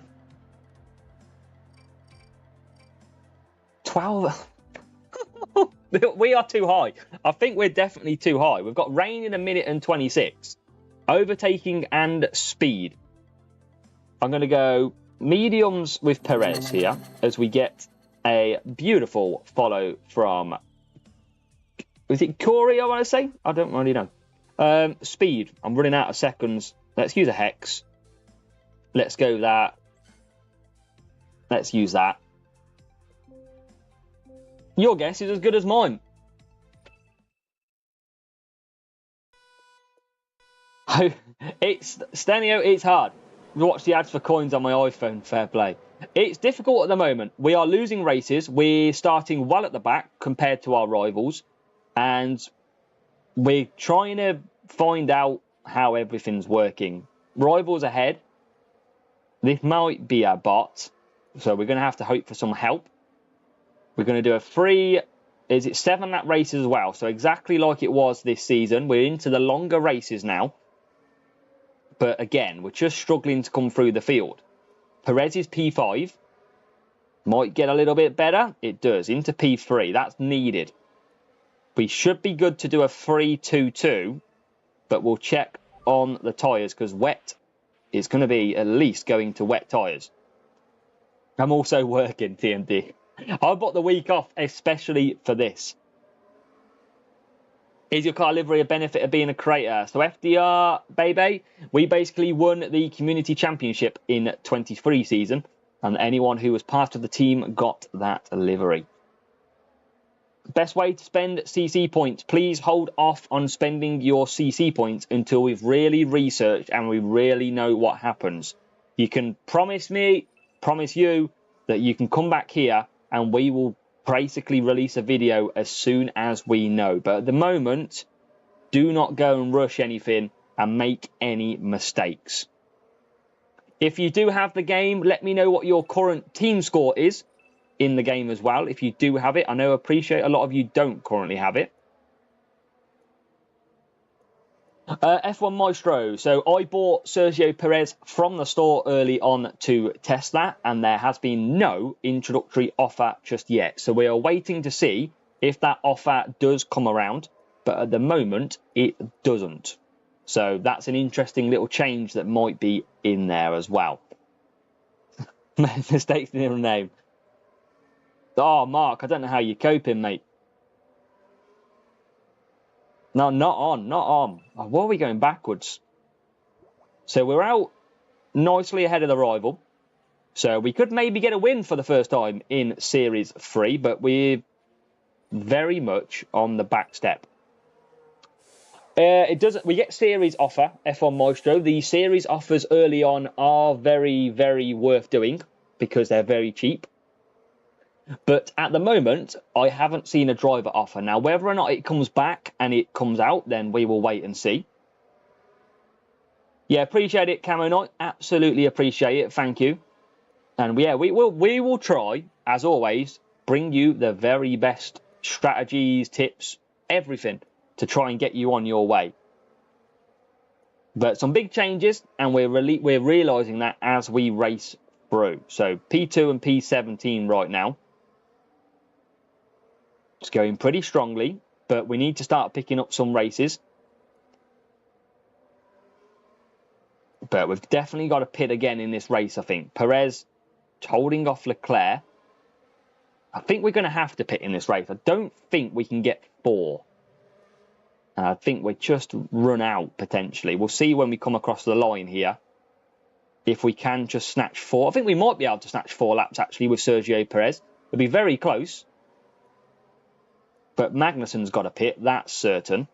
S1: 12. We are too high. I think we're definitely too high. We've got rain in 1:26. Overtaking and speed. I'm going to go mediums with Perez here as we get a beautiful follow from... is it Corey, I want to say? I don't really know. Speed. I'm running out of seconds. Let's use a hex. Let's go that. Let's use that. Your guess is as good as mine. It's Stenio, it's hard. Watch the ads for coins on my iPhone, fair play. It's difficult at the moment. We are losing races. We're starting well at the back compared to our rivals. And we're trying to find out how everything's working. Rivals ahead. This might be a bot. So we're going to have to hope for some help. We're going to do a free... is it 7-lap races as well? So exactly like it was this season. We're into the longer races now. But again, we're just struggling to come through the field. Perez is P5. Might get a little bit better. It does. Into P3. That's needed. We should be good to do a 3-2-2. But we'll check on the tyres because wet is going to be at least going to wet tyres. I'm also working, TMD. I bought the week off especially for this. Is your car livery a benefit of being a creator? So FDR, baby, we basically won the Community Championship in 23 season. And anyone who was part of the team got that livery. Best way to spend CC points. Please hold off on spending your CC points until we've really researched and we really know what happens. You can promise me, promise you, that you can come back here and we will basically release a video as soon as we know. But at the moment, do not go and rush anything and make any mistakes. If you do have the game, let me know what your current team score is in the game as well. If you do have it, I know, appreciate a lot of you don't currently have it. F1 Maestro. So I bought Sergio Perez from the store early on to test that, and there has been no introductory offer just yet. So we are waiting to see if that offer does come around, but at the moment it doesn't. So that's an interesting little change that might be in there as well. Mistakes in your name. Oh, Mark, I don't know how you're coping, mate. No, not on. Oh, why are we going backwards? So we're out nicely ahead of the rival. So we could maybe get a win for the first time in Series 3, but we're very much on the back step. It doesn't. We get series offer, F1 Maestro. The series offers early on are very, very worth doing because they're very cheap. But at the moment, I haven't seen a driver offer. Now, whether or not it comes back and it comes out, then we will wait and see. Yeah, appreciate it, Camo Knight. Absolutely appreciate it. Thank you. And yeah, we will try, as always, bring you the very best strategies, tips, everything to try and get you on your way. But some big changes, and we're realising that as we race through. So P2 and P17 right now. It's going pretty strongly, but we need to start picking up some races. But we've definitely got to pit again in this race, I think. Perez holding off Leclerc. I think we're going to have to pit in this race. I don't think we can get 4. I think we just run out, potentially. We'll see when we come across the line here. If we can just snatch 4. I think we might be able to snatch 4 laps, actually, with Sergio Perez. It'll be very close. But Magnussen's got to pit, that's certain.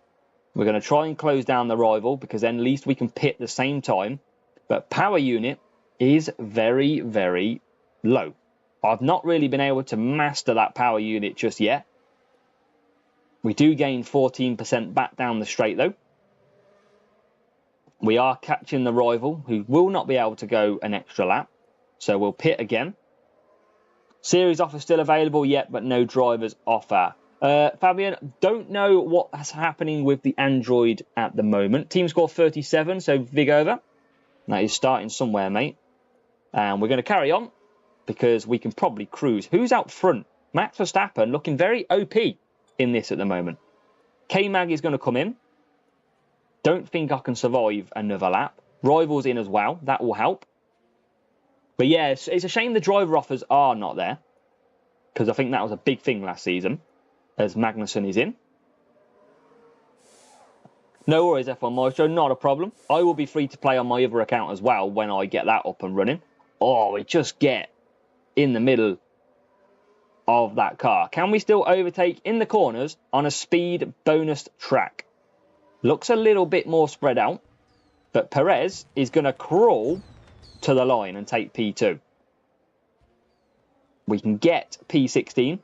S1: We're going to try and close down the rival because then at least we can pit at the same time. But power unit is very, very low. I've not really been able to master that power unit just yet. We do gain 14% back down the straight, though. We are catching the rival, who will not be able to go an extra lap. So we'll pit again. Series offer still available yet, but no drivers offer. Fabian, don't know what's happening with the Android at the moment. Team score 37, so Vig over. That is starting somewhere, mate. And we're going to carry on because we can probably cruise. Who's out front? Max Verstappen looking very OP in this at the moment. K-Mag is going to come in. Don't think I can survive another lap. Rivals in as well. That will help. But yeah, it's a shame the driver offers are not there. Because I think that was a big thing last season. As Magnussen is in. No worries, F1 Maestro. Not a problem. I will be free to play on my other account as well when I get that up and running. Oh, we just get in the middle of that car. Can we still overtake in the corners on a speed bonus track? Looks a little bit more spread out. But Perez is going to crawl to the line and take P2. We can get P16.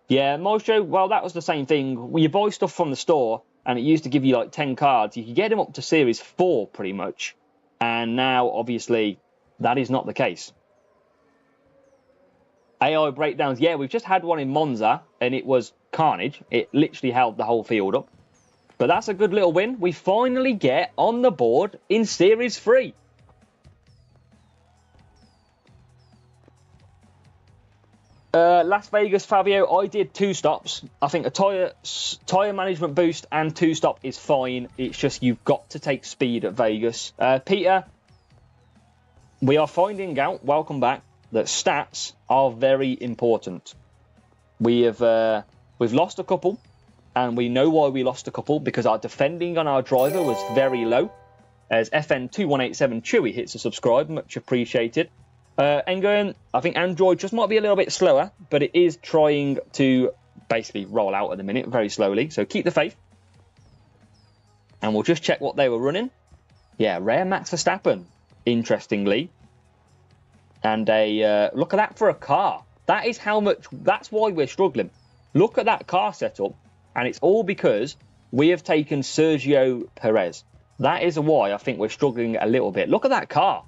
S1: Yeah, Maestro, well, that was the same thing. You buy stuff from the store, and it used to give you like 10 cards. You could get them up to Series 4, pretty much. And now, obviously, that is not the case. AI breakdowns. Yeah, we've just had one in Monza, and it was carnage. It literally held the whole field up. But that's a good little win. We finally get on the board in Series 3. Las Vegas, Fabio, I did 2 stops. I think a tyre management boost and 2 stop is fine. It's just you've got to take speed at Vegas. Peter, we are finding out, welcome back, that stats are very important. We've lost a couple, and we know why we lost a couple, because our defending on our driver was very low. As FN2187 Chewy hits a subscribe, much appreciated. Engoen, I think Android just might be a little bit slower, but it is trying to basically roll out at the minute very slowly. So keep the faith. And we'll just check what they were running. Yeah, rare Max Verstappen, interestingly. And look at that for a car. That is how much, that's why we're struggling. Look at that car setup, and it's all because we have taken Sergio Perez. That is why I think we're struggling a little bit. Look at that car.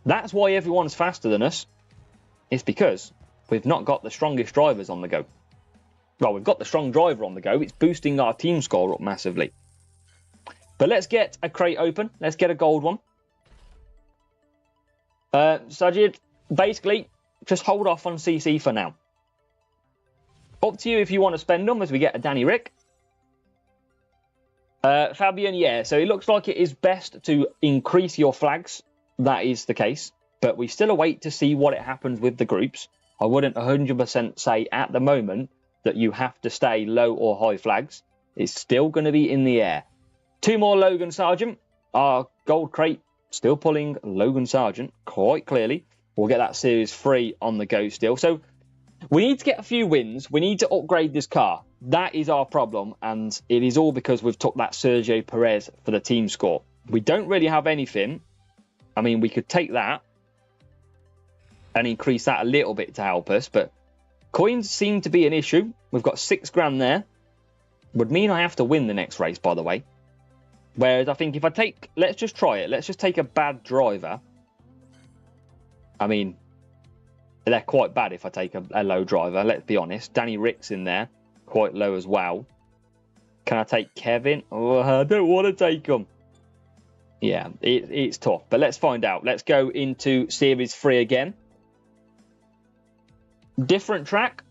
S1: That's why everyone's faster than us. It's because we've not got the strongest drivers on the go. Well, we've got the strong driver on the go. It's boosting our team score up massively. But let's get a crate open. Let's get a gold one. Sajid, basically, just hold off on CC for now. Up to you if you want to spend them as we get a Danny Rick. Fabian, yeah, so it looks like it is best to increase your flags. That is the case, but we still await to see what it happens with the groups. I wouldn't 100% say at the moment that you have to stay low or high flags. It's still going to be in the air. 2 more Logan Sargent. Our gold crate still pulling Logan Sargent quite clearly. We'll get that Series 3 on the go still. So we need to get a few wins. We need to upgrade this car. That is our problem, and it is all because we've took that Sergio Perez for the team score. We don't really have anything. I mean, we could take that and increase that a little bit to help us, but coins seem to be an issue. We've got 6 grand there. Would mean I have to win the next race, by the way. Whereas I think if I take, let's just try it. Let's just take a bad driver. I mean, they're quite bad if I take a low driver, let's be honest. Danny Rick's in there, quite low as well. Can I take Kevin? Oh, I don't want to take him. Yeah, it's tough, but let's find out. Let's go into Series 3 again. Different track.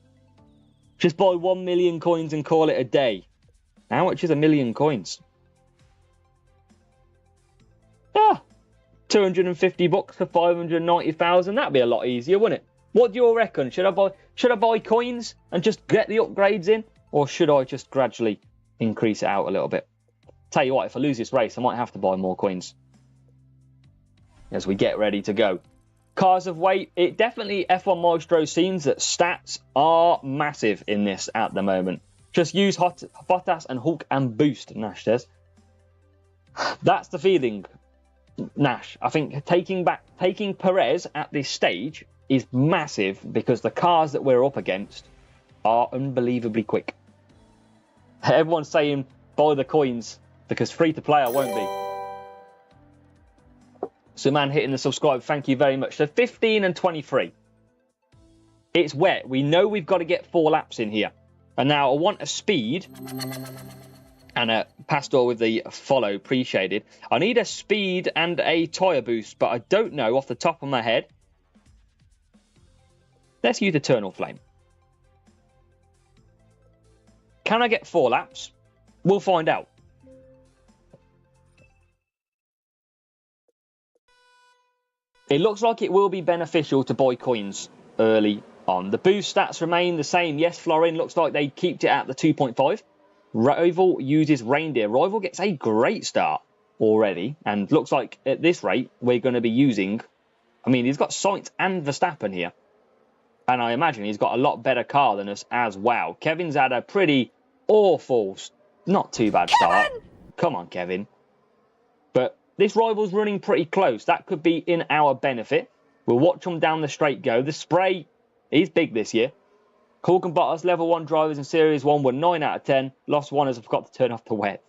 S1: Just buy 1 million coins and call it a day. How much is 1 million coins? 250 bucks for 590,000. That'd be a lot easier, wouldn't it? What do you reckon? Should I buy coins and just get the upgrades in, or should I just gradually increase it out a little bit? Tell you what, if I lose this race, I might have to buy more coins as we get ready to go. Cars of weight, it definitely F1 Maestro seems that stats are massive in this at the moment. Just use Bottas and Hulk and boost, Nash says. That's the feeling, Nash. I think taking Perez at this stage is massive because the cars that we're up against are unbelievably quick. Everyone's saying buy the coins because free-to-play I won't be. So, man, hitting the subscribe, thank you very much. So, 15 and 23. It's wet. We know we've got to get 4 laps in here. And now I want a speed. And Pastor with the follow, appreciated. I need a speed and a tyre boost, but I don't know off the top of my head. Let's use Eternal Flame. Can I get 4 laps? We'll find out. It looks like it will be beneficial to buy coins early on. The boost stats remain the same. Yes, Florin, looks like they kept it at the 2.5. Rival uses Reindeer. Rival gets a great start already. And looks like at this rate, we're going to be using... I mean, he's got Sainz and Verstappen here. And I imagine he's got a lot better car than us as well. Kevin's had a pretty awful, not too bad start. Come on, Kevin. But... this rival's running pretty close. That could be in our benefit. We'll watch them down the straight go. The spray is big this year. Cork and Bottas, level 1 drivers in Series 1 were 9 out of 10. Lost 1 as I forgot to turn off the wet.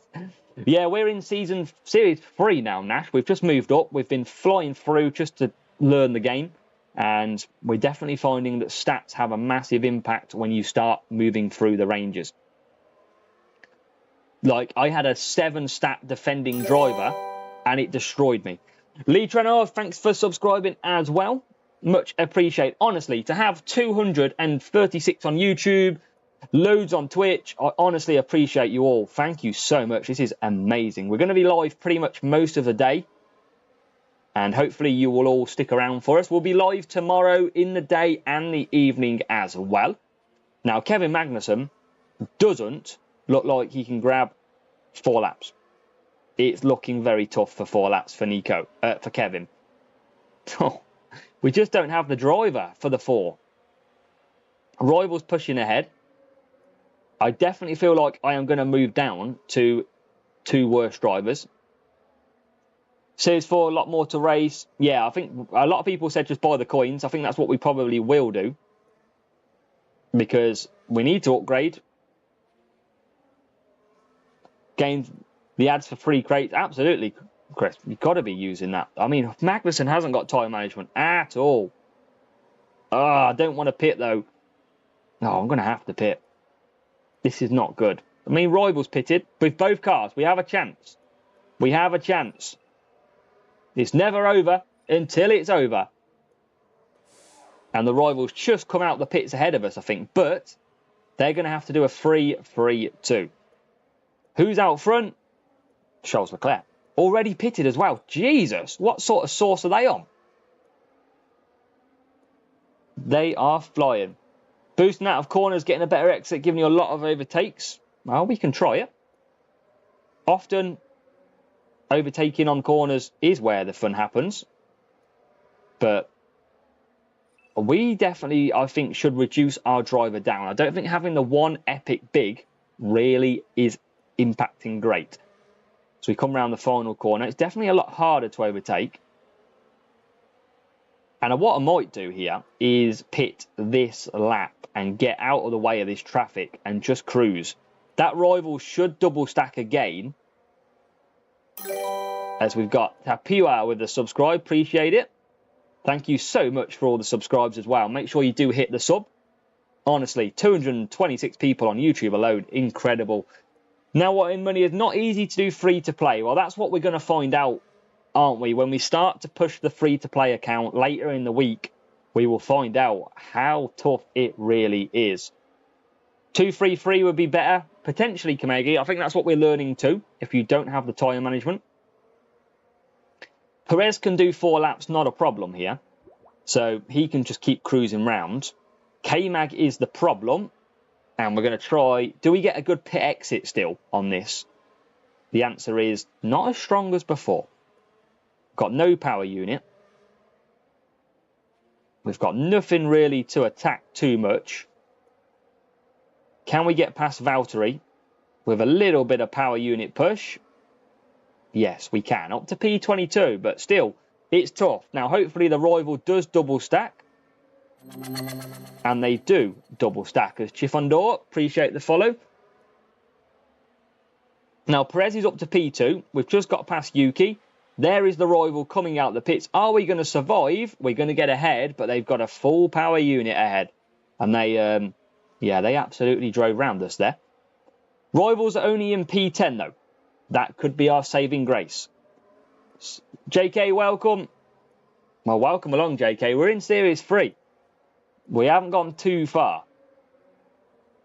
S1: Yeah, we're in Series 3 now, Nash. We've just moved up. We've been flying through just to learn the game. And we're definitely finding that stats have a massive impact when you start moving through the ranges. Like, I had a 7-stat defending driver... and it destroyed me. Lee Trenor, thanks for subscribing as well. Much appreciated. Honestly, to have 236 on YouTube, loads on Twitch, I honestly appreciate you all. Thank you so much. This is amazing. We're going to be live pretty much most of the day. And hopefully you will all stick around for us. We'll be live tomorrow in the day and the evening as well. Now, Kevin Magnussen doesn't look like he can grab 4 laps. It's looking very tough for 4 laps for for Kevin. Oh, we just don't have the driver for the 4. Rival's pushing ahead. I definitely feel like I am going to move down to 2 worst drivers. Series 4, a lot more to race. Yeah, I think a lot of people said just buy the coins. I think that's what we probably will do. Because we need to upgrade. Gain the ads for free crates. Absolutely, Chris. You've got to be using that. I mean, Magnussen hasn't got tyre management at all. I don't want to pit, though. No, I'm going to have to pit. This is not good. I mean, Rival's pitted. With both cars, we have a chance. We have a chance. It's never over until it's over. And the Rivals just come out the pits ahead of us, I think. But they're going to have to do a 3-3-2. Who's out front? Charles Leclerc. Already pitted as well. Jesus, what sort of sauce are they on? They are flying. Boosting out of corners, getting a better exit, giving you a lot of overtakes. Well, we can try it. Often, overtaking on corners is where the fun happens. But we definitely, I think, should reduce our driver down. I don't think having the one epic big really is impacting great. So we come around the final corner. It's definitely a lot harder to overtake. And what I might do here is pit this lap and get out of the way of this traffic and just cruise. That rival should double stack again. As we've got Tapua with the subscribe. Appreciate it. Thank you so much for all the subscribes as well. Make sure you do hit the sub. Honestly, 226 people on YouTube alone. Incredible. Now, what in money is not easy to do free-to-play. Well, that's what we're going to find out, aren't we? When we start to push the free-to-play account later in the week, we will find out how tough it really is. 2-3-3 would be better. Potentially, Kamegi. I think that's what we're learning too, if you don't have the tyre management. Perez can do 4 laps, not a problem here. So he can just keep cruising round. K-Mag is the problem. And we're going to try... do we get a good pit exit still on this? The answer is not as strong as before. Got no power unit. We've got nothing really to attack too much. Can we get past Valtteri with a little bit of power unit push? Yes, we can. Up to P22, but still, it's tough. Now, hopefully the rival does double stack. And they do double stack as Chifondor. Appreciate the follow. Now, Perez is up to P2. We've just got past Yuki. There is the rival coming out the pits. Are we going to survive? We're going to get ahead, but they've got a full power unit ahead. And they, they absolutely drove round us there. Rivals are only in P10, though. That could be our saving grace. JK, welcome. Well, welcome along, JK. We're in Series 3. We haven't gone too far.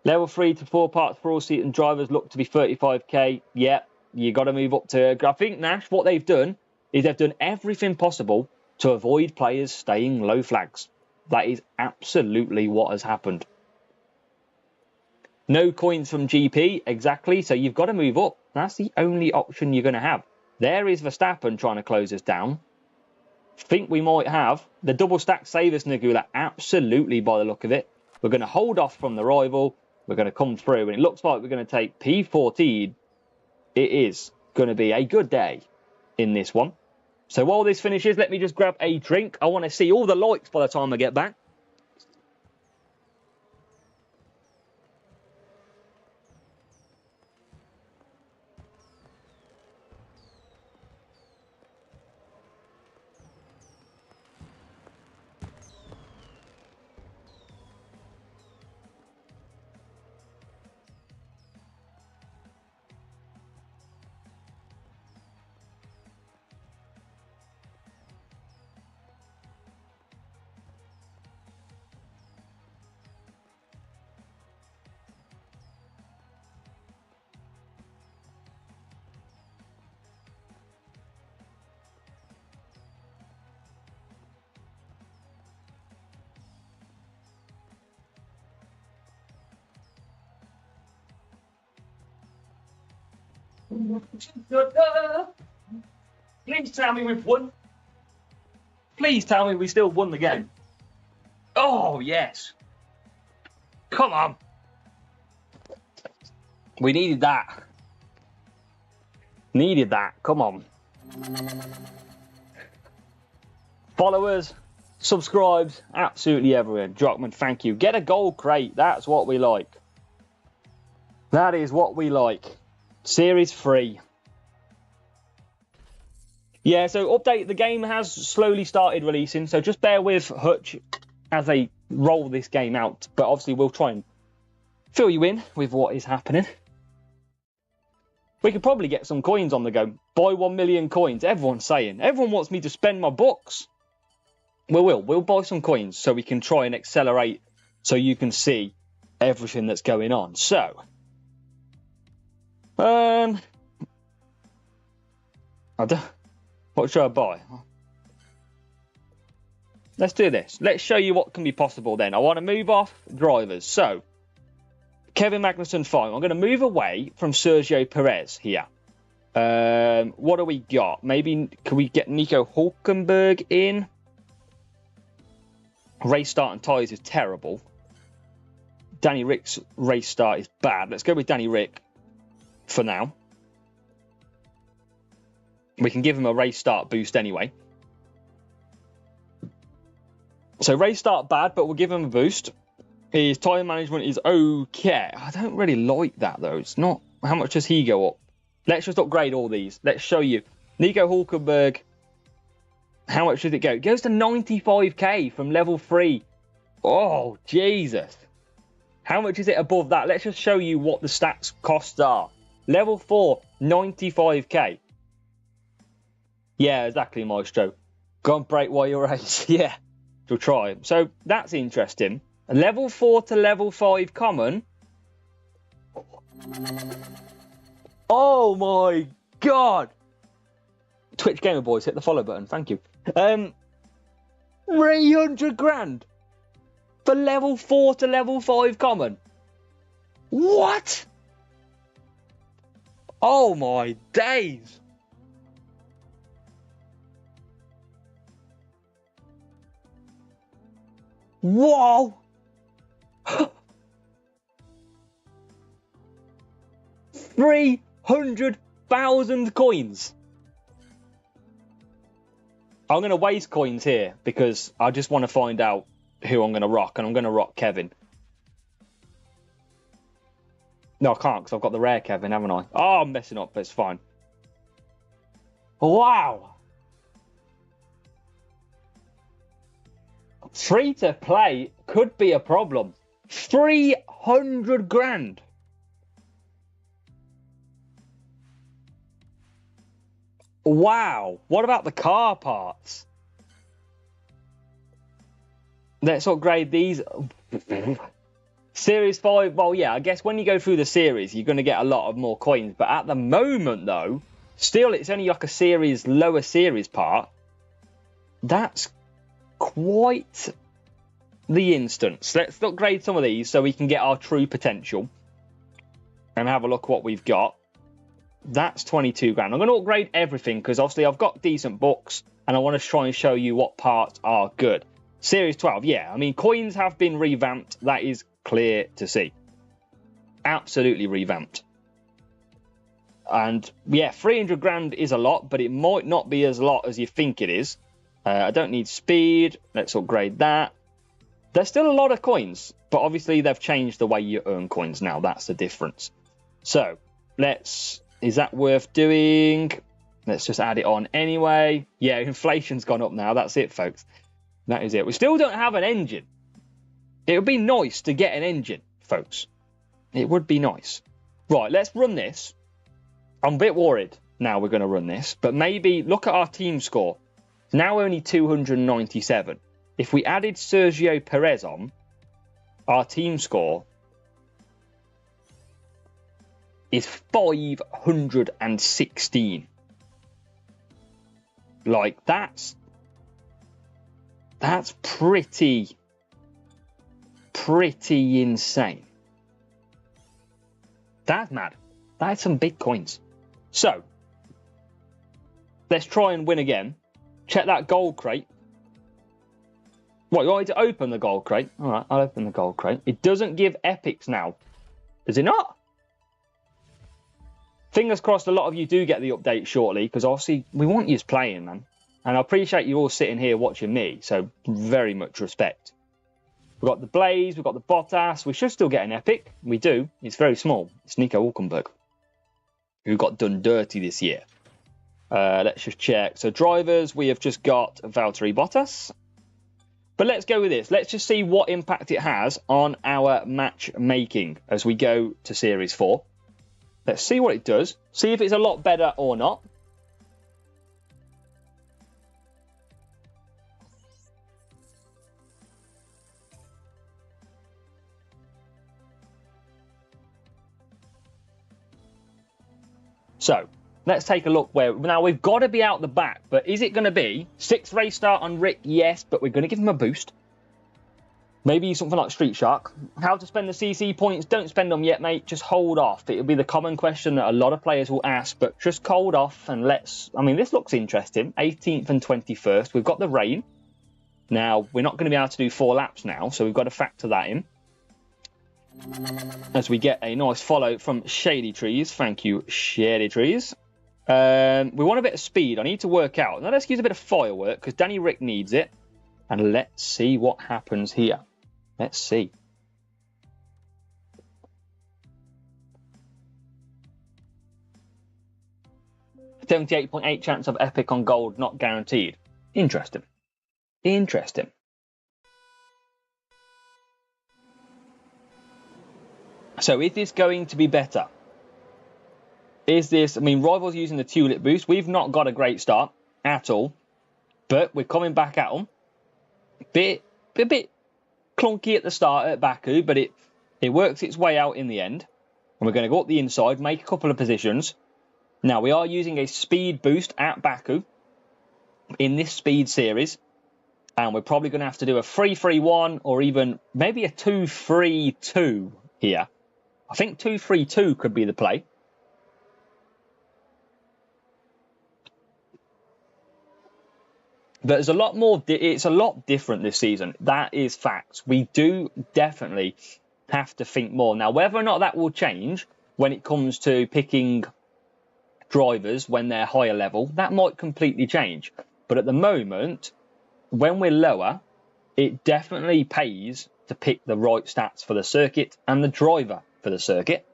S1: Level 3 to 4 parts for all season drivers look to be 35k. Yeah, you got to move up to... I think, Nash, what they've done is they've done everything possible to avoid players staying low flags. That is absolutely what has happened. No coins from GP, exactly. So you've got to move up. That's the only option you're going to have. There is Verstappen trying to close us down. Think we might have. The double stack save us, Nagula. Absolutely, by the look of it. We're going to hold off from the rival. We're going to come through. And it looks like we're going to take P14. It is going to be a good day in this one. So while this finishes, let me just grab a drink. I want to see all the lights by the time I get back. Please tell me we've won. Please tell me we still won the game. Oh, yes. Come on. We needed that. Needed that. Come on. Followers, subscribes, absolutely everywhere. Drockman, thank you. Get a gold crate. That's what we like. That is what we like. Series 3. Yeah, so update. The game has slowly started releasing, so just bear with Hutch as they roll this game out. But obviously we'll try and fill you in with what is happening. We could probably get some coins on the go. Buy 1 million coins. Everyone's saying. Everyone wants me to spend my bucks. We'll buy some coins so we can try and accelerate so you can see everything that's going on. So... what should I buy? Let's do this. Let's show you what can be possible then. I want to move off drivers. So, Kevin Magnussen, fine. I'm going to move away from Sergio Perez here. What do we got? Maybe, can we get Nico Hulkenberg in? Race start and tyres is terrible. Danny Rick's race start is bad. Let's go with Danny Rick for now. We can give him a race start boost anyway. So race start bad, but we'll give him a boost. His tyre management is okay. I don't really like that though. It's not. How much does he go up? Let's just upgrade all these. Let's show you. Nico Hulkenberg. How much does it go? It goes to 95k from level 3. Oh, Jesus. How much is it above that? Let's just show you what the stats costs are. Level 4, 95k. Yeah, exactly, Maestro. Go and break while you race. Yeah, we'll try. So that's interesting. Level 4 to level 5 common. Oh my God. Twitch Gamer Boys, hit the follow button. Thank you. 300 grand for level 4 to level 5 common. What? Oh my days. Whoa. 300,000 coins. I'm going to waste coins here because I just want to find out who I'm going to rock, and I'm going to rock Kevin. No, I can't because I've got the rare Kevin, haven't I? Oh, I'm messing up, but it's fine. Wow. Free to play could be a problem. 300 grand. Wow. What about the car parts? Let's upgrade these. Series 5, well, yeah, I guess when you go through the series, you're going to get a lot of more coins. But at the moment, though, still, it's only like a lower series part. That's quite the instance. Let's upgrade some of these so we can get our true potential. And have a look what we've got. That's 22 grand. I'm going to upgrade everything because obviously I've got decent books. And I want to try and show you what parts are good. Series 12, yeah. I mean, coins have been revamped. That is clear to see. Absolutely revamped. And yeah, 300 grand is a lot, but it might not be as a lot as you think it is. I don't need speed. Let's upgrade that. There's still a lot of coins, but obviously they've changed the way you earn coins now. That's the difference. So is that worth doing? Let's just add it on anyway. Yeah, inflation's gone up now. That's it, folks. That is it. We still don't have an engine. It would be nice to get an engine, folks. It would be nice. Right, let's run this. I'm a bit worried now we're going to run this, but maybe look at our team score. It's now only 297. If we added Sergio Perez on, our team score is 516. Like, that's pretty insane. That's mad. That's some big coins. So, let's try and win again. Check that gold crate. What, you want me to open the gold crate? All right, I'll open the gold crate. It doesn't give epics now. Does it not? Fingers crossed a lot of you do get the update shortly, because obviously we want you playing, man. And I appreciate you all sitting here watching me, so very much respect. We've got the Blaze, we've got the Bottas. We should still get an epic. We do. It's very small. It's Nico Hülkenberg, who got done dirty this year. Let's just check. So drivers, we have just got Valtteri Bottas. But let's go with this. Let's just see what impact it has on our matchmaking as we go to Series 4. Let's see what it does. See if it's a lot better or not. So, let's take a look where... Now, we've got to be out the back, but is it going to be 6th race start on Rick? Yes, but we're going to give him a boost. Maybe something like Street Shark. How to spend the CC points? Don't spend them yet, mate. Just hold off. It'll be the common question that a lot of players will ask, but just hold off and let's... I mean, this looks interesting. 18th and 21st. We've got the rain. Now, we're not going to be able to do 4 laps now, so we've got to factor that in. As we get a nice follow from Shady Trees. Thank you, Shady Trees. We want a bit of speed. I need to work out. Now, let's use a bit of firework, because Danny Rick needs it. And let's see what happens here. Let's see. .8% chance of epic on gold, not guaranteed. Interesting. Interesting. So is this going to be better? Is this... I mean, Rivals using the Tulip boost. We've not got a great start at all. But we're coming back at them. A bit clunky at the start at Baku, but it works its way out in the end. And we're going to go up the inside, make a couple of positions. Now, we are using a speed boost at Baku in this speed series. And we're probably going to have to do a 3-3-1 or even maybe a 2-3-2 here. I think 2-3-2 could be the play. But there's a lot more. It's a lot different this season. That is facts. We do definitely have to think more. Now, whether or not that will change when it comes to picking drivers when they're higher level, that might completely change. But at the moment, when we're lower, it definitely pays to pick the right stats for the circuit and the driver for the circuit.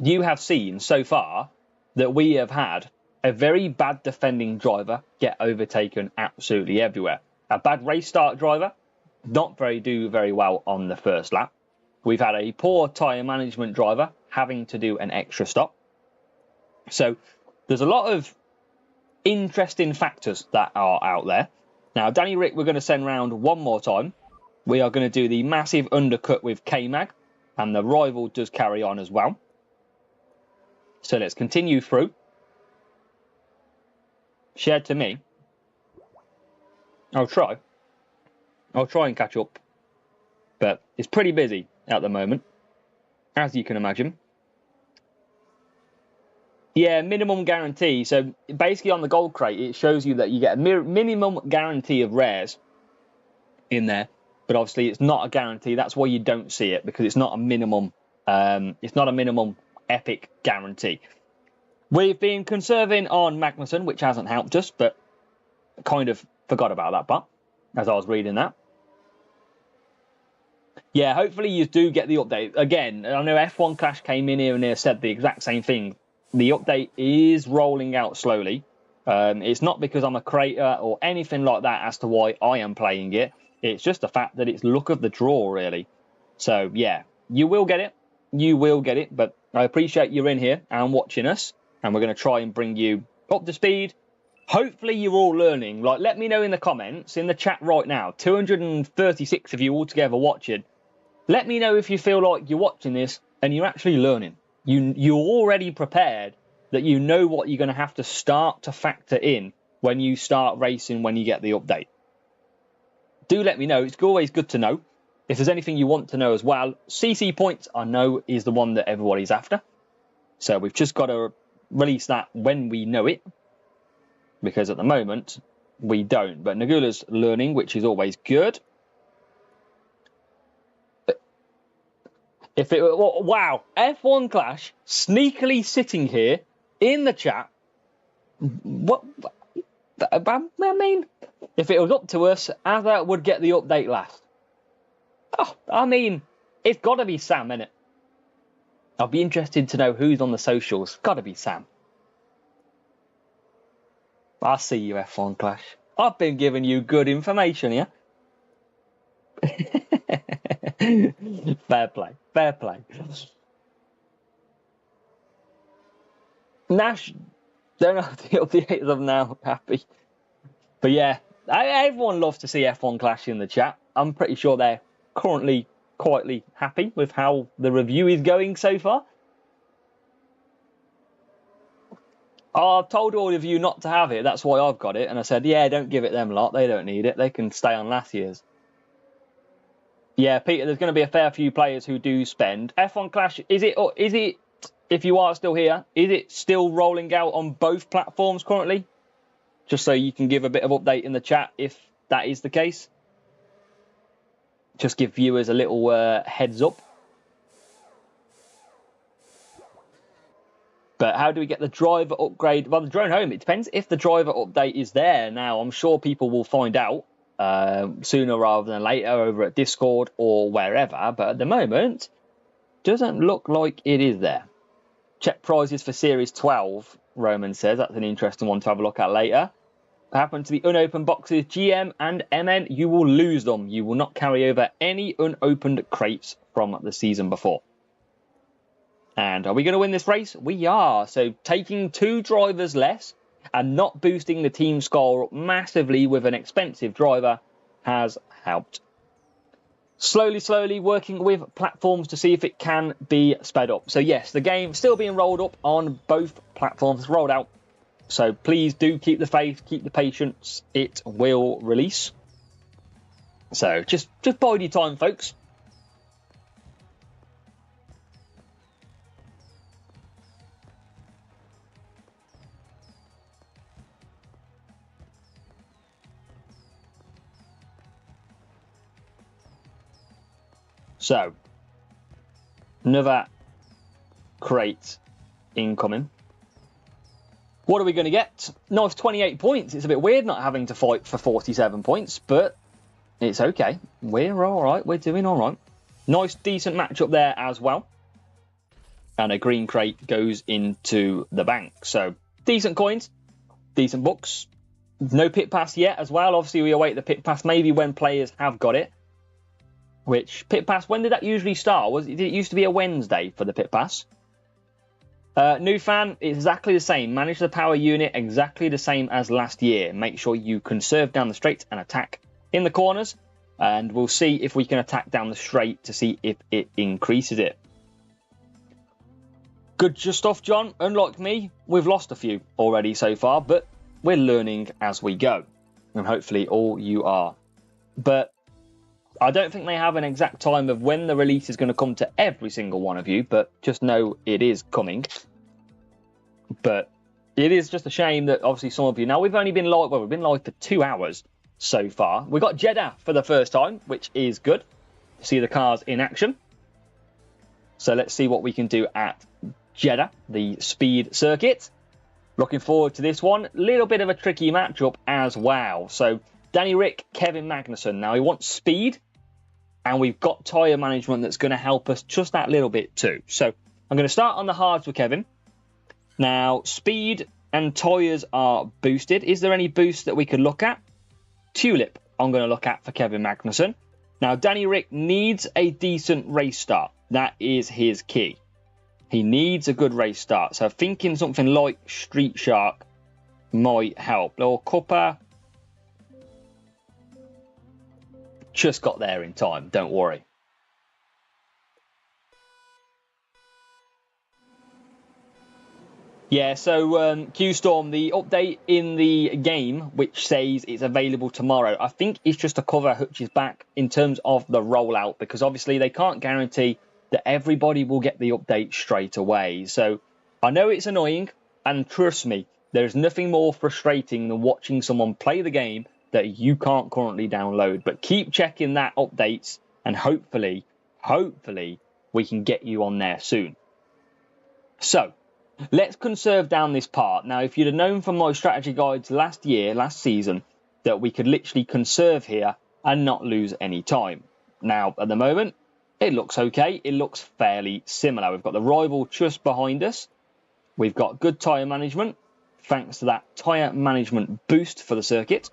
S1: you have seen so far that we have had a very bad defending driver get overtaken absolutely everywhere. A bad race start driver, not do very well on the first lap. We've had a poor tyre management driver having to do an extra stop. So there's a lot of interesting factors that are out there. Now, Danny Rick, we're going to send round one more time. We are going to do the massive undercut with K-Mag, and the rival does carry on as well. So let's continue through. Shared to me. I'll try and catch up. But it's pretty busy at the moment, as you can imagine. Yeah, minimum guarantee. So basically on the gold crate, it shows you that you get a minimum guarantee of rares in there. But obviously it's not a guarantee. That's why you don't see it, because it's not a minimum. It's not a minimum epic guarantee. We've been conserving on Magnussen, which hasn't helped us, but kind of forgot about that part as I was reading that. Yeah, hopefully you do get the update. Again, I know F1 Clash came in here and they said the exact same thing. The update is rolling out slowly. It's not because I'm a creator or anything like that as to why I am playing it. It's just the fact that it's luck of the draw, really. So, yeah, you will get it. You will get it, but I appreciate you're in here and watching us. And we're going to try and bring you up to speed. Hopefully you're all learning. Like, let me know in the comments, in the chat right now. 236 of you all together watching. Let me know if you feel like you're watching this and you're actually learning. You're already prepared, that you know what you're going to have to start to factor in when you start racing, when you get the update. Do let me know. It's always good to know. If there's anything you want to know as well, CC points I know is the one that everybody's after. So we've just got to release that when we know it, because at the moment we don't. But Nagula's learning, which is always good. If it wow, F1 Clash sneakily sitting here in the chat. What I mean, if it was up to us, Azza would get the update last. Oh, I mean, it's got to be Sam, innit? I'll be interested to know who's on the socials. Got to be Sam. I'll see you, F1 Clash. I've been giving you good information here. Fair play. Fair play. Nash, don't have the updates of now. Happy. But yeah, everyone loves to see F1 Clash in the chat. I'm pretty sure they're currently quietly happy with how the review is going so far. I've told all of you not to have it. That's why I've got it. And I said, yeah, don't give it them lot. They don't need it. They can stay on last year's. Yeah, Peter, there's going to be a fair few players who do spend. F1 Clash, is it, if you are still here, is it still rolling out on both platforms currently? Just so you can give a bit of update in the chat if that is the case. Just give viewers a little heads up. But how do we get the driver upgrade? Well, the drone home, it depends if the driver update is there. Now, I'm sure people will find out sooner rather than later over at Discord or wherever. But at the moment, doesn't look like it is there. Check prizes for Series 12, Roman says. That's an interesting one to have a look at later. Happen to be unopened boxes, GM and MN, you will lose them. You will not carry over any unopened crates from the season before. And are we going to win this race? We are. So taking 2 drivers less and not boosting the team score up massively with an expensive driver has helped. Slowly working with platforms to see if it can be sped up. So yes, the game still being rolled up on both platforms, rolled out. So please do keep the faith, keep the patience. It will release. So just bide your time, folks. So, another crate incoming. What are we going to get? Nice 28 points. It's a bit weird not having to fight for 47 points, but it's okay. We're all right. We're doing all right. Nice, decent matchup there as well. and a green crate goes into the bank. So decent coins, decent books. No pit pass yet as well. Obviously, we await the pit pass maybe when players have got it. Which pit pass? When did that usually start? Did it used to be a Wednesday for the pit pass? New fan, exactly the same. Manage the power unit exactly the same as last year. Make sure you conserve down the straight and attack in the corners. And we'll see if we can attack down the straight to see if it increases it. Good stuff, John. Unlike me, we've lost a few already so far, but we're learning as we go. And hopefully all you are. But I don't think they have an exact time of when the release is going to come to every single one of you, but just know it is coming. But it is just a shame that obviously some of you... Now, we've only been live... Well, we've been live for 2 hours so far. We got Jeddah for the first time, which is good. See the cars in action. So let's see what we can do at Jeddah, the speed circuit. Looking forward to this one. Little bit of a tricky matchup as well. So Danny Rick, Kevin Magnussen. Now, he wants speed. And we've got tyre management that's going to help us just that little bit too. So I'm going to start on the hards with Kevin. Now, speed and tyres are boosted. Is there any boost that we could look at? Tulip, I'm going to look at for Kevin Magnussen. Now, Danny Rick needs a decent race start. That is his key. He needs a good race start. So thinking something like Street Shark might help. Or Cuppa. Just got there in time, don't worry. Yeah, so Q-Storm, the update in the game, which says it's available tomorrow, I think it's just to cover Hutch's back in terms of the rollout, because obviously they can't guarantee that everybody will get the update straight away. So I know it's annoying, and trust me, there's nothing more frustrating than watching someone play the game that you can't currently download. But keep checking that updates, and hopefully we can get you on there soon. So let's conserve down this part. Now, if you'd have known from my strategy guides last season, that we could literally conserve here and not lose any time. Now, at the moment, it looks okay. It looks fairly similar. We've got the rival just behind us. We've got good tyre management, thanks to that tyre management boost for the circuit.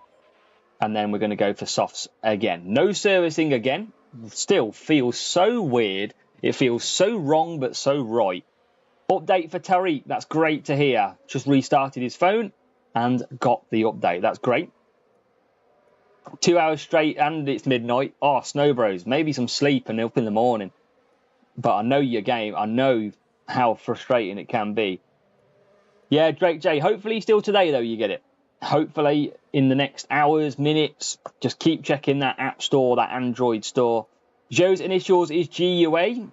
S1: And then we're going to go for softs again. No servicing again. Still feels so weird. It feels so wrong, but so right. Update for Tariq. That's great to hear. Just restarted his phone and got the update. That's great. 2 hours straight and it's midnight. Oh, Snow Bros. Maybe some sleep and up in the morning. But I know your game. I know how frustrating it can be. Yeah, Drake J. Hopefully still today, though, you get it. Hopefully in the next hours, minutes, just keep checking that app store, that Android store. Joe's initials is GUA.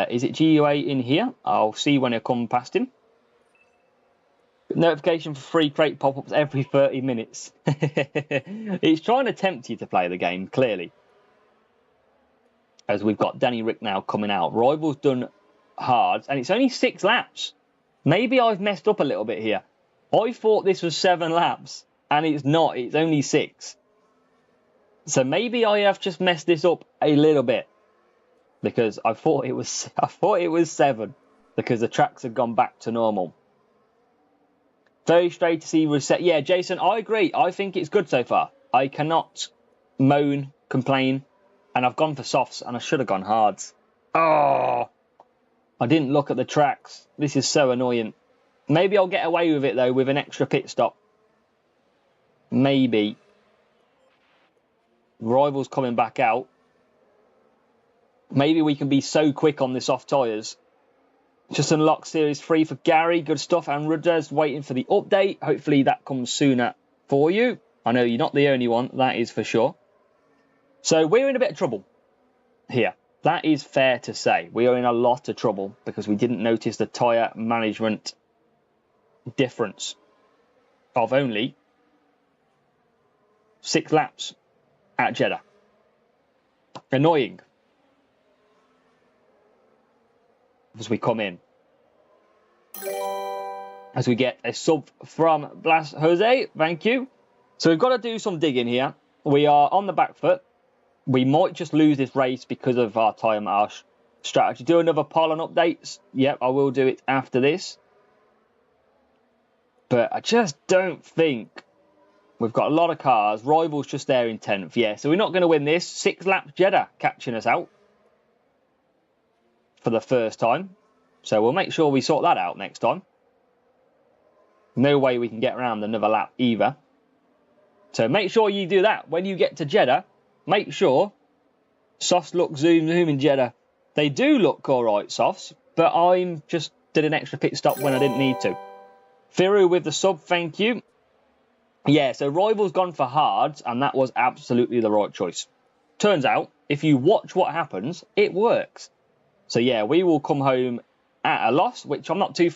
S1: Is it GUA in here? I'll see when I come past him. Notification for free crate pop-ups every 30 minutes. It's trying to tempt you to play the game, clearly. As we've got Danny Rick now coming out. Rivals done hard, and it's only 6 laps. Maybe I've messed up a little bit here. I thought this was 7 laps, and it's not. It's only 6. So maybe I have just messed this up a little bit, because I thought it was 7, because the tracks had gone back to normal. Very straight to see reset. Yeah, Jason, I agree. I think it's good so far. I cannot moan, complain, and I've gone for softs, and I should have gone hards. Oh, I didn't look at the tracks. This is so annoying. Maybe I'll get away with it, though, with an extra pit stop. Maybe. Rivals coming back out. Maybe we can be so quick on the soft tyres. Just unlock Series 3 for Gary. Good stuff. And Rudder's waiting for the update. Hopefully that comes sooner for you. I know you're not the only one. That is for sure. So we're in a bit of trouble here. That is fair to say. We are in a lot of trouble because we didn't notice the tyre management difference of only 6 laps at Jeddah. Annoying. As we come in. As we get a sub from Blas Jose. Thank you. So we've got to do some digging here. We are on the back foot. We might just lose this race because of our tyre strategy. Do another poll on updates. Yep, I will do it after this. But I just don't think we've got a lot of cars. Rivals just there in 10th. Yeah, so we're not going to win this. 6 laps Jeddah catching us out for the first time. So we'll make sure we sort that out next time. No way we can get around another lap either. So make sure you do that. When you get to Jeddah, make sure softs look zoom in Jeddah. They do look all right, softs, but I'm just did an extra pit stop when I didn't need to. Firu with the sub, thank you. Yeah, so Rival's gone for hards, and that was absolutely the right choice. Turns out, if you watch what happens, it works. So yeah, we will come home at a loss, which I'm not too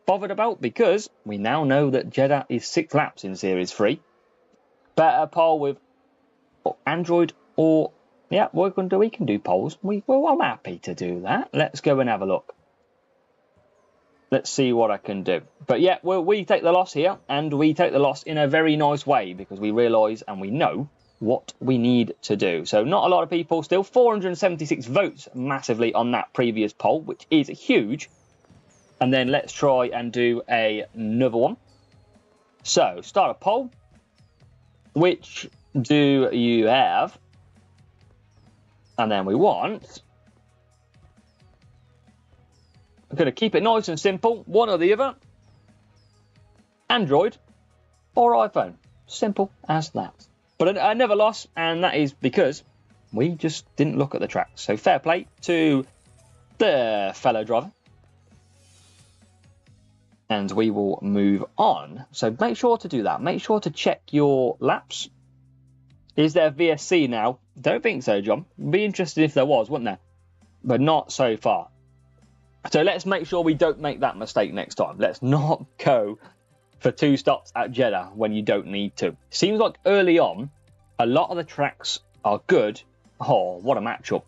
S1: bothered about, because we now know that Jeddah is 6 laps in Series 3. Better poll with Android or... Yeah, we can do polls. Well, I'm happy to do that. Let's go and have a look. Let's see what I can do. But yeah, we take the loss here, and we take the loss in a very nice way, because we realise and we know what we need to do. So not a lot of people still. 476 votes massively on that previous poll, which is huge. And then let's try and do another one. So start a poll. Which do you have? And then we want... I'm going to keep it nice and simple. One or the other. Android or iPhone. Simple as that. But I never lost, and that is because we just didn't look at the track. So fair play to the fellow driver. And we will move on. So make sure to do that. Make sure to check your laps. Is there VSC now? Don't think so, John. Be interested if there was, wouldn't there? But not so far. So let's make sure we don't make that mistake next time. Let's not go for 2 stops at Jeddah when you don't need to. Seems like early on, a lot of the tracks are good. Oh, what a matchup.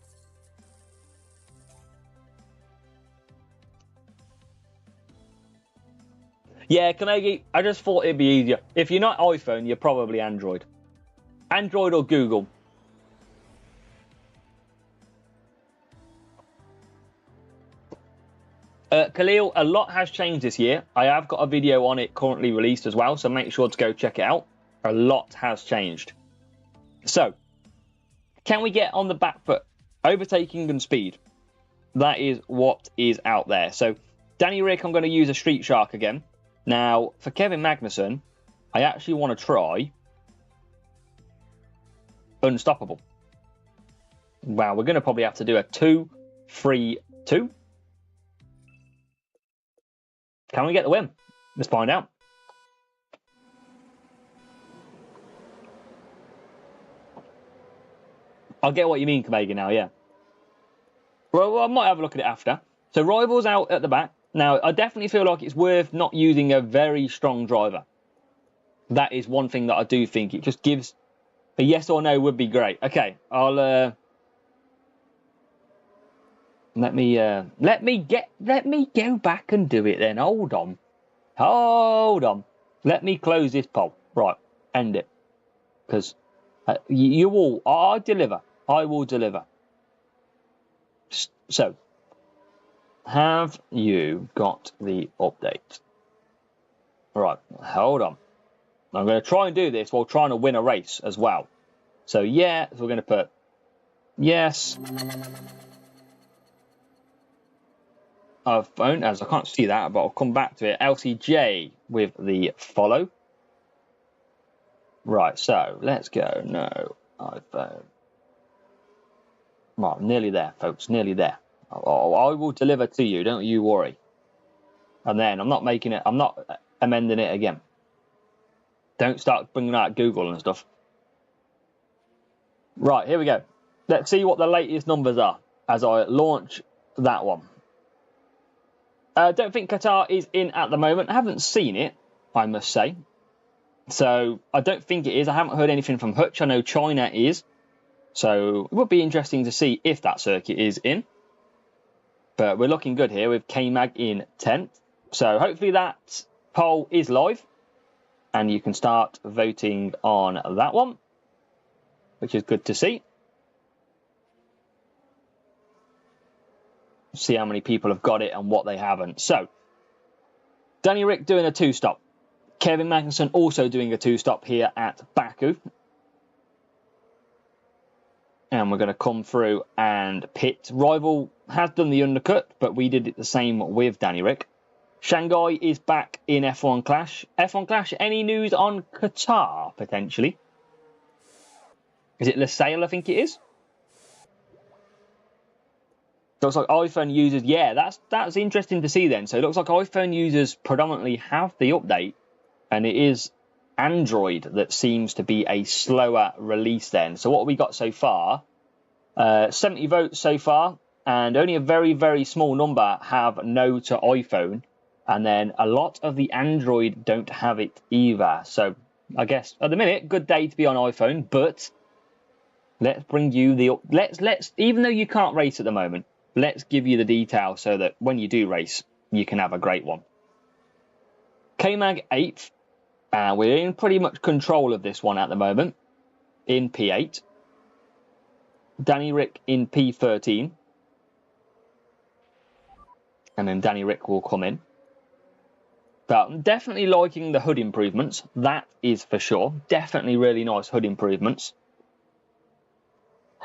S1: Yeah, Kanegi, I just thought it'd be easier. If you're not iPhone, you're probably Android. Android or Google. Khalil, a lot has changed this year. I have got a video on it currently released as well, so make sure to go check it out. A lot has changed. So, can we get on the back foot? Overtaking and speed. That is what is out there. So, Danny Rick, I'm going to use a Street Shark again. Now, for Kevin Magnussen, I actually want to try Unstoppable. Wow, we're going to probably have to do a 2-3-2. Can we get the win? Let's find out. I'll get what you mean, Kamega, now, yeah. Well, I might have a look at it after. So, Rivals out at the back. Now, I definitely feel like it's worth not using a very strong driver. That is one thing that I do think. It just gives a yes or no would be great. Okay, I'll... Let me go back and do it then. Hold on. Let me close this poll. Right, end it. Because you will, I deliver. I will deliver. So, have you got the update? Right, hold on. I'm going to try and do this while trying to win a race as well. So, yeah, so we're going to put yes. iPhone, as I can't see that, but I'll come back to it. LCJ with the follow. Right, so let's go. No, iPhone. Right, nearly there, folks. Nearly there. I will deliver to you. Don't you worry. And then I'm not making it. I'm not amending it again. Don't start bringing out Google and stuff. Right, here we go. Let's see what the latest numbers are as I launch that one. I don't think Qatar is in at the moment. I haven't seen it, I must say. So I don't think it is. I haven't heard anything from Hutch. I know China is. So it would be interesting to see if that circuit is in. But we're looking good here with K-Mag in 10th. So hopefully that poll is live. And you can start voting on that one, which is good to see. see how many people have got it and what they haven't. So, Danny Ric doing a 2-stop. Kevin Magnussen also doing a 2-stop here at Baku. And we're going to come through and pit. Rival has done the undercut, but we did it the same with Danny Ric. Shanghai is back in F1 Clash. F1 Clash, any news on Qatar, potentially? Is it Losail, I think it is? Looks like iPhone users, yeah, that's interesting to see then. So it looks like iPhone users predominantly have the update, and it is Android that seems to be a slower release then. So what have we got so far? 70 votes so far, and only a very, very small number have no to iPhone. And then a lot of the Android don't have it either. So I guess at the minute, good day to be on iPhone, but let's bring you the, let's, even though you can't race at the moment, let's give you the detail so that when you do race, you can have a great one. K-Mag 8th. We're in pretty much control of this one at the moment in P8. Danny Ric in P13. And then Danny Ric will come in. But I'm definitely liking the hood improvements. That is for sure. Definitely really nice hood improvements.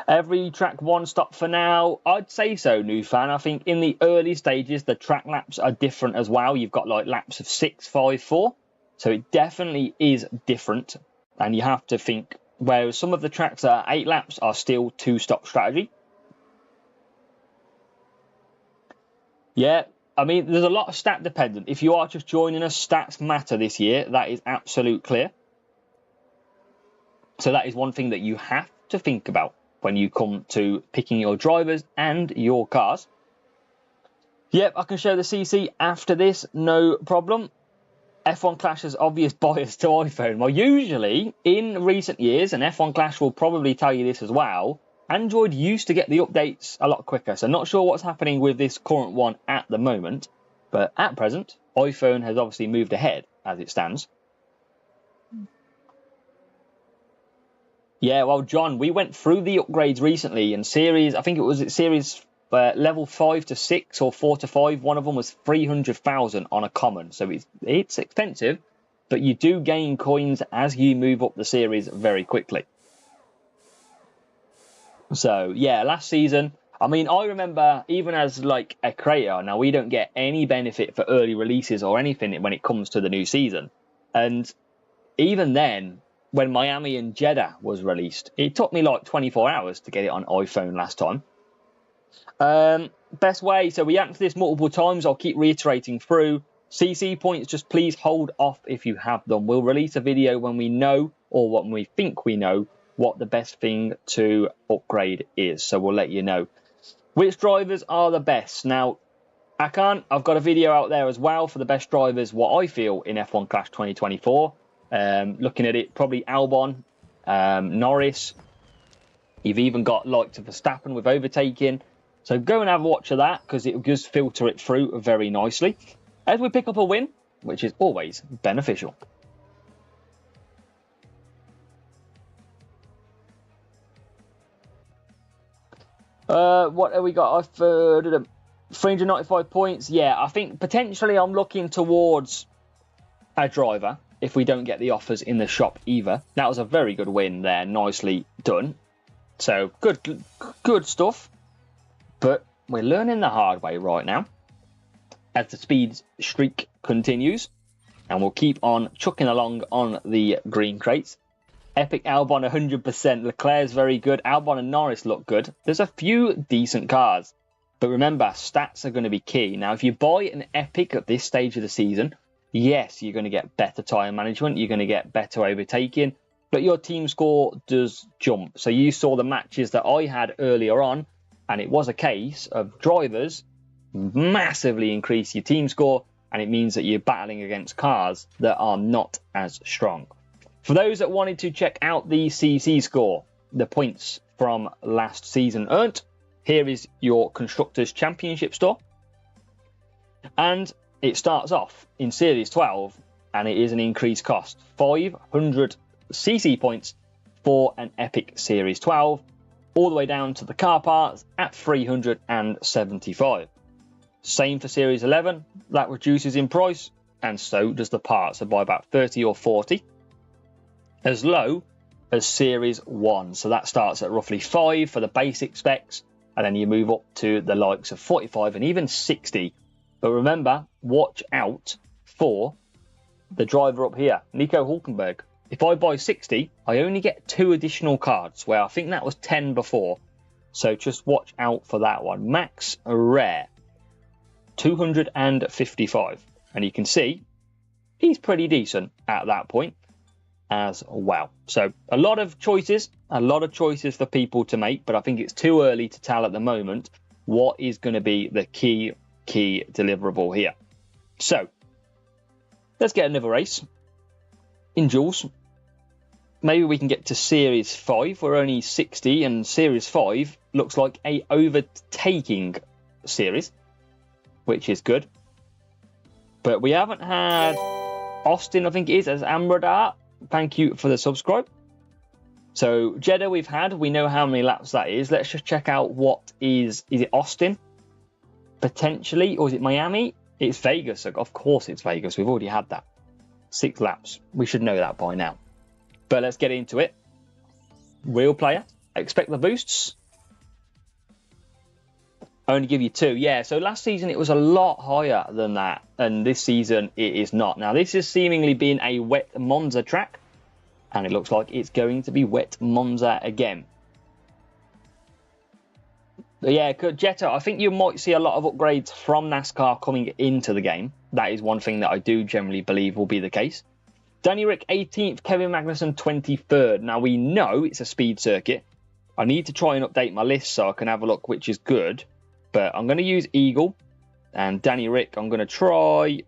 S1: Every track 1-stop for now. I'd say so, new fan. I think in the early stages, the track laps are different as well. You've got like laps of 6, 5, 4. So it definitely is different. And you have to think, whereas some of the tracks that are 8 laps are still 2-stop strategy. Yeah, I mean, there's a lot of stat dependent. If you are just joining us, stats matter this year. That is absolute clear. So that is one thing that you have to think about when you come to picking your drivers and your cars. Yep, I can show the CC after this, no problem. F1 Clash has obvious bias to iPhone. Well, usually, in recent years, and F1 Clash will probably tell you this as well, Android used to get the updates a lot quicker. So not sure what's happening with this current one at the moment. But at present, iPhone has obviously moved ahead as it stands. Yeah, well, John, we went through the upgrades recently in series, I think it was series level 5 to 6 or 4 to 5. One of them was 300,000 on a common. So it's expensive, but you do gain coins as you move up the series very quickly. So, yeah, last season, I mean, I remember even as like a creator, now we don't get any benefit for early releases or anything when it comes to the new season. And even then, when Miami and Jeddah was released, it took me like 24 hours to get it on iPhone last time. Best way, so we answered this multiple times, I'll keep reiterating through. CC points, just please hold off if you have them. We'll release a video when we know, or when we think we know, what the best thing to upgrade is. So we'll let you know. Which drivers are the best? Now, Akan, I've got a video out there as well for the best drivers, what I feel in F1 Clash 2024. Looking at it, probably Albon, Norris. You've even got like to Verstappen with overtaking. So go and have a watch of that, because it will just filter it through very nicely. As we pick up a win, which is always beneficial. What have we got? I've 395 points. Yeah, I think potentially I'm looking towards a driver if we don't get the offers in the shop either. That was a very good win there. Nicely done. So good stuff. But we're learning the hard way right now as the speed streak continues. And we'll keep on chucking along on the green crates. Epic Albon 100%. Leclerc's very good. Albon and Norris look good. There's a few decent cars. But remember, stats are going to be key. Now, if you buy an Epic at this stage of the season, yes, you're going to get better tyre management. You're going to get better overtaking. But your team score does jump. So you saw the matches that I had earlier on. And it was a case of drivers massively increase your team score. And it means that you're battling against cars that are not as strong. For those that wanted to check out the CC score, the points from last season earned, here is your Constructors' Championship store. And it starts off in Series 12, and it is an increased cost. 500 CC points for an Epic Series 12, all the way down to the car parts at 375. Same for Series 11. That reduces in price, and so does the part. So by about 30 or 40. As low as Series 1. So that starts at roughly 5 for the basic specs, and then you move up to the likes of 45 and even 60. But remember, watch out for the driver up here, Nico Hulkenberg. If I buy 60, I only get 2 additional cards, where I think that was 10 before. So just watch out for that one. Max Rare, 255. And you can see he's pretty decent at that point as well. So a lot of choices for people to make, but I think it's too early to tell at the moment what is going to be the key deliverable here. So let's get another race in duels. Maybe we can get to Series 5. We're only 60, and Series 5 looks like a overtaking series, which is good. But we haven't had Austin, I think it is, as Amradar. Thank you for the subscribe. So Jeddah we've had. We know how many laps that is. Let's just check out what is it Austin? Potentially, or is it Miami? It's Vegas. Of course it's Vegas. We've already had that. 6 laps. We should know that by now. But let's get into it. Real player. Expect the boosts. Only give you 2. Yeah, so last season it was a lot higher than that. And this season it is not. Now this has seemingly been a wet Monza track. And it looks like it's going to be wet Monza again. But yeah, Jetta, I think you might see a lot of upgrades from NASCAR coming into the game. That is one thing that I do generally believe will be the case. Danny Rick 18th, Kevin Magnussen 23rd. Now we know it's a speed circuit. I need to try and update my list so I can have a look, which is good. But I'm going to use Eagle and Danny Rick. I'm going to try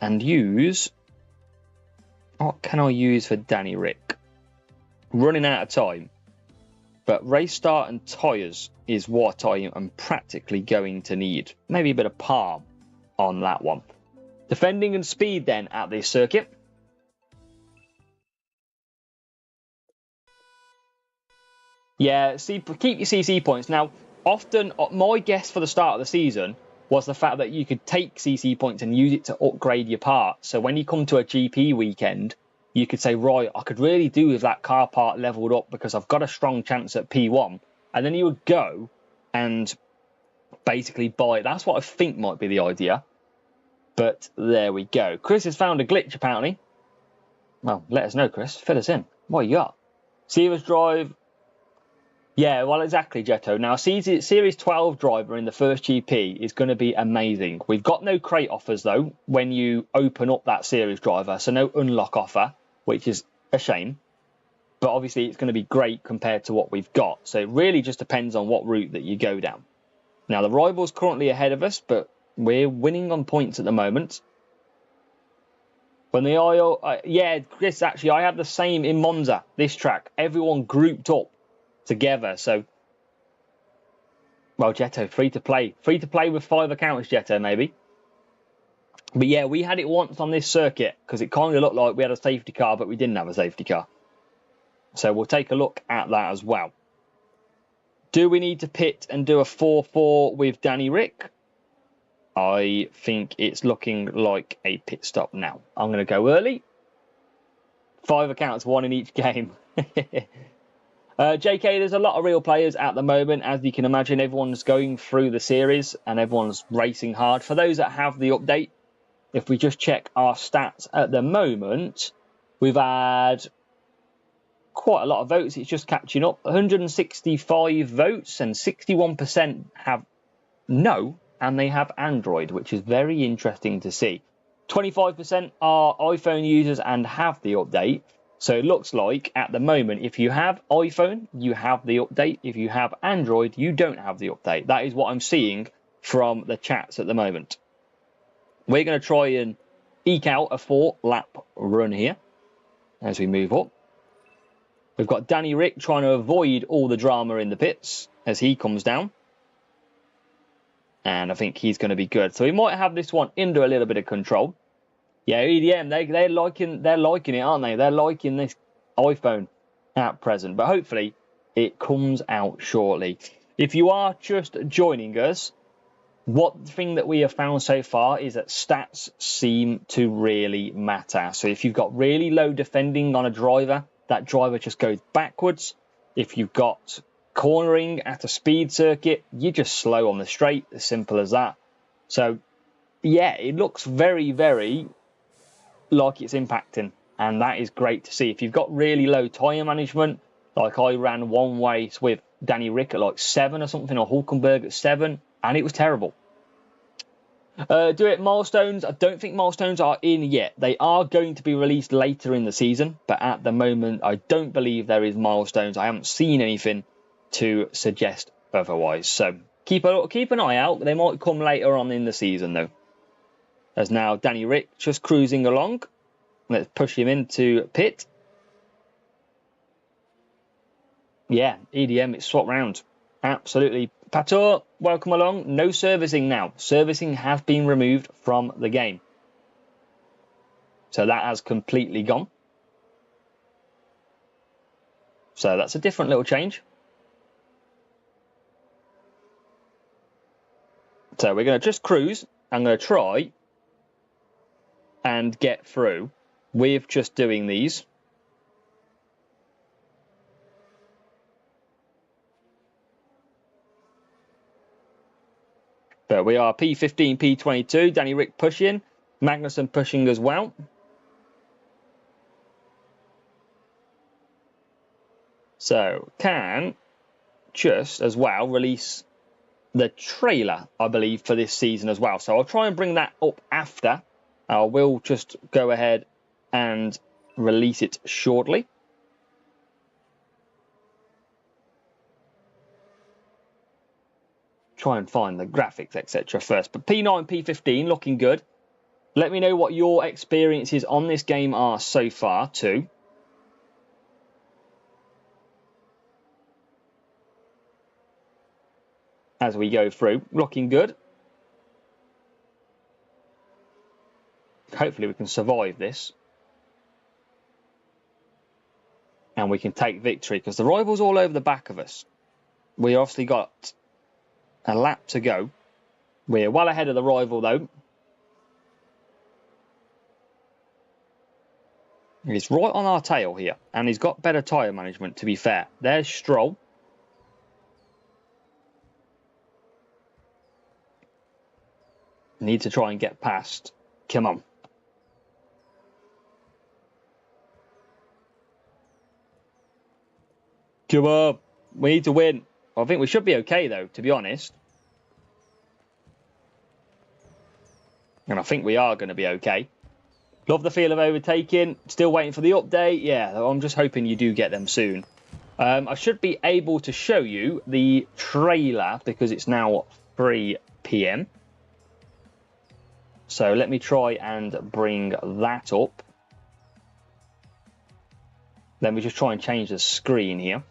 S1: and use... What can I use for Danny Rick? Running out of time. But race start and tyres is what I am practically going to need. Maybe a bit of palm on that one. Defending and speed then at this circuit. Yeah, keep your CC points. Now, often my guess for the start of the season was the fact that you could take CC points and use it to upgrade your part. So when you come to a GP weekend, you could say, right, I could really do with that car part leveled up because I've got a strong chance at P1. And then you would go and basically buy it. That's what I think might be the idea. But there we go. Chris has found a glitch, apparently. Well, let us know, Chris. Fill us in. What you got? Series Drive. Yeah, well, exactly, Jetto. Now, Series 12 driver in the first GP is going to be amazing. We've got no crate offers, though, when you open up that Series driver. So no unlock offer, which is a shame. But obviously, it's going to be great compared to what we've got. So it really just depends on what route that you go down. Now, the rival's currently ahead of us, but we're winning on points at the moment. When the IO... yeah, Chris, actually, I had the same in Monza, this track. Everyone grouped up together, so... Well, Jetto, free to play. Free to play with 5 accounts, Jetto, maybe. But yeah, we had it once on this circuit, because it kind of looked like we had a safety car, but we didn't have a safety car. So we'll take a look at that as well. Do we need to pit and do a 4-4 with Danny Rick? I think it's looking like a pit stop now. I'm going to go early. 5 accounts, 1 in each game. JK, there's a lot of real players at the moment. As you can imagine, everyone's going through the series and everyone's racing hard. For those that have the update, if we just check our stats at the moment, we've had quite a lot of votes. It's just catching up. 165 votes and 61% have no, and they have Android, which is very interesting to see. 25% are iPhone users and have the update. So it looks like at the moment, if you have iPhone, you have the update. If you have Android, you don't have the update. That is what I'm seeing from the chats at the moment. We're going to try and eke out a 4-lap run here as we move up. We've got Danny Rick trying to avoid all the drama in the pits as he comes down. And I think he's going to be good. So he might have this one under a little bit of control. Yeah, EDM, they're liking it, aren't they? They're liking this iPhone at present. But hopefully it comes out shortly. If you are just joining us, One thing that we have found so far is that stats seem to really matter. So if you've got really low defending on a driver, that driver just goes backwards. If you've got cornering at a speed circuit, you're just slow on the straight, as simple as that. So yeah, it looks very, very like it's impacting, and that is great to see. If you've got really low tyre management, like I ran one race with Danny Rick at like 7 or something, or Hulkenberg at 7, and it was terrible. Do it milestones. I don't think milestones are in yet. They are going to be released later in the season, but at the moment I don't believe there is milestones. I haven't seen anything to suggest otherwise, so keep an eye out. They might come later on in the season though. As now Danny Rick just cruising along. Let's push him into pit. Yeah, EDM, it's swapped round. Absolutely. Pato, welcome along. No servicing now. Servicing has been removed from the game. So that has completely gone. So that's a different little change. So we're going to just cruise. I'm going to try and get through with just doing these. But we are P15, P22. Danny Rick pushing. Magnussen pushing as well. So can just as well release the trailer, I believe, for this season as well. So I'll try and bring that up after. I will just go ahead and release it shortly. Try and find the graphics, etc. first. But P9, P15 looking good. Let me know what your experiences on this game are so far too. As we go through, looking good. Hopefully we can survive this. And we can take victory, because the rival's all over the back of us. We obviously got a lap to go. We're well ahead of the rival though. He's right on our tail here, and he's got better tyre management, to be fair. There's Stroll. Need to try and get past. Come on. Come on. We need to win. I think we should be okay, though, to be honest. And I think we are going to be okay. Love the feel of overtaking. Still waiting for the update. Yeah, I'm just hoping you do get them soon. I should be able to show you the trailer because it's now 3 PM. So let me try and bring that up. Let me just try and change the screen here.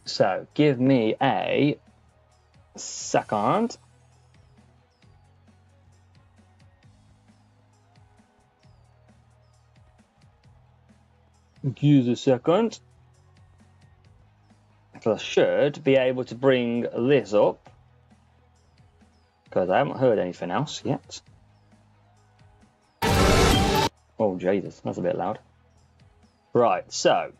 S1: So give me a second. Use a second. So I should be able to bring this up, because I haven't heard anything else yet. Oh, Jesus, that's a bit loud. Right, so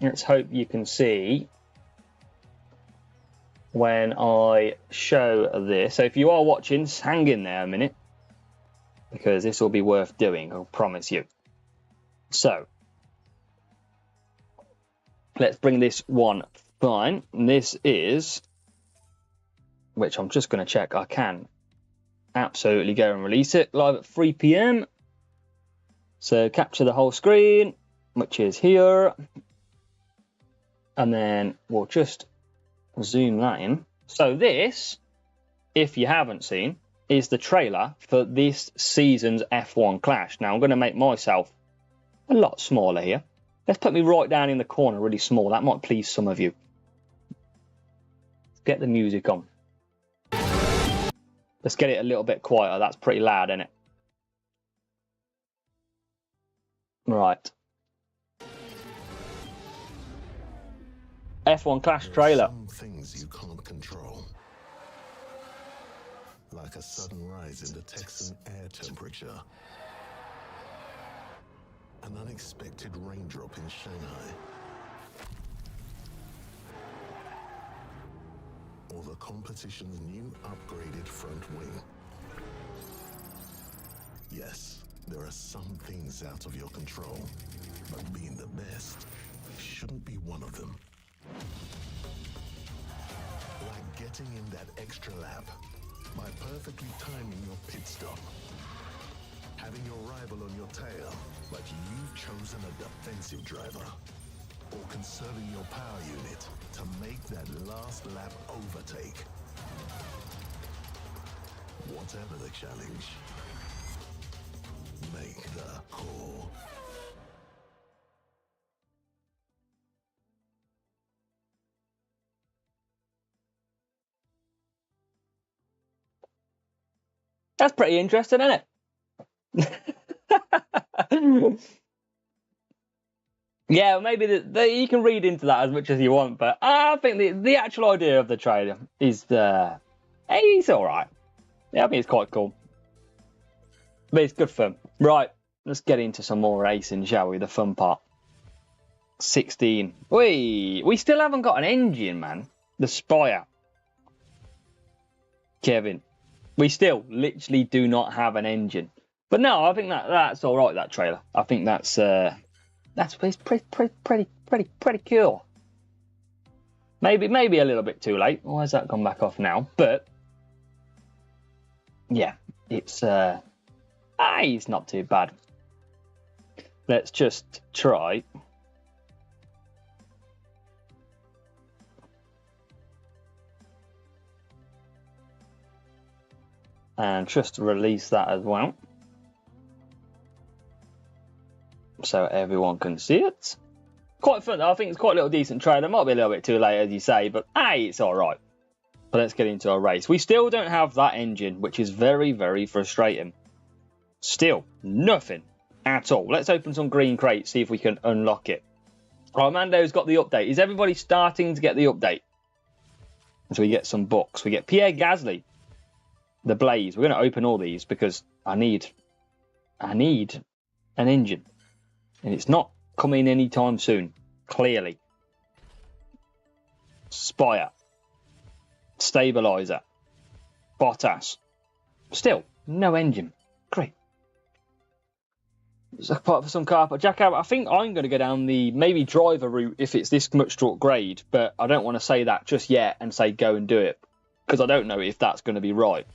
S1: let's hope you can see when I show this. So if you are watching, hang in there a minute, because this will be worth doing, I promise you. So let's bring this one fine. This is, which I'm just going to check I can absolutely go and release it live at 3 PM. So capture the whole screen, which is here. And then we'll just zoom that in. So this, if you haven't seen, is the trailer for this season's F1 Clash. Now I'm going to make myself a lot smaller here. Let's put me right down in the corner, really small. That might please some of you. Let's get the music on. Let's get it a little bit quieter. That's pretty loud, isn't it? Right. F1 Clash trailer.
S4: Some things you can't control. Like a sudden rise in the Texan air temperature. An unexpected raindrop in Shanghai. Or the competition's new upgraded front wing. Yes, there are some things out of your control, but being the best shouldn't be one of them. Like getting in that extra lap by perfectly timing your pit stop. Having your rival on your tail, but you've chosen a defensive driver. Or conserving your power unit to make that last lap overtake. Whatever the challenge, make the call.
S1: That's pretty interesting, isn't it? Yeah, maybe you can read into that as much as you want, but I think the actual idea of the trailer is it's all right. Yeah, I think it's quite cool. But it's good fun. Right, let's get into some more racing, shall we? The fun part. 16. We still haven't got an engine, man. The Spire. Kevin. We still literally do not have an engine. But no, I think that's all right, that trailer. I think that's pretty cool. Maybe a little bit too late. Why has that gone back off now? But yeah, it's not too bad. Let's just try. And just release that as well. So everyone can see it. Quite fun. I think it's quite a little decent trailer. Might be a little bit too late, as you say, but it's all right. But let's get into a race. We still don't have that engine, which is very, very frustrating. Still, nothing at all. Let's open some green crates, see if we can unlock it. Armando's got the update. Is everybody starting to get the update? So we get some books. We get Pierre Gasly, the Blaze. We're going to open all these because I need an engine. And it's not coming anytime soon, clearly. Spire. Stabilizer. Bottas. Still, no engine. Great. So apart from some car, but Jack, I think I'm going to go down the maybe driver route if it's this much to upgrade, but I don't want to say that just yet and say go and do it, because I don't know if that's going to be right.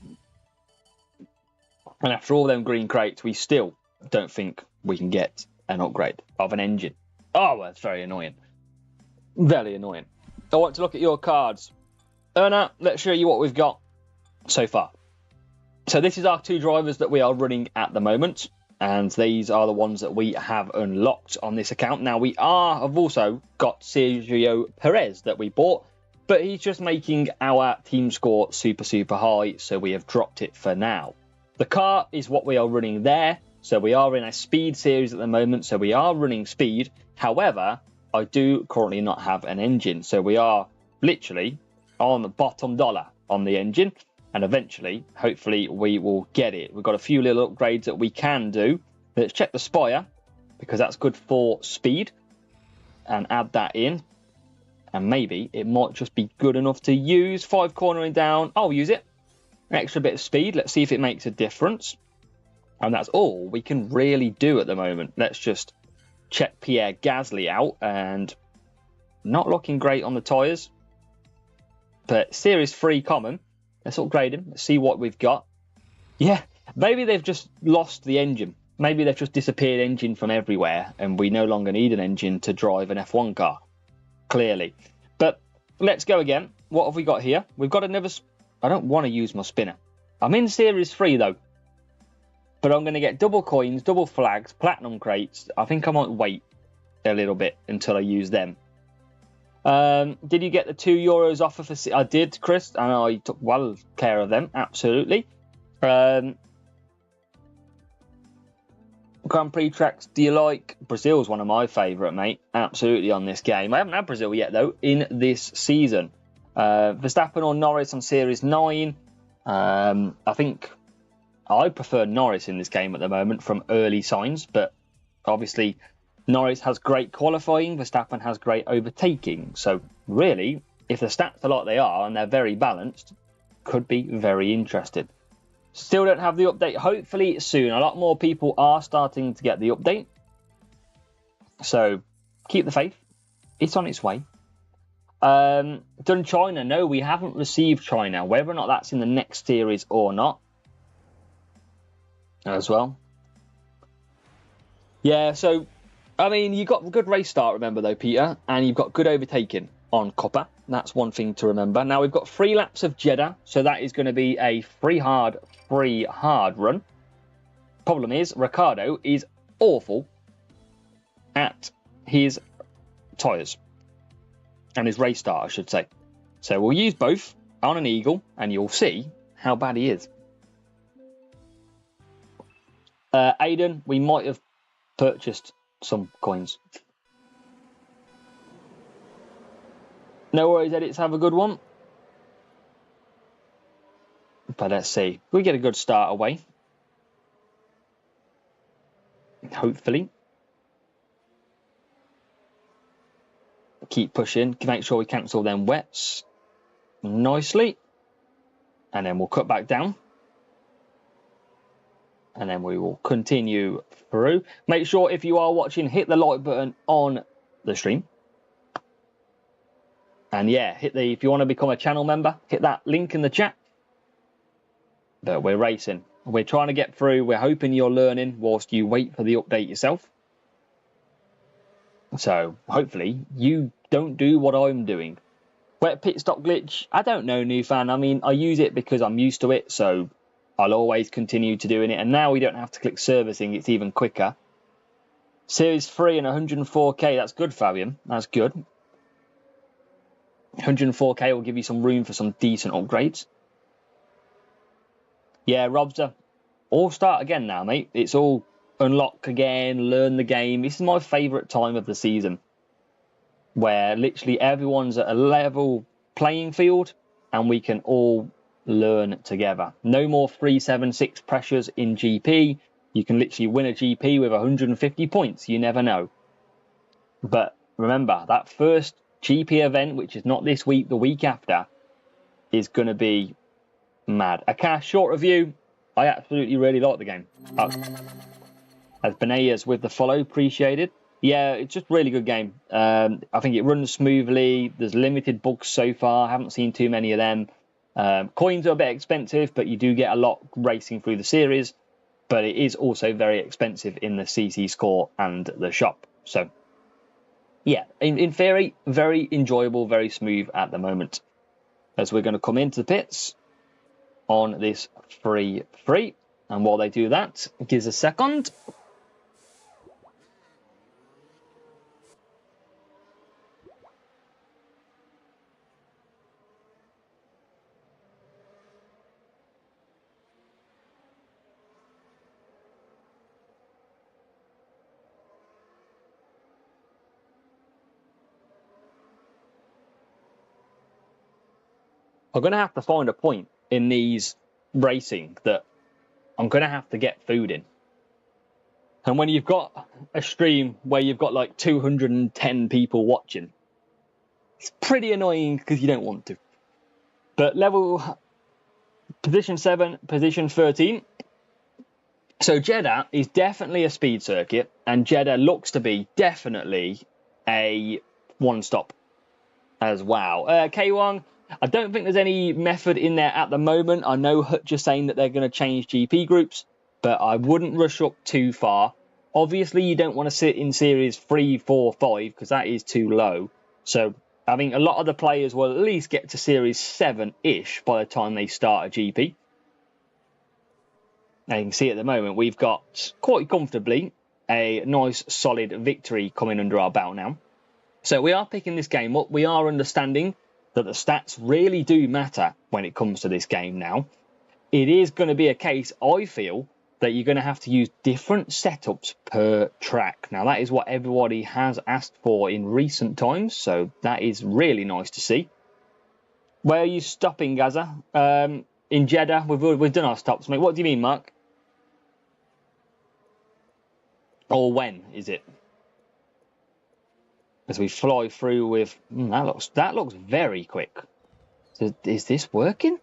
S1: And after all them green crates, we still don't think we can get an upgrade of an engine. Oh, that's very annoying. Very annoying. I want to look at your cards. Erna, let's show you what we've got so far. So this is our two drivers that we are running at the moment, and these are the ones that we have unlocked on this account. Now we have also got Sergio Perez that we bought, but he's just making our team score super, super high, so we have dropped it for now. The car is what we are running there. So we are in a speed series at the moment, so we are running speed. However, I do currently not have an engine, so we are literally on the bottom dollar on the engine, and eventually, hopefully, we will get it. We've got a few little upgrades that we can do. Let's check the Spire, because that's good for speed, and add that in. And maybe it might just be good enough to use. 5 cornering down, I'll use it. An extra bit of speed, let's see if it makes a difference. And that's all we can really do at the moment. Let's just check Pierre Gasly out, and not looking great on the tyres. But Series 3 common. Let's upgrade him. Let's see what we've got. Yeah, maybe they've just lost the engine. Maybe they've just disappeared engine from everywhere, and we no longer need an engine to drive an F1 car. Clearly. But let's go again. What have we got here? We've got another... I don't want to use my spinner. I'm in Series 3 though. But I'm going to get double coins, double flags, platinum crates. I think I might wait a little bit until I use them. Did you get the €2 offer for... I did, Chris. I know you took well care of them. Absolutely. Grand Prix tracks do you like? Brazil's one of my favourite, mate. Absolutely on this game. I haven't had Brazil yet, though, in this season. Verstappen or Norris on Series 9. I think I prefer Norris in this game at the moment from early signs, but obviously Norris has great qualifying, Verstappen has great overtaking. So really, if the stats are like they are and they're very balanced, could be very interesting. Still don't have the update. Hopefully soon. A lot more people are starting to get the update. So keep the faith. It's on its way. Done China? No, we haven't received China. Whether or not that's in the next series or not. As well. Yeah, so, I mean, you've got a good race start, remember, though, Peter. And you've got good overtaking on Copper. That's one thing to remember. Now, we've got 3 laps of Jeddah. So that is going to be a free hard run. Problem is, Ricciardo is awful at his tyres. And his race start, I should say. So we'll use both on an Eagle, and you'll see how bad he is. Aiden, we might have purchased some coins. No worries, edits, have a good one. But let's see. We get a good start away. Hopefully. Keep pushing. Make sure we cancel them wets nicely. And then we'll cut back down. And then we will continue through. Make sure if you are watching, hit the like button on the stream. And yeah, if you want to become a channel member, hit that link in the chat. But we're racing. We're trying to get through. We're hoping you're learning whilst you wait for the update yourself. So hopefully you don't do what I'm doing. Wet pit stop glitch. I don't know, new fan. I mean, I use it because I'm used to it. So I'll always continue to doing it. And now we don't have to click servicing. It's even quicker. Series 3 and 104k. That's good, Fabian. That's good. 104k will give you some room for some decent upgrades. Yeah, Robster. All start again now, mate. It's all unlock again, learn the game. This is my favourite time of the season. Where literally everyone's at a level playing field. And we can all learn together. No more 376 pressures in GP. You can literally win a GP with 150 points. You never know. But remember, that first GP event, which is not this week, the week after, is going to be mad. A cash short review. I absolutely really like the game. As Benayas with the follow, appreciated. Yeah, it's just a really good game. I think it runs smoothly. There's limited bugs so far. I haven't seen too many of them. Coins are a bit expensive, but you do get a lot racing through the series. But it is also very expensive in the CC score and the shop. So, yeah, in theory, very enjoyable, very smooth at the moment. As we're going to come into the pits on this free. And while they do that, give us a second. I'm going to have to find a point in these racing that I'm going to have to get food in. And when you've got a stream where you've got like 210 people watching, it's pretty annoying because you don't want to. But position 7, position 13. So Jeddah is definitely a speed circuit, and Jeddah looks to be definitely a one-stop as well. K1, I don't think there's any method in there at the moment. I know Hutch is saying that they're going to change GP groups, but I wouldn't rush up too far. Obviously, you don't want to sit in series 3, 4, 5 because that is too low. So I think a lot of the players will at least get to series 7-ish by the time they start a GP. Now you can see at the moment we've got quite comfortably a nice solid victory coming under our belt now. So we are picking this game up. We are understanding that the stats really do matter when it comes to this game now. It is going to be a case, I feel, that you're going to have to use different setups per track. Now, that is what everybody has asked for in recent times, so that is really nice to see. Where are you stopping, Gaza? In Jeddah, we've done our stops, mate. What do you mean, Mark? Or when is it? As we fly through with... that looks very quick. So is this working?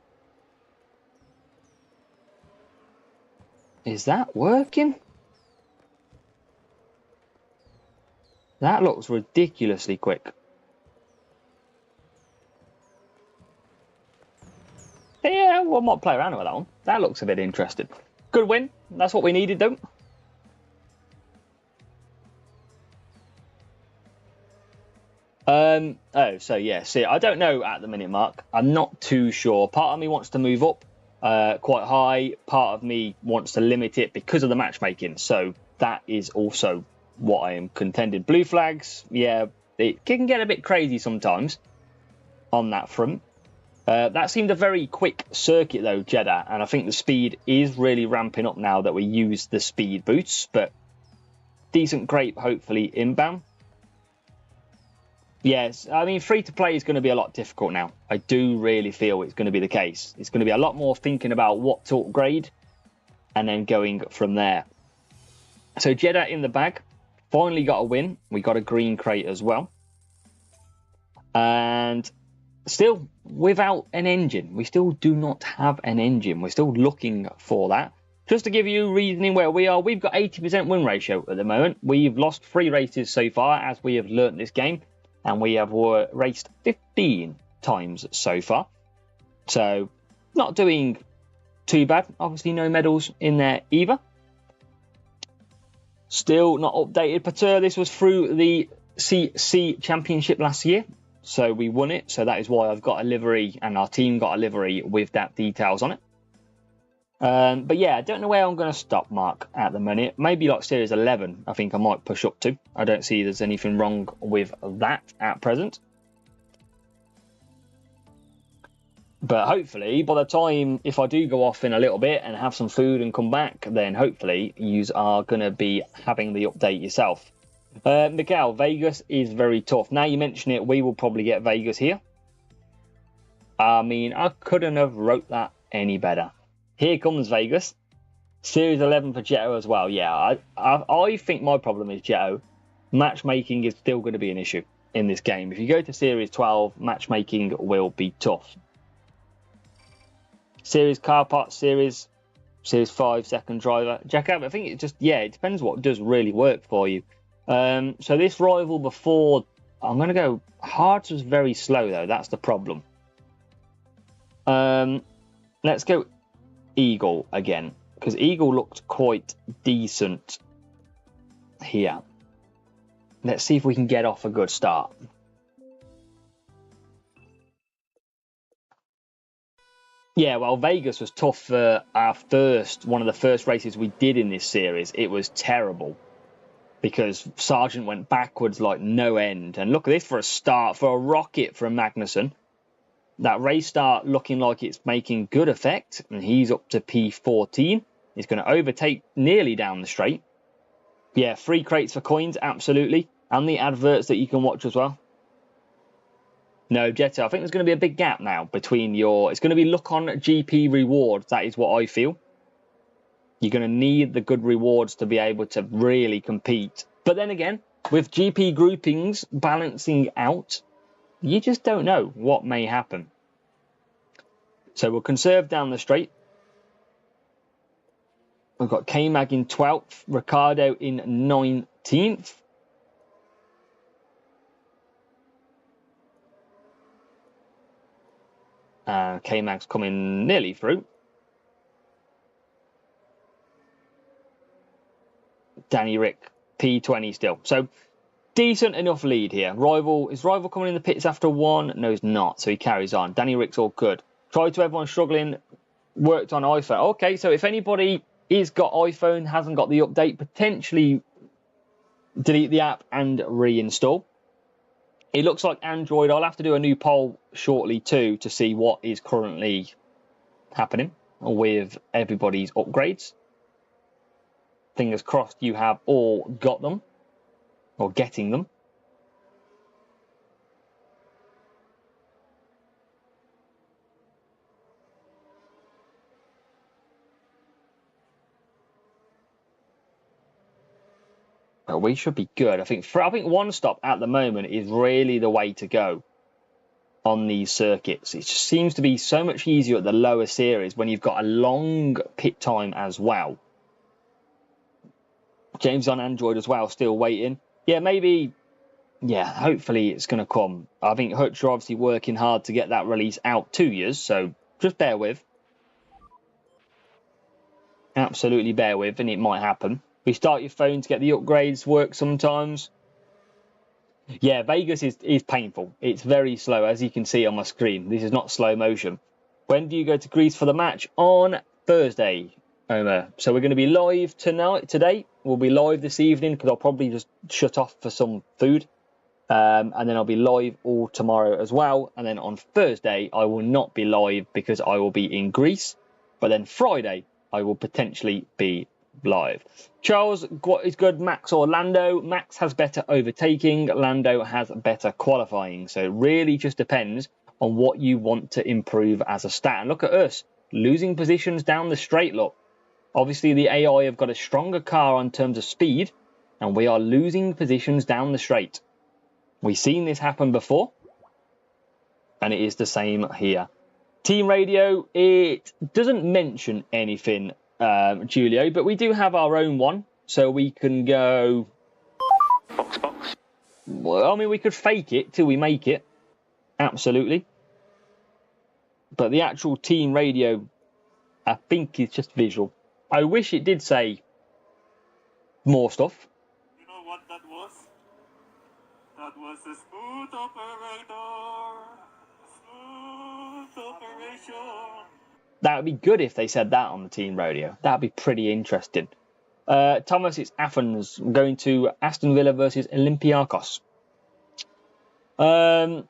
S1: Is that working? That looks ridiculously quick. Yeah, well, I might play around with that one. That looks a bit interesting. Good win. That's what we needed, though. So yeah, see, I don't know at the minute, Mark. I'm not too sure. Part of me wants to move up quite high. Part of me wants to limit it because of the matchmaking. So that is also what I am contending. Blue flags, yeah, it can get a bit crazy sometimes on that front. That seemed a very quick circuit though, Jeddah, and I think the speed is really ramping up now that we use the speed boosts, but decent grape hopefully inbound. Yes, I mean, free-to-play is going to be a lot difficult now. I do really feel it's going to be the case. It's going to be a lot more thinking about what to upgrade and then going from there. So Jeddah in the bag. Finally got a win. We got a green crate as well. And still without an engine. We still do not have an engine. We're still looking for that. Just to give you reasoning where we are, we've got 80% win ratio at the moment. We've lost 3 races so far as we have learnt this game. And we have raced 15 times so far. So, not doing too bad. Obviously, no medals in there either. Still not updated. Pater, this was through the CC Championship last year. So, we won it. So, that is why I've got a livery and our team got a livery with that details on it. But yeah, I don't know where I'm going to stop, Mark, at the minute. Maybe like Series 11, I think I might push up to. I don't see there's anything wrong with that at present. But hopefully, by the time, if I do go off in a little bit and have some food and come back, then hopefully you are going to be having the update yourself. Miguel, Vegas is very tough. Now you mention it, we will probably get Vegas here. I mean, I couldn't have wrote that any better. Here comes Vegas. Series 11 for Jetto as well. Yeah, I think my problem is Jetto. Matchmaking is still going to be an issue in this game. If you go to Series 12, matchmaking will be tough. Series Car Part, Series 5, second driver. Jack Abbott, I think it just, yeah, it depends what does really work for you. So this rival before, I'm going to go, Hearts was very slow though. That's the problem. Let's go Eagle again, because Eagle looked quite decent here. Let's see if we can get off a good start. Yeah, well, Vegas was tough for our one of the first races we did in this series. It was terrible because Sargent went backwards like no end. And look at this for a start, for a rocket from Magnussen. That race start looking like it's making good effect. And he's up to P14. He's going to overtake nearly down the straight. Yeah, free crates for coins, absolutely. And the adverts that you can watch as well. No, Jetto, I think there's going to be a big gap now between your... It's going to be look on GP rewards. That is what I feel. You're going to need the good rewards to be able to really compete. But then again, with GP groupings balancing out, you just don't know what may happen. So we'll conserve down the straight. We've got K-Mag in 12th, Ricardo in 19th. K-Mag's coming nearly through. Danny Rick, P20 still. So, decent enough lead here. Is Rival coming in the pits after one? No, he's not. So he carries on. Danny Rick's all good. Tried to everyone struggling. Worked on iPhone. Okay, so if anybody is got iPhone, hasn't got the update, potentially delete the app and reinstall. It looks like Android. I'll have to do a new poll shortly too to see what is currently happening with everybody's upgrades. fingers crossed you have all got them, or getting them. But we should be good. I think one stop at the moment is really the way to go on these circuits. It just seems to be so much easier at the lower series when you've got a long pit time as well. James on Android as well, still waiting. Yeah, maybe. Yeah, hopefully it's going to come. I think Hutch are obviously working hard to get that release out to you, so just bear with. Absolutely bear with, and it might happen. Restart your phone to get the upgrades work sometimes. Yeah, Vegas is painful. It's very slow, as you can see on my screen. This is not slow motion. When do you go to Greece for the match? On Thursday, Omer. So we're going to be live today. We'll be live this evening because I'll probably just shut off for some food. And then I'll be live all tomorrow as well. And then on Thursday, I will not be live because I will be in Greece. But then Friday, I will potentially be live. Charles, what is good? Max or Lando? Max has better overtaking. Lando has better qualifying. So it really just depends on what you want to improve as a stat. And look at us losing positions down the straight. Look, obviously the AI have got a stronger car in terms of speed, and we are losing positions down the straight. We've seen this happen before, and it is the same here. Team radio, it doesn't mention anything, Julio, but we do have our own one, so we can go.
S3: Box.
S1: Well, I mean, we could fake it till we make it. Absolutely. But the actual team radio, I think, is just visual. I wish it did say more stuff.
S5: You know what that was? That was a smooth operator. Smooth operation.
S1: That would be good if they said that on the team radio. That would be pretty interesting. Thomas, it's Athens. I'm going to Aston Villa versus Olympiacos. I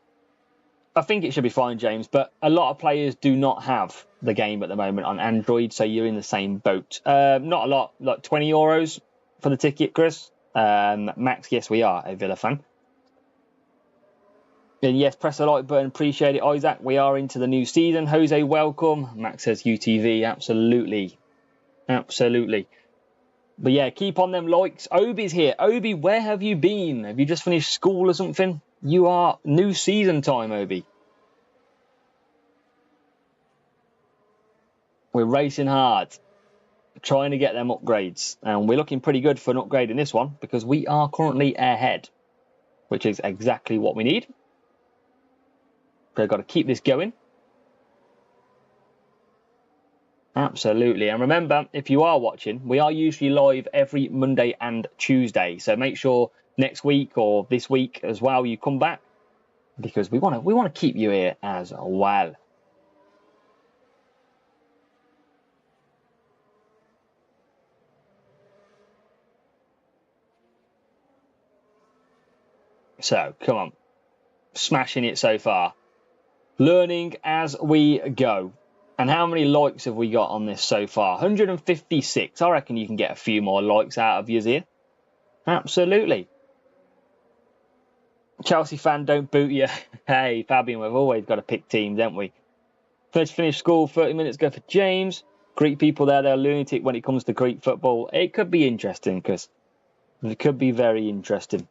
S1: think it should be fine, James, but a lot of players do not have the game at the moment on Android, so you're in the same boat. Not a lot, like €20 for the ticket, Chris. Max, yes, we are a Villa fan. And yes, press the like button. Appreciate it, Isaac. We are into the new season. Jose, welcome. Max says UTV. Absolutely. Absolutely. But yeah, keep on them likes. Obi's here. Obi, where have you been? Have you just finished school or something? You are new season time, Obi. We're racing hard. Trying to get them upgrades. And we're looking pretty good for an upgrade in this one because we are currently ahead, which is exactly what we need. They've got to keep this going. Absolutely. And remember, if you are watching, we are usually live every Monday and Tuesday. So make sure next week or this week as well you come back because we want to keep you here as well. So, come on. Smashing it so far. Learning as we go. And how many likes have we got on this so far? 156. I reckon you can get a few more likes out of yours here. Absolutely. Chelsea fan, don't boot you. Hey, Fabian, we've always got to pick teams, haven't we? First finished school 30 minutes ago for James. Greek people there, they're lunatic when it comes to Greek football. It could be interesting because it could be very interesting.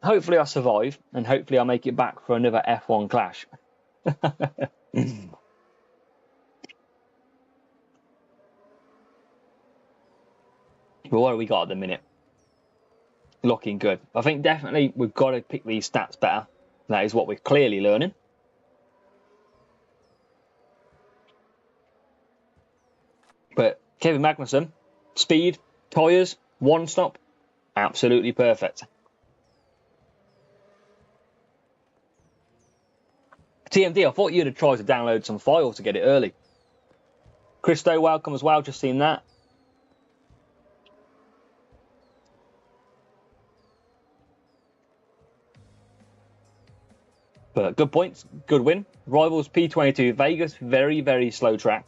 S1: Hopefully I survive and hopefully I'll make it back for another F1 clash. But what have we got at the minute? Looking good. I think definitely we've got to pick these stats better. That is what we're clearly learning. But Kevin Magnussen, speed, tyres, one stop, absolutely perfect. TMD, I thought you'd have tried to download some files to get it early. Christo, welcome as well, just seen that. But good points, good win. Rivals P22, Vegas, very, very slow track.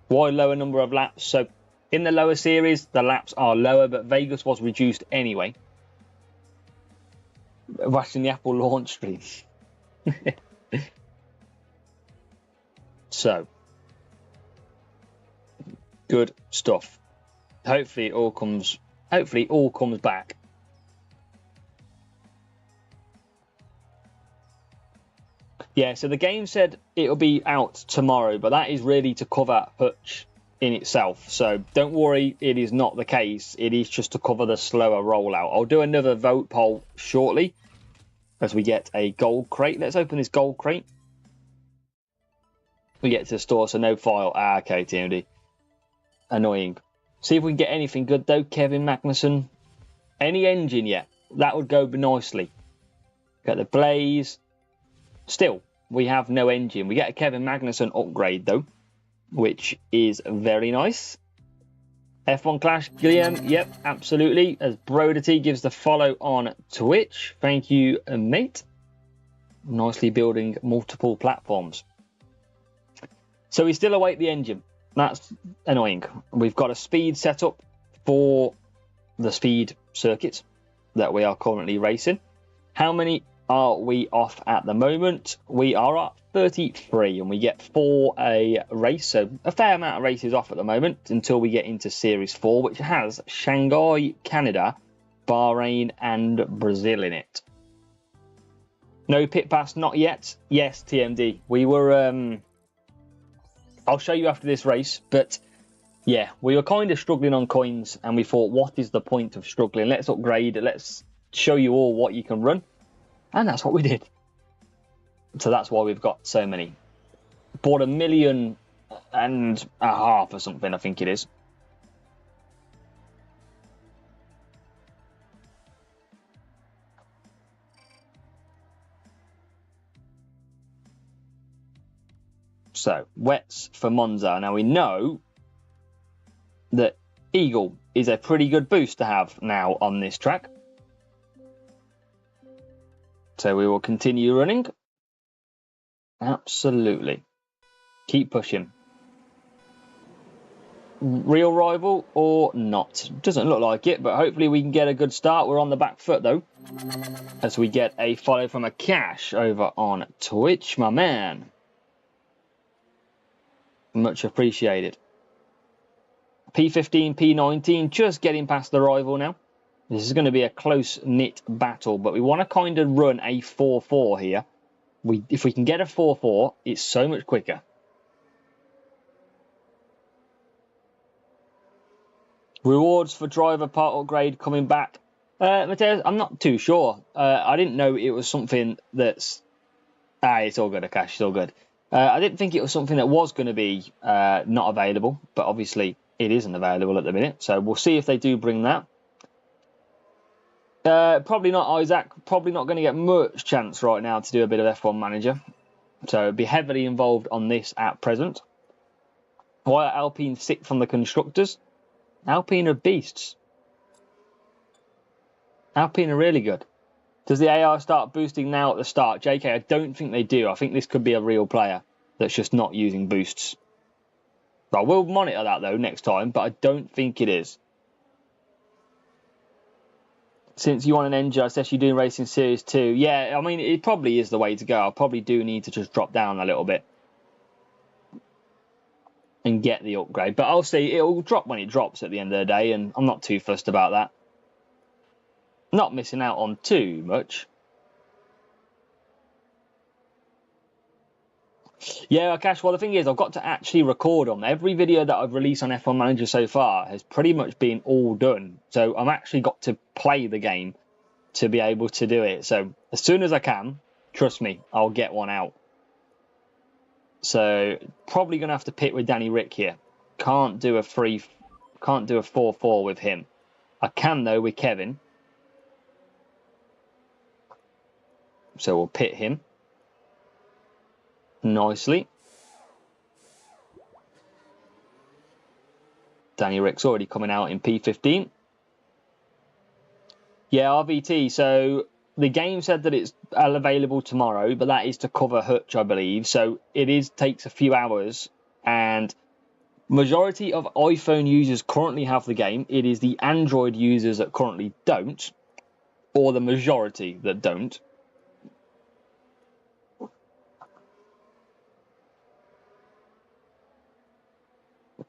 S1: Wide lower number of laps, so In the lower series, the laps are lower, but Vegas was reduced anyway. Watching the Apple launch stream. So, good stuff. Hopefully it all comes back. Yeah, so the game said it'll be out tomorrow, but that is really to cover Hutch in itself. So don't worry, it is not the case. It is just to cover the slower rollout. I'll do another vote poll shortly as we get a gold crate. Let's open this gold crate. We get to the store, so no file. Ah, okay, TMD. Annoying. See if we can get anything good, though. Kevin Magnussen. Any engine yet? That would go nicely. Get the Blaze. Still, we have no engine. We get a Kevin Magnussen upgrade, though, which is very nice. F1 Clash, Guillaume. Yep, absolutely. As Brodity gives the follow on Twitch. Thank you, mate. Nicely building multiple platforms. So we still await the engine. That's annoying. We've got a speed set up for the speed circuits that we are currently racing. How many are we off at the moment? We are at 33 and we get 4 a race. So a fair amount of races off at the moment until we get into Series 4, which has Shanghai, Canada, Bahrain and Brazil in it. No pit pass, not yet. Yes, TMD. We were... I'll show you after this race, but yeah, we were kind of struggling on coins and we thought, what is the point of struggling? Let's upgrade, let's show you all what you can run. And that's what we did. So that's why we've got so many. Bought 1.5 million or something, I think it is. So, wets for Monza. Now we know that Eagle is a pretty good boost to have now on this track. So we will continue running. Absolutely. Keep pushing. Real rival or not? Doesn't look like it, but hopefully we can get a good start. We're on the back foot though. As we get a follow from a Cash over on Twitch, my man. Much appreciated. P15, P19, just getting past the rival now. This is going to be a close-knit battle, but we want to kind of run a 4-4 here. If we can get a 4-4, it's so much quicker. Rewards for driver part upgrade coming back. Mateus, I'm not too sure. I didn't know it was something that's... it's all good, Akash, it's all good. I didn't think it was something that was going to be not available, but obviously it isn't available at the minute. So we'll see if they do bring that. Probably not Isaac. Probably not going to get much chance right now to do a bit of F1 Manager. So be heavily involved on this at present. Why are Alpine 6th from the constructors? Alpine are beasts. Alpine are really good. Does the AI start boosting now at the start? JK, I don't think they do. I think this could be a real player that's just not using boosts. I will monitor that, though, next time, but I don't think it is. Since you want an engine, I suggest you do Racing Series 2. Yeah, I mean, it probably is the way to go. I probably do need to just drop down a little bit and get the upgrade. But I'll see. It'll drop when it drops at the end of the day, and I'm not too fussed about that. Not missing out on too much. Yeah, Akash, well, the thing is, I've got to actually record them. Every video that I've released on F1 Manager so far has pretty much been all done. So I've actually got to play the game to be able to do it. So as soon as I can, trust me, I'll get one out. So probably going to have to pit with Danny Rick here. Can't do a 4-4 with him. I can, though, with Kevin. So we'll pit him nicely. Danny Rick's already coming out in P15. Yeah, RVT. So the game said that it's available tomorrow, but that is to cover Hutch, I believe. So it takes a few hours, and Majority of iPhone users currently have the game. It is the Android users that currently don't, or the majority that don't.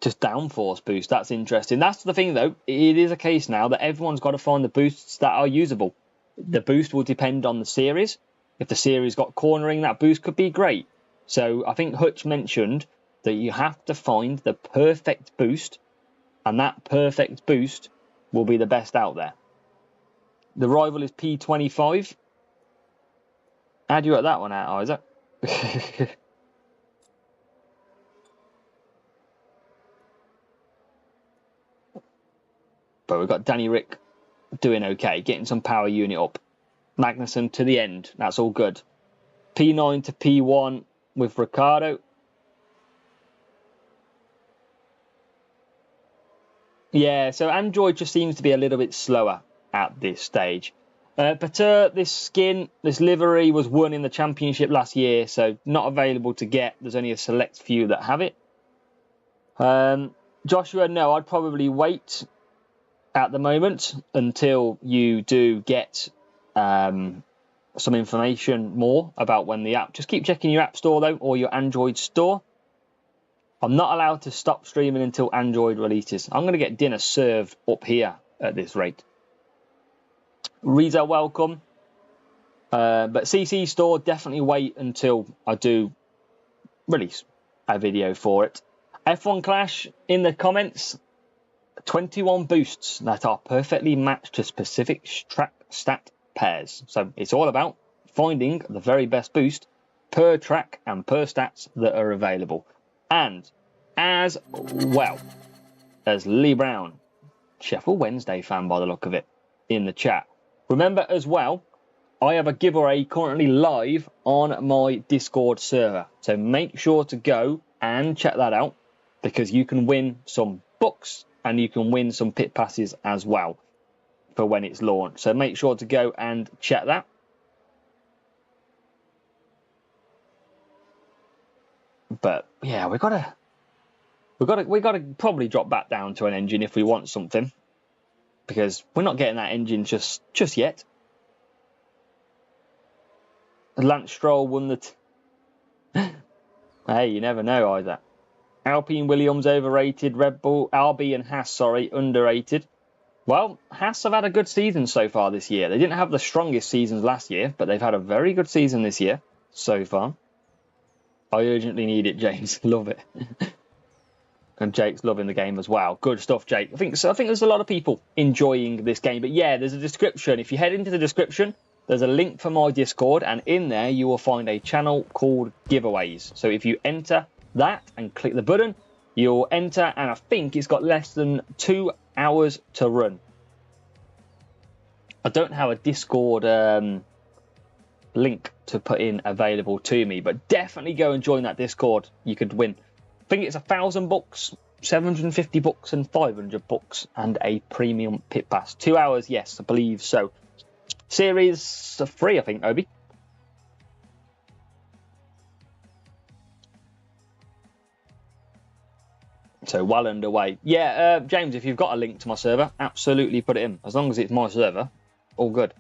S1: Just downforce boost. That's interesting. That's the thing, though. It is a case now that everyone's got to find the boosts that are usable. The boost will depend on the series. If the series got cornering, that boost could be great. So I think Hutch mentioned that you have to find the perfect boost, and that perfect boost will be the best out there. The rival is P25. How'd you work that one out, Isaac? But we've got Danny Rick doing okay, getting some power unit up. Magnussen to the end. That's all good. P9 to P1 with Ricardo. Yeah, so Android just seems to be a little bit slower at this stage. Pater, this skin, this livery was won in the championship last year, so not available to get. There's only a select few that have it. Joshua, no, I'd probably wait at the moment until you do get some information more about when the app. Just keep checking your app store though, or your Android store. I'm not allowed to stop streaming until Android releases. I'm going to get dinner served up here at this rate. Reza, welcome. But CC store, definitely wait until I do release a video for it. F1 Clash in the comments. 21 boosts that are perfectly matched to specific track stat pairs. So it's all about finding the very best boost per track and per stats that are available. And as well as Lee Brown, Sheffield Wednesday fan by the look of it, in the chat. Remember as well, I have a giveaway currently live on my Discord server. So make sure to go and check that out, because you can win some books and you can win some pit passes as well for when it's launched. So make sure to go and check that. But yeah, we gotta probably drop back down to an engine if we want something, because we're not getting that engine just yet. Lance Stroll won the. Hey, you never know either. Alpine Williams overrated. Red Bull, RB and Haas, underrated. Well, Haas have had a good season so far this year. They didn't have the strongest seasons last year, but they've had a very good season this year so far. I urgently need it, James. Love it. And Jake's loving the game as well. Good stuff, Jake. I think there's a lot of people enjoying this game. But yeah, there's a description. If you head into the description, there's a link for my Discord, and in there you will find a channel called Giveaways. So if you enter that and click the button, you'll enter, and I think it's got less than 2 hours to run. I don't have a Discord link to put in available to me, but definitely go and join that Discord. You could win, I think it's 1,000 bucks, 750 bucks and 500 bucks and a premium pit pass. 2 hours, yes, I believe so. Series 3, I think, Obi. So well underway. Yeah, James, if you've got a link to my server, absolutely put it in. As long as it's my server, all good.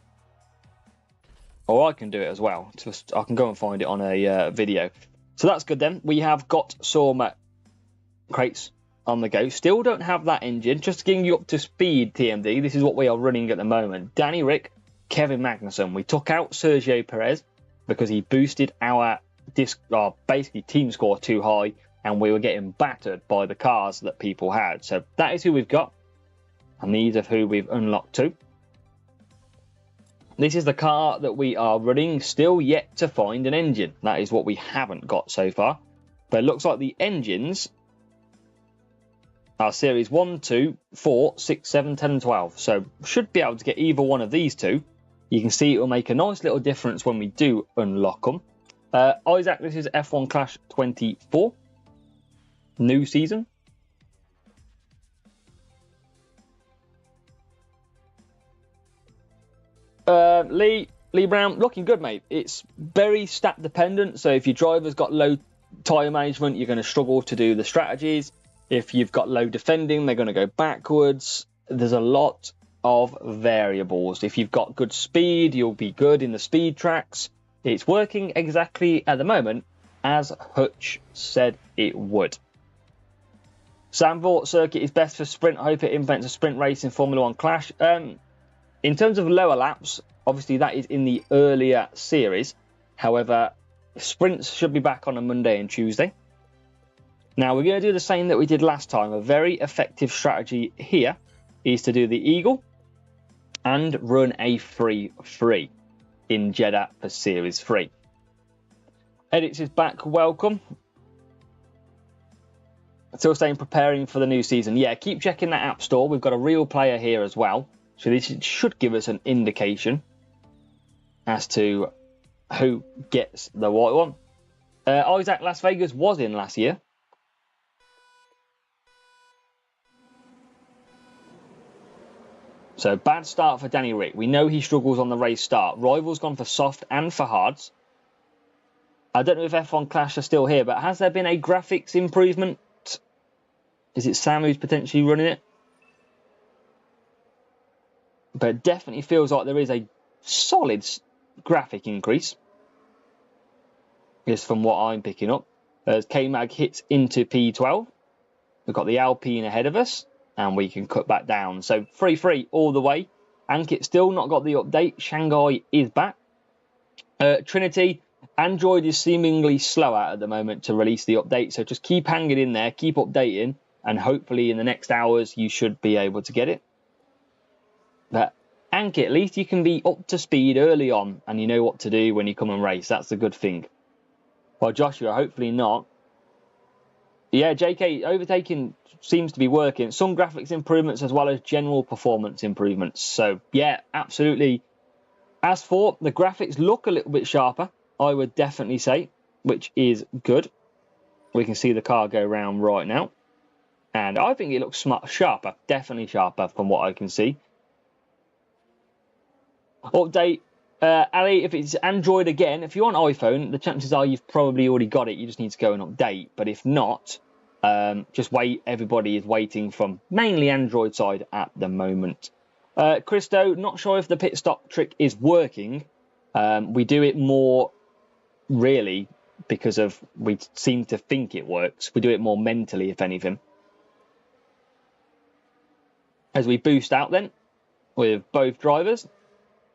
S1: Or I can do it as well. Just I can go and find it on a video. So that's good then. We have got some crates on the go. Still don't have that engine. Just getting you up to speed, TMD. This is what we are running at the moment. Danny Rick, Kevin Magnussen. We took out Sergio Perez because he boosted our basically team score too high, and we were getting battered by the cars that people had. So that is who we've got, and these are who we've unlocked too. This is the car that we are running, still yet to find an engine. That is what we haven't got so far. But it looks like the engines are series 1, 2, 4, 6, 7, 10 and 12. So should be able to get either one of these two. You can see it will make a nice little difference when we do unlock them. Isaac, this is F1 Clash 24. New season. Lee Brown, looking good, mate. It's very stat dependent. So if your driver's got low tyre management, you're going to struggle to do the strategies. If you've got low defending, they're going to go backwards. There's a lot of variables. If you've got good speed, you'll be good in the speed tracks. It's working exactly at the moment as Hutch said it would. Zandvoort circuit is best for sprint. I hope it invents a sprint race in Formula 1 Clash. In terms of lower laps, obviously that is in the earlier series. However, sprints should be back on a Monday and Tuesday. Now we're going to do the same that we did last time. A very effective strategy here is to do the Eagle and run a free in Jeddah for Series 3. Edits is back, welcome. Still saying preparing for the new season. Yeah, keep checking that app store. We've got a real player here as well. So this should give us an indication as to who gets the white one. Isaac Las Vegas was in last year. So bad start for Danny Rick. We know he struggles on the race start. Rival's gone for soft and for hards. I don't know if F1 Clash are still here, but has there been a graphics improvement? Is it Sam who's potentially running it? But it definitely feels like there is a solid graphic increase. Just from what I'm picking up. As K-Mag hits into P12. We've got the Alpine ahead of us. And we can cut back down. So free all the way. Ankit still not got the update. Shanghai is back. Trinity, Android is seemingly slower at the moment to release the update. So just keep hanging in there. Keep updating. And hopefully in the next hours you should be able to get it. But Ankit, at least you can be up to speed early on. And you know what to do when you come and race. That's a good thing. Well, Joshua, hopefully not. Yeah, JK, overtaking seems to be working. Some graphics improvements as well as general performance improvements. So, yeah, absolutely. As for the graphics look a little bit sharper, I would definitely say, which is good. We can see the car go round right now. And I think it looks sharper, definitely sharper from what I can see. Update. Ali, if it's Android again, if you're on iPhone, the chances are you've probably already got it. You just need to go and update. But if not, just wait. Everybody is waiting from mainly Android side at the moment. Christo, not sure if the pit stop trick is working. We do it more really because of we seem to think it works. We do it more mentally, if anything. As we boost out then with both drivers.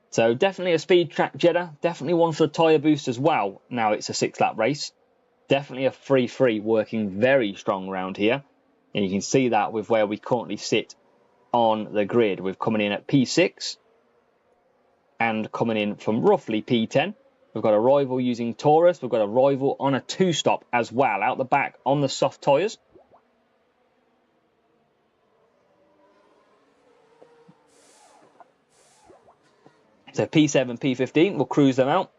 S1: So definitely a speed track Jeddah. Definitely one for the tyre boost as well. Now it's a 6-lap race. Definitely a free working very strong around here. And you can see that with where we currently sit on the grid. We're coming in at P6 and coming in from roughly P10. We've got a rival using Taurus. We've got a rival on a 2-stop as well out the back on the soft tyres. So P7, P15, we'll cruise them out.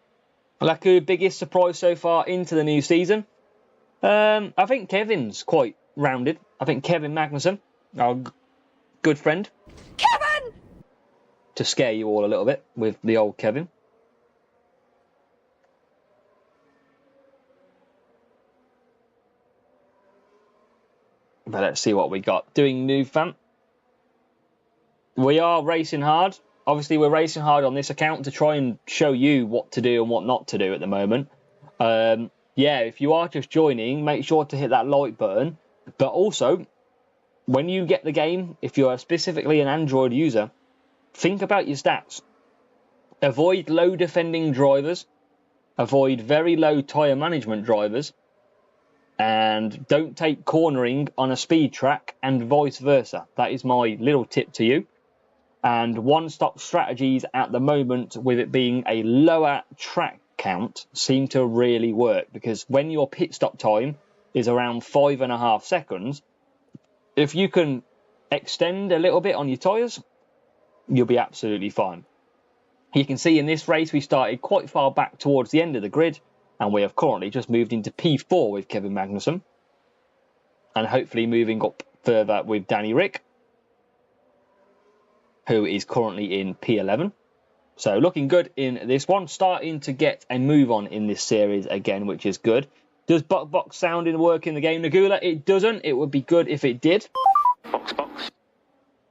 S1: Laku, biggest surprise so far into the new season. I think Kevin's quite rounded. I think Kevin Magnussen, our good friend. Kevin! To scare you all a little bit with the old Kevin. But let's see what we got. Doing new fan. We are racing hard. Obviously, we're racing hard on this account to try and show you what to do and what not to do at the moment. Yeah, if you are just joining, make sure to hit that like button. But also, when you get the game, if you're specifically an Android user, think about your stats. Avoid low defending drivers. Avoid very low tyre management drivers. And don't take cornering on a speed track and vice versa. That is my little tip to you. And one-stop strategies at the moment, with it being a lower track count, seem to really work. Because when your pit stop time is around 5.5 seconds, if you can extend a little bit on your tyres, you'll be absolutely fine. You can see in this race, we started quite far back towards the end of the grid. And we have currently just moved into P4 with Kevin Magnussen. And hopefully moving up further with Danny Rick, who is currently in P11. So looking good in this one. Starting to get a move on in this series again, which is good. Does box sounding work in the game, Nagula? It doesn't. It would be good if it did.
S3: Box, box.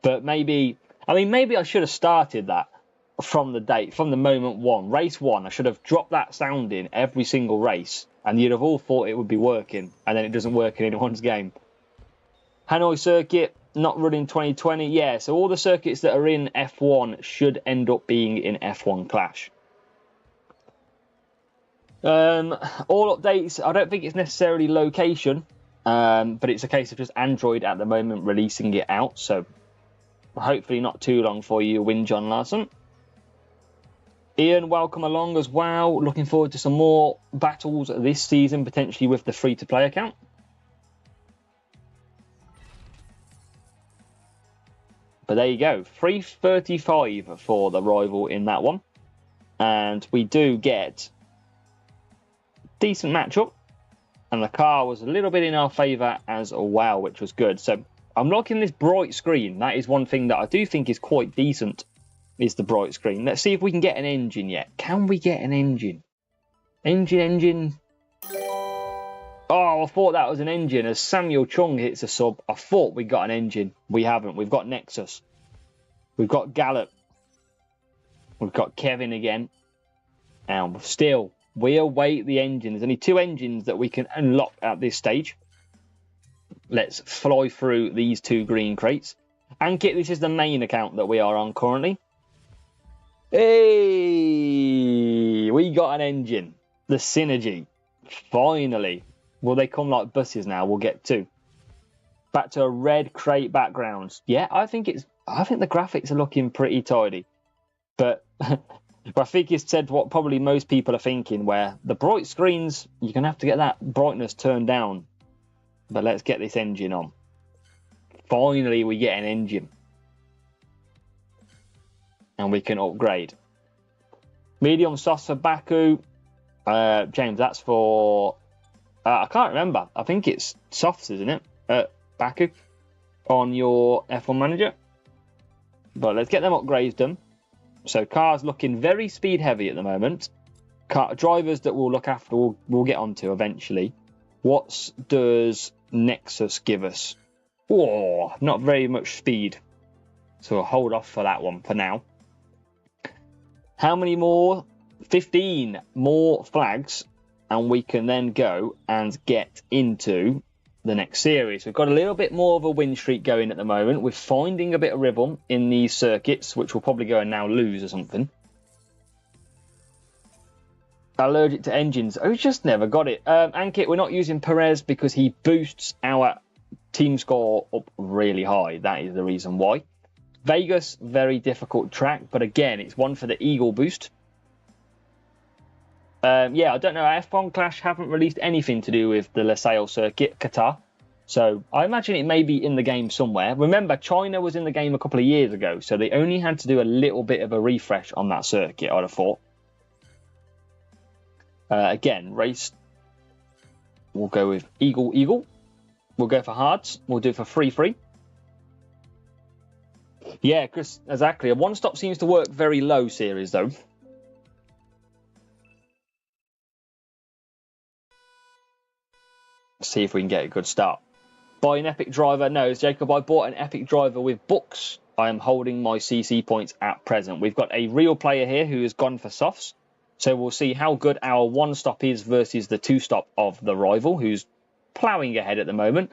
S1: But maybe I should have started that from the moment one. Race one, I should have dropped that sound in every single race, and you'd have all thought it would be working, and then it doesn't work in anyone's game. Hanoi circuit, not running 2020. Yeah, so all the circuits that are in F1 should end up being in F1 Clash. All updates, I don't think it's necessarily location, but it's a case of just Android at the moment releasing it out, so hopefully not too long for you, Win John Larson. Ian, welcome along as well. Looking forward to some more battles this season, potentially with the free-to-play account. But there you go, 335 for the rival in that one. And we do get decent matchup. And the car was a little bit in our favour as well, which was good. So I'm liking this bright screen. That is one thing that I do think is quite decent, is the bright screen. Let's see if we can get an engine yet. Can we get an engine? Engine. Oh, I thought that was an engine. As Samuel Chung hits a sub, I thought we got an engine. We haven't. We've got Nexus. We've got Gallup. We've got Kevin again. And still, we await the engine. There's only 2 engines that we can unlock at this stage. Let's fly through these 2 green crates. Ankit, this is the main account that we are on currently. Hey! We got an engine. The Synergy. Finally. Will they come like buses now? We'll get to. Back to a red crate background. Yeah, I think the graphics are looking pretty tidy. But I think it's said what probably most people are thinking, where the bright screens, you're going to have to get that brightness turned down. But let's get this engine on. Finally, we get an engine. And we can upgrade. Medium softs for Baku. James, that's for... I can't remember. I think it's softs, isn't it? Baku on your F1 manager. But let's get them upgrades done. So cars looking very speed heavy at the moment. Drivers that we'll look after, we'll get onto eventually. What does Nexus give us? Oh, not very much speed. So we'll hold off for that one for now. How many more? 15 more flags. And we can then go and get into the next series. We've got a little bit more of a win streak going at the moment. We're finding a bit of rhythm in these circuits, which we'll probably go and now lose or something. Allergic to engines. Oh, just never got it. Ankit, we're not using Perez because he boosts our team score up really high. That is the reason why. Vegas, very difficult track. But again, it's one for the Eagle boost. Yeah, I don't know. F1 Clash haven't released anything to do with the Losail circuit, Qatar. So I imagine it may be in the game somewhere. Remember, China was in the game a couple of years ago, so they only had to do a little bit of a refresh on that circuit, I'd have thought. Again, race. We'll go with Eagle. We'll go for hards. We'll do it for free. Yeah, Chris, exactly. A one-stop seems to work very low series, though. See if we can get a good start. Buy an epic driver. No, Jacob, I bought an epic driver with books. I am holding my CC points at present. We've got a real player here who has gone for softs. So we'll see how good our one-stop is versus the two-stop of the rival, who's ploughing ahead at the moment.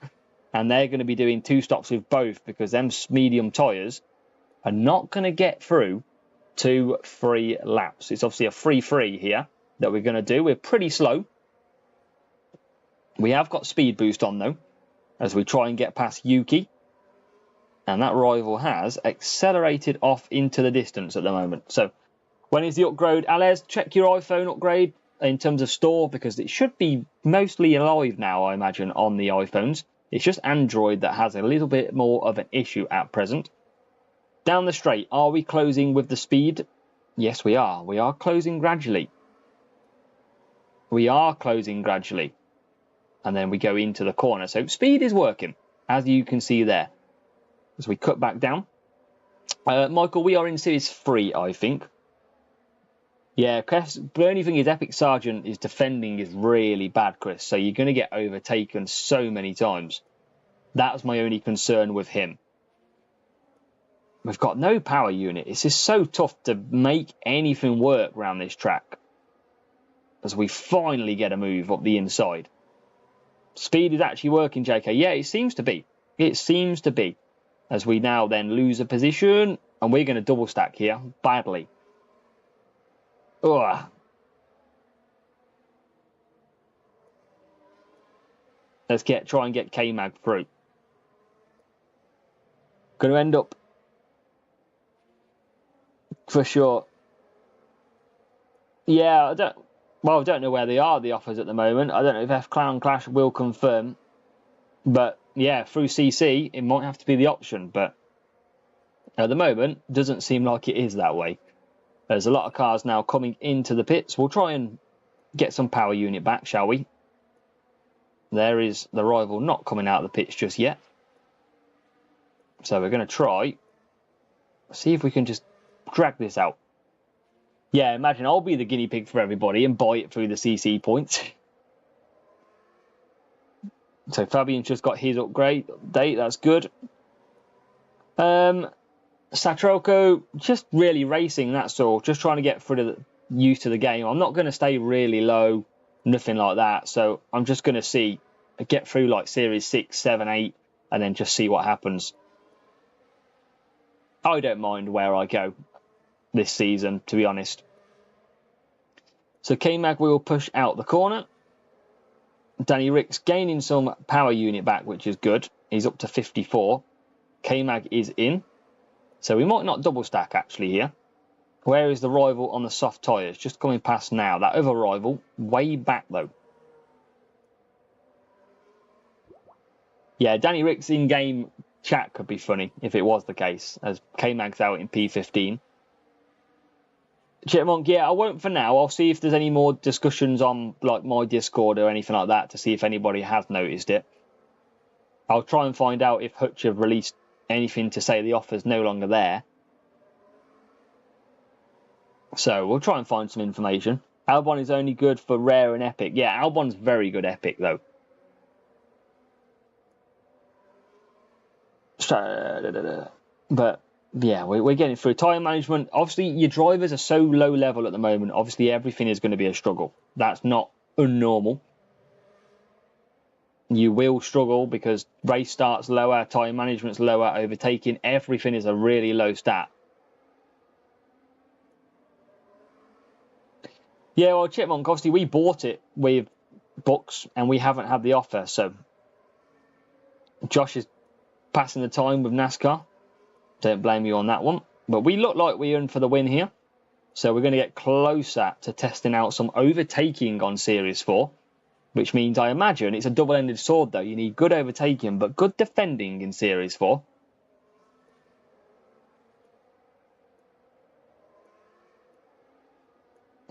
S1: And they're going to be doing 2 stops with both because them medium tyres are not going to get through 2 free laps. It's obviously a free here that we're going to do. We're pretty slow. We have got speed boost on, though, as we try and get past Yuki. And that rival has accelerated off into the distance at the moment. So, when is the upgrade? Alez, check your iPhone upgrade in terms of store, because it should be mostly alive now, I imagine, on the iPhones. It's just Android that has a little bit more of an issue at present. Down the straight, are we closing with the speed? Yes, we are. We are closing gradually. And then we go into the corner. So speed is working, as you can see there. As we cut back down. Michael, we are in Series 3, I think. Yeah, Chris, the only thing is Epic Sergeant is defending is really bad, Chris. So you're going to get overtaken so many times. That's my only concern with him. We've got no power unit. It's just so tough to make anything work around this track. As we finally get a move up the inside. Speed is actually working, JK. Yeah, it seems to be. It seems to be. As we now then lose a position. And we're going to double stack here. Badly. Ugh. Let's try and get K-Mag through. Going to end up for sure. Yeah, I don't know where they are, the offers at the moment. I don't know if F Clown Clash will confirm. But yeah, through CC, it might have to be the option. But at the moment, doesn't seem like it is that way. There's a lot of cars now coming into the pits. We'll try and get some power unit back, shall we? There is the rival not coming out of the pits just yet. So we're going to try. See if we can just drag this out. Yeah, imagine I'll be the guinea pig for everybody and buy it through the CC points. So Fabian's just got his upgrade date. That's good. Satroko, just really racing, that's all. Just trying to get used to the game. I'm not going to stay really low, nothing like that. So I'm just going to get through like Series 6, 7, 8, and then just see what happens. I don't mind where I go this season, to be honest. So K-Mag will push out the corner. Danny Ricks gaining some power unit back, which is good. He's up to 54. K-Mag is in. So we might not double stack actually here. Where is the rival on the soft tyres? Just coming past now. That other rival, way back though. Yeah, Danny Ricks in-game chat could be funny if it was the case, as K-Mag's out in P15. Chipmunk, yeah, I won't for now. I'll see if there's any more discussions on like my Discord or anything like that to see if anybody has noticed it. I'll try and find out if Hutch have released anything to say the offer's no longer there. So we'll try and find some information. Albon is only good for rare and epic. Yeah, Albon's very good epic though. But yeah, we're getting through. Tyre management, obviously your drivers are so low level at the moment. Obviously everything is going to be a struggle. That's not unnormal. You will struggle because race starts lower, tyre management's lower, overtaking, everything is a really low stat. Yeah, well, Chipmunk, obviously we bought it with books and we haven't had the offer, so Josh is passing the time with NASCAR. Don't blame you on that one. But we look like we're in for the win here. So we're going to get closer to testing out some overtaking on Series 4. Which means, I imagine, it's a double-ended sword, though. You need good overtaking, but good defending in Series 4.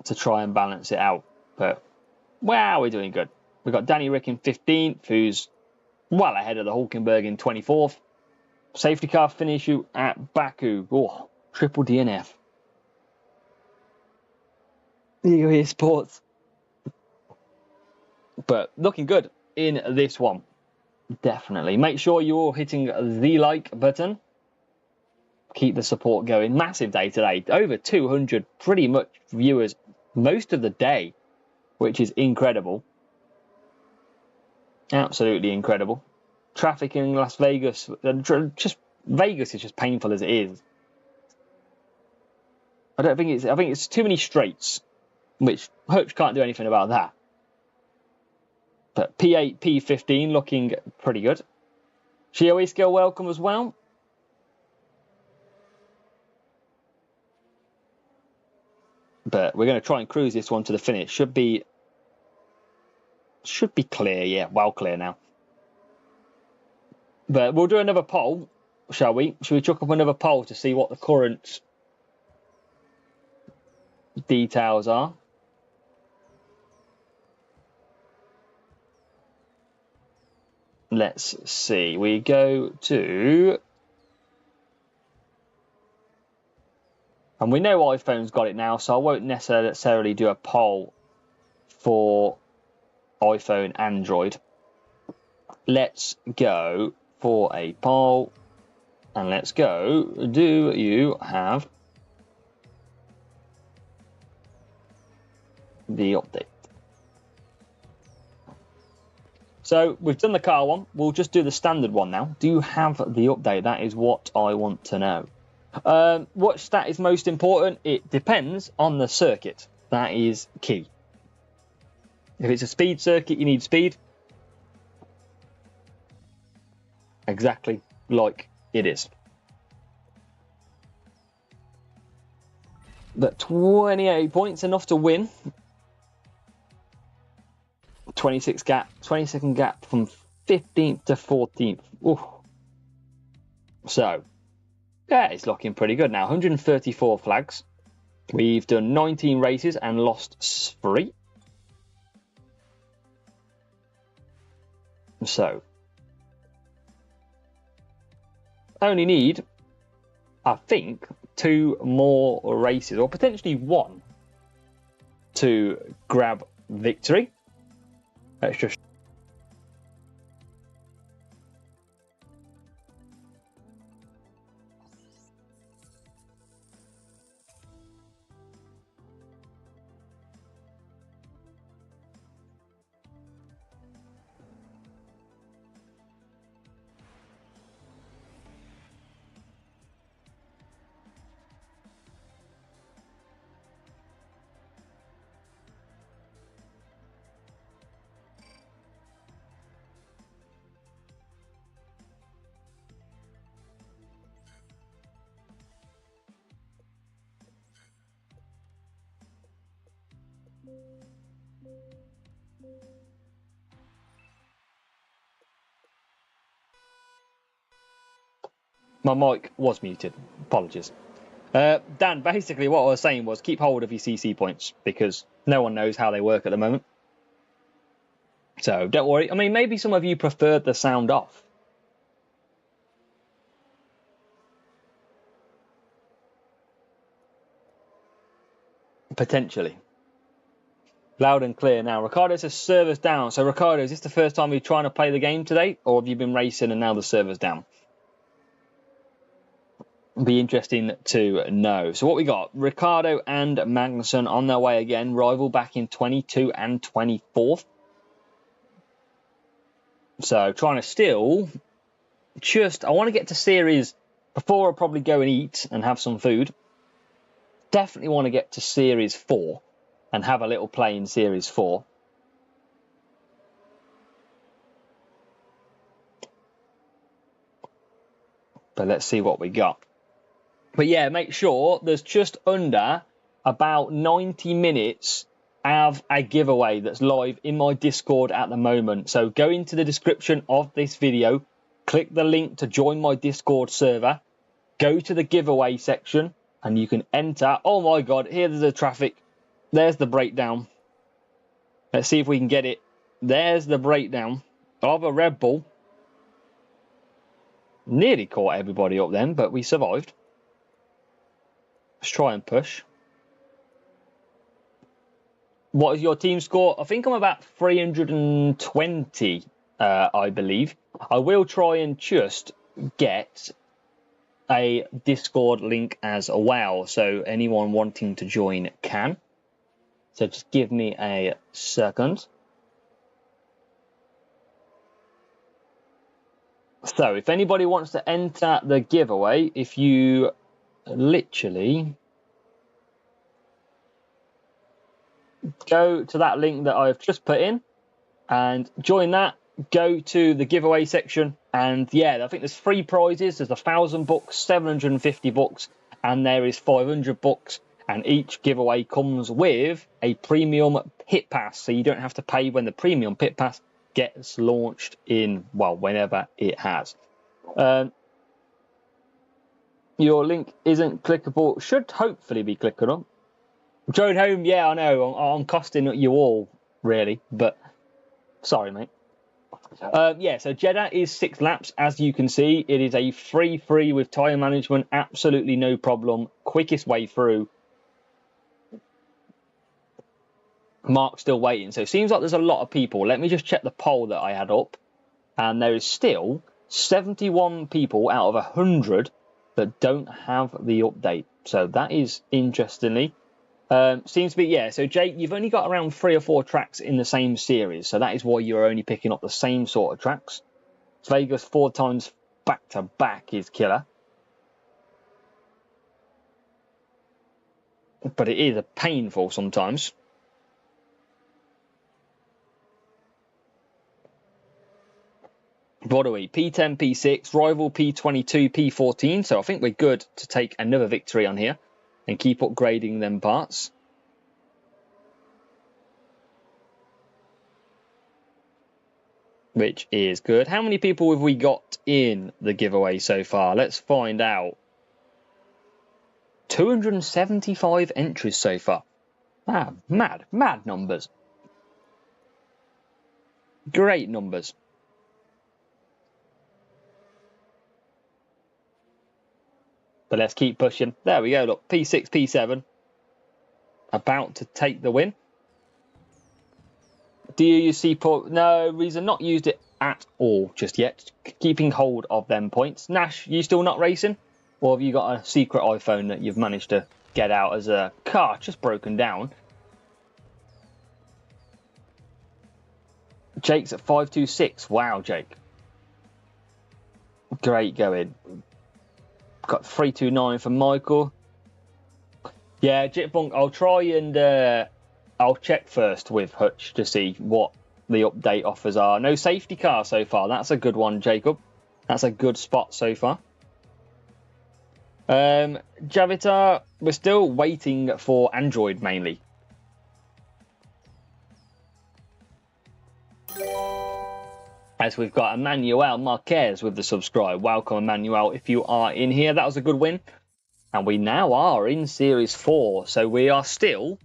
S1: To try and balance it out. But, wow, we're doing good. We've got Danny Rick in 15th, who's well ahead of the Hulkenberg in 24th. Safety car finish you at Baku. Oh, triple DNF. Ego Esports. But looking good in this one. Definitely. Make sure you're hitting the like button. Keep the support going. Massive day today. Over 200 pretty much viewers most of the day, which is incredible. Absolutely incredible. Traffic in Las Vegas. Just Vegas is just painful as it is. I think it's too many straights, which Hutch can't do anything about that. But P8, P15 looking pretty good. GOE skill welcome as well. But we're going to try and cruise this one to the finish. Should be clear, yeah, well clear now. But we'll do another poll, shall we? Shall we chuck up another poll to see what the current details are? Let's see. We go to... And we know iPhone's got it now, so I won't necessarily do a poll for iPhone, Android. Let's go for a poll. And let's go. Do you have the update? So we've done the car one. We'll just do the standard one now. Do you have the update? That is what I want to know. What stat is most important? It depends on the circuit. That is key. If it's a speed circuit, you need speed. Exactly like it is. But 28 points, enough to win. 20-second gap from 15th to 14th. Ooh. So, yeah, it's looking pretty good now. 134 flags. We've done 19 races and lost 3. So, only need, I think, 2 more races, or potentially 1, to grab victory. Let's just my mic was muted. Apologies. Dan, basically what I was saying was keep hold of your CC points because no one knows how they work at the moment. So don't worry. I mean, maybe some of you preferred the sound off. Potentially. Loud and clear now. Ricardo says servers down. So Ricardo, is this the first time you're trying to play the game today? Or have you been racing and now the server's down? Be interesting to know. So what we got? Ricardo and Magnussen on their way again. Rival back in 22 and 24th. So trying to still I want to get to series before I probably go and eat and have some food. Definitely want to get to series 4 and have a little play in series 4. But let's see what we got. But yeah, make sure there's just under about 90 minutes of a giveaway that's live in my Discord at the moment. So go into the description of this video, click the link to join my Discord server, go to the giveaway section, and you can enter. Oh my God, here's the traffic. There's the breakdown. Let's see if we can get it. There's the breakdown of a Red Bull. Nearly caught everybody up then, but we survived. Let's try and push. What is your team score? I think I'm about 320, I believe. I will try and just get a Discord link as well, so anyone wanting to join can. So just give me a second. So if anybody wants to enter the giveaway, if you literally go to that link that I've just put in and join that, go to the giveaway section, and yeah, I think there's 3 prizes. There's 1,000 bucks, 750 bucks, and there is 500 bucks, and each giveaway comes with a premium pit pass, so you don't have to pay when the premium pit pass gets launched in, well, whenever it has. Your link isn't clickable. Should hopefully be clickable. Drone home, yeah, I know. I'm costing you all, really. But, sorry, mate. Yeah, so Jeddah is 6 laps. As you can see, it is a free with tyre management. Absolutely no problem. Quickest way through. Mark's still waiting. So it seems like there's a lot of people. Let me just check the poll that I had up. And there is still 71 people out of 100 that don't have the update. So that is interestingly. Seems to be, yeah. So Jake, you've only got around 3 or 4 tracks in the same series. So that is why you're only picking up the same sort of tracks. Vegas 4 times back to back is killer. But it is a painful sometimes. What are we? P10, P6, rival P22, P14. So I think we're good to take another victory on here and keep upgrading them parts. Which is good. How many people have we got in the giveaway so far? Let's find out. 275 entries so far. Ah, mad numbers. Great numbers. But let's keep pushing. There we go. Look, P6, P7. About to take the win. Do you use C-Port? No, reason not used it at all just yet. Keeping hold of them points. Nash, you still not racing? Or have you got a secret iPhone that you've managed to get out as a car just broken down? Jake's at 526. Wow, Jake. Great going. Got 329 for Michael. Yeah, Jitbunk, I'll try and I'll check first with Hutch to see what the update offers are. No safety car so far. That's a good one, Jacob. That's a good spot so far. Javitar, we're still waiting for Android mainly. As we've got Emmanuel Marquez with the subscribe. Welcome, Emmanuel, if you are in here. That was a good win. And we now are in Series 4. So we are still...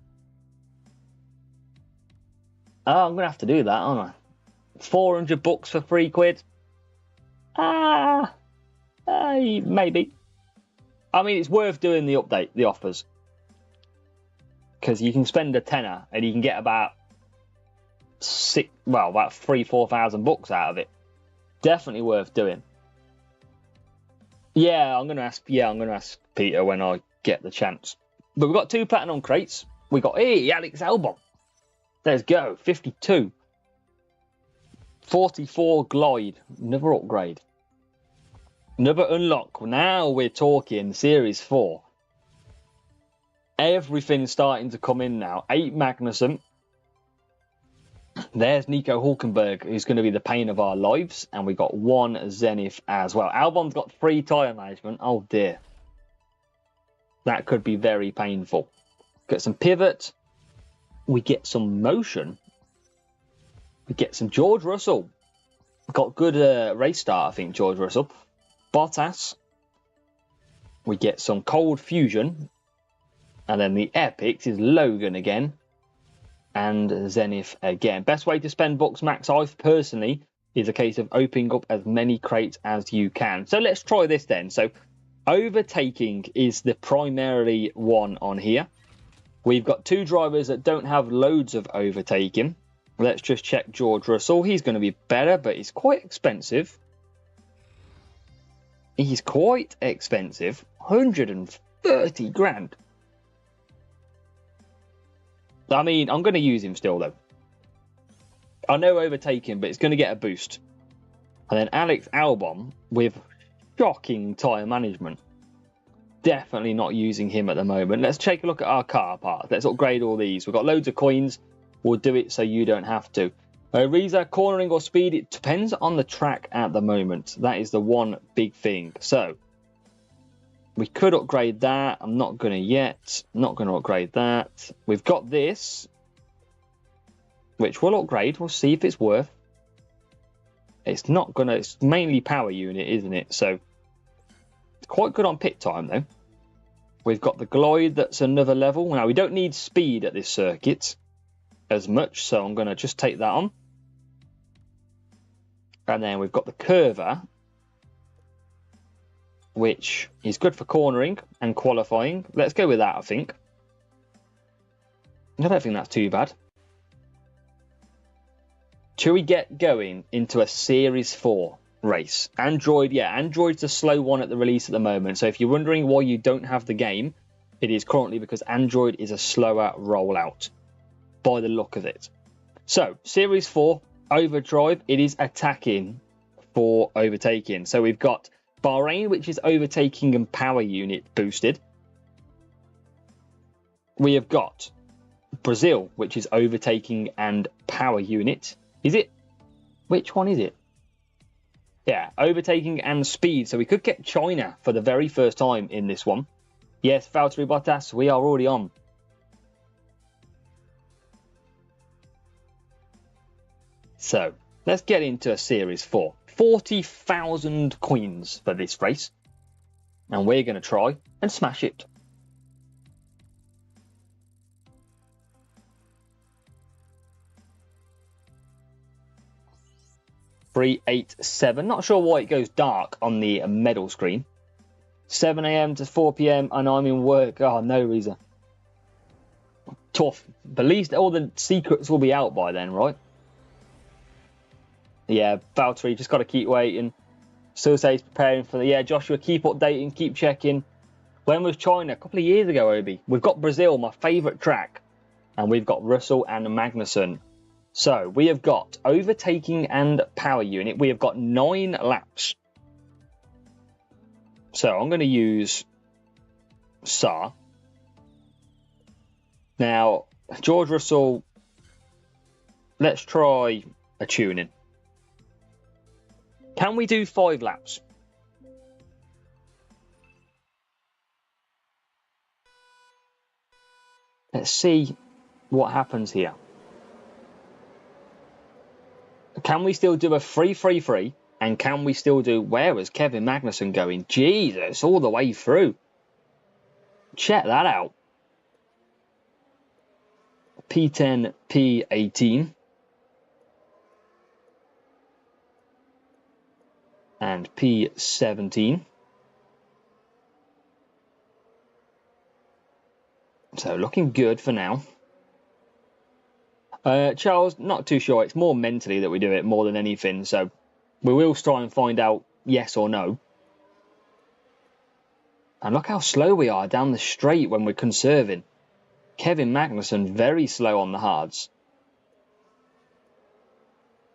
S1: Oh, I'm going to have to do that, aren't I? 400 bucks for £3. Maybe. I mean, it's worth doing the update, the offers. Because you can spend a tenner and you can get about... about 3,000-4,000 bucks out of it. Definitely worth doing. Yeah, I'm gonna ask Peter when I get the chance. But we've got 2 platinum crates. We got Alex Albon. Let's go. 52. 44 glide. Another upgrade. Another unlock. Now we're talking Series 4. Everything's starting to come in now. 8 Magnussen. There's Nico Hulkenberg, who's going to be the pain of our lives. And we got 1 Zenith as well. Albon's got 3 tyre management. Oh, dear. That could be very painful. Get some pivot. We get some motion. We get some George Russell. Got good race start, I think, George Russell. Bottas. We get some cold fusion. And then the epics is Logan again. And Zenith again. Best way to spend bucks, Max, I personally, is a case of opening up as many crates as you can. So let's try this then. So overtaking is the primarily one on here. We've got 2 drivers that don't have loads of overtaking. Let's just check George Russell. He's going to be better, but he's quite expensive. He's quite expensive. 130 grand. I mean, I'm going to use him still, though. I know overtaking, but it's going to get a boost. And then Alex Albon with shocking tyre management. Definitely not using him at the moment. Let's take a look at our car parts. Let's upgrade all these. We've got loads of coins. We'll do it so you don't have to. Reza, cornering or speed, it depends on the track at the moment. That is the one big thing. So, we could upgrade that. I'm not going to yet. Not going to upgrade that. We've got this, which we'll upgrade. We'll see if it's worth. It's not going to... It's mainly power unit, isn't it? So, it's quite good on pit time, though. We've got the glide. That's another level. Now, we don't need speed at this circuit as much, so I'm going to just take that on. And then we've got the Curver, which is good for cornering and qualifying. Let's go with that, I think. I don't think that's too bad. Should we get going into a Series 4 race? Android, yeah, Android's a slow one at the release at the moment. So if you're wondering why you don't have the game, it is currently because Android is a slower rollout by the look of it. So, Series 4, Overdrive, it is attacking for overtaking. So we've got Bahrain, which is overtaking and power unit boosted. We have got Brazil, which is overtaking and power unit. Is it? Which one is it? Yeah, overtaking and speed. So we could get China for the very first time in this one. Yes, Valtteri Bottas, we are already on. So, let's get into a Series 4. 40,000 coins for this race. And we're going to try and smash it. $387. Not sure why it goes dark on the medal screen. 7 a.m. to 4 p.m. and I'm in work. Oh, no reason. Tough. But at least all the secrets will be out by then, right? Yeah, Valtteri, just got to keep waiting. Still say he's preparing for the... Yeah, Joshua, keep updating, keep checking. When was China? A couple of years ago, Obi. We've got Brazil, my favourite track. And we've got Russell and Magnussen. So, we have got overtaking and power unit. We have got 9 laps. So, I'm going to use Saar. Now, George Russell, let's try a tuning. Can we do 5 laps? Let's see what happens here. Can we still do a 3-3-3? And can we still do... Where was Kevin Magnussen going? Jesus, all the way through. Check that out. P10, P18. And P17. So looking good for now. Charles, not too sure. It's more mentally that we do it more than anything. So we will try and find out yes or no. And look how slow we are down the straight when we're conserving. Kevin Magnussen very slow on the hards.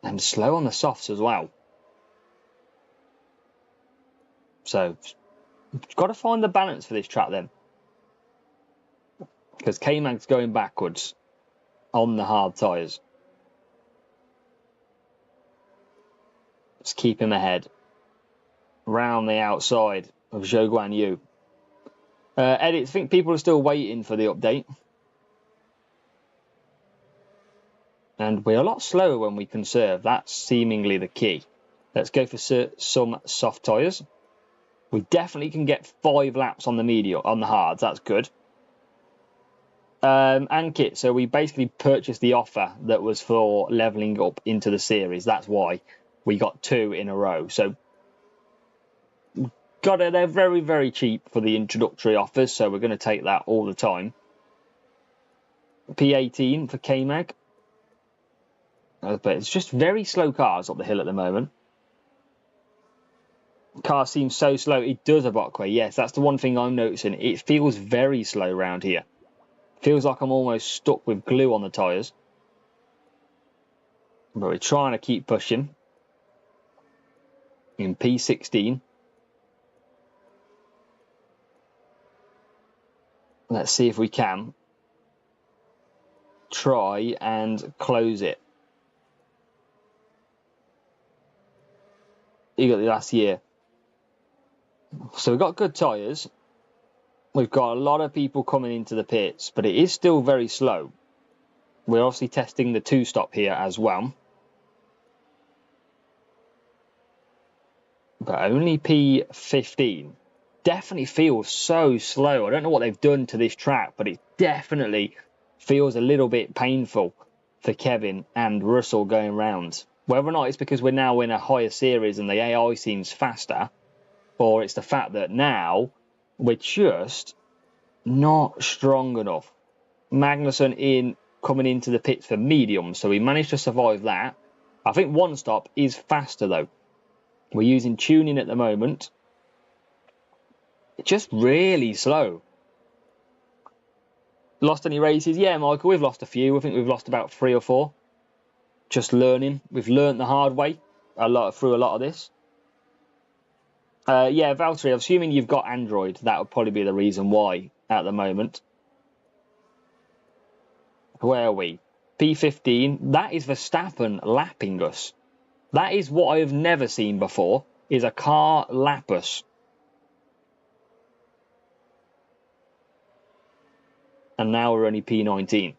S1: And slow on the softs as well. So, got to find the balance for this track then. Because K-Mag's going backwards on the hard tyres. Let's keep him ahead. Round the outside of Zhou Guan Yu. Edit, I think people are still waiting for the update. And we're a lot slower when we conserve. That's seemingly the key. Let's go for some soft tyres. We definitely can get 5 laps on the medium, on the hards. That's good. And kit. So we basically purchased the offer that was for leveling up into the series. That's why we got 2 in a row. So got it. They're very, very cheap for the introductory offers. So we're going to take that all the time. P18 for K-Mag. But it's just very slow cars up the hill at the moment. Car seems so slow. It does a Botquay. Yes, that's the one thing I'm noticing. It feels very slow around here. Feels like I'm almost stuck with glue on the tyres. But we're trying to keep pushing. In P16. Let's see if we can try and close it. You got the last year. So we've got good tyres. We've got a lot of people coming into the pits, but it is still very slow. We're obviously testing the 2-stop here as well. But only P15. Definitely feels so slow. I don't know what they've done to this track, but it definitely feels a little bit painful for Kevin and Russell going round. Whether or not it's because we're now in a higher series and the AI seems faster, or it's the fact that now we're just not strong enough. Magnussen coming into the pits for medium, so we managed to survive that. I think One Stop is faster though. We're using tuning at the moment. It's just really slow. Lost any races? Yeah, Michael, we've lost a few. I think we've lost about 3 or 4. Just learning. We've learned the hard way through a lot of this. Yeah, Valtteri, I'm assuming you've got Android. That would probably be the reason why at the moment. Where are we? P15. That is Verstappen lapping us. That is what I have never seen before, is a car lap us. And now we're only P19.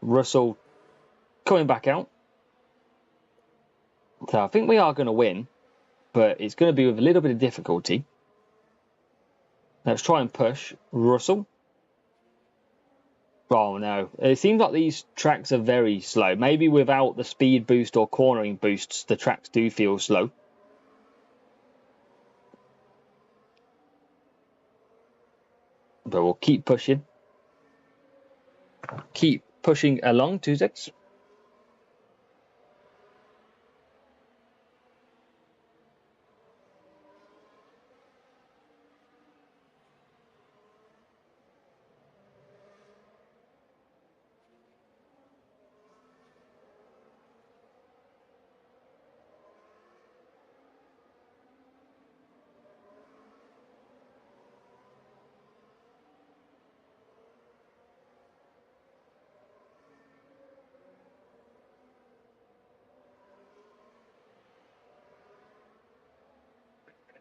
S1: Russell coming back out. So I think we are going to win, but it's going to be with a little bit of difficulty. Let's try and push Russell. Oh no, it seems like these tracks are very slow. Maybe without the speed boost or cornering boosts, the tracks do feel slow. But we'll keep pushing. Keep pushing along, 2-6.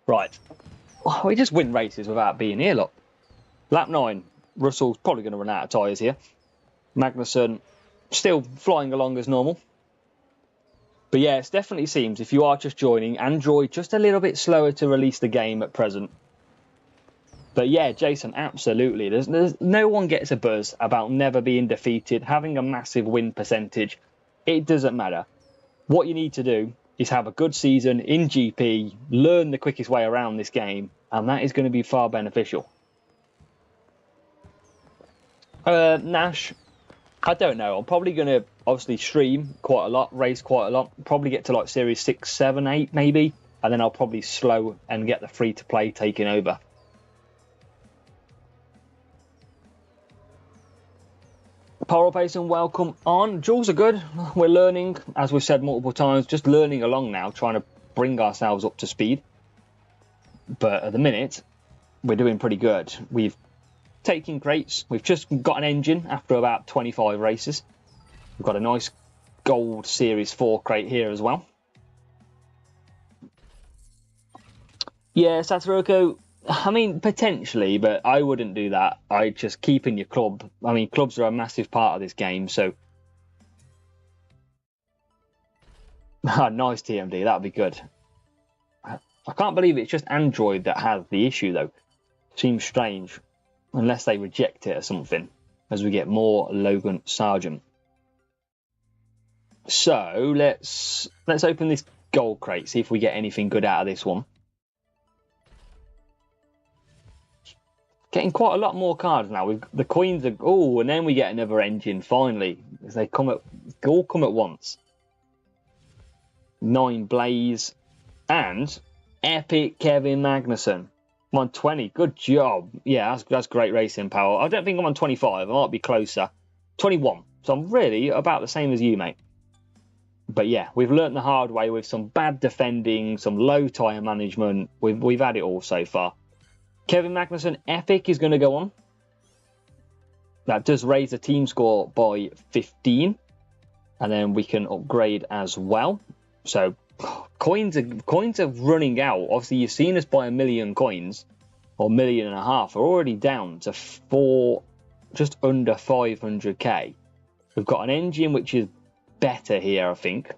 S1: Right. We just win races without being here, look. Lap 9. Russell's probably going to run out of tyres here. Magnussen still flying along as normal. But yeah, it definitely seems, if you are just joining, Android just a little bit slower to release the game at present. But yeah, Jason, absolutely. There's no one gets a buzz about never being defeated, having a massive win percentage. It doesn't matter. What you need to do is have a good season in GP, learn the quickest way around this game, and that is going to be far beneficial. Nash, I don't know. I'm probably going to obviously stream quite a lot, race quite a lot, probably get to like Series 6, 7, 8 maybe, and then I'll probably slow and get the free-to-play taking over. Power Pace and welcome on. Jules are good. We're learning, as we've said multiple times, just learning along now, trying to bring ourselves up to speed. But at the minute, we're doing pretty good. We've taken crates. We've just got an engine after about 25 races. We've got a nice gold Series 4 crate here as well. Yeah, Satoruko, I mean, potentially, but I wouldn't do that. I'd just keep in your club. I mean, clubs are a massive part of this game, so... Nice TMD, that'd be good. I can't believe it's just Android that has the issue, though. Seems strange, unless they reject it or something, as we get more Logan Sargent. So, let's open this gold crate, see if we get anything good out of this one. Getting quite a lot more cards now. The coins are... Oh, and then we get another engine, finally. As they all come at once. 9 Blaze. And epic Kevin Magnussen. I'm on 20. Good job. Yeah, that's great racing power. I don't think I'm on 25. I might be closer. 21. So I'm really about the same as you, mate. But yeah, we've learnt the hard way with some bad defending, some low tyre management. We've had it all so far. Kevin Magnussen, epic, is going to go on. That does raise the team score by 15. And then we can upgrade as well. So coins are running out. Obviously, you've seen us buy 1 million coins, or 1.5 million. We're already down to just under 500k. We've got an engine which is better here, I think.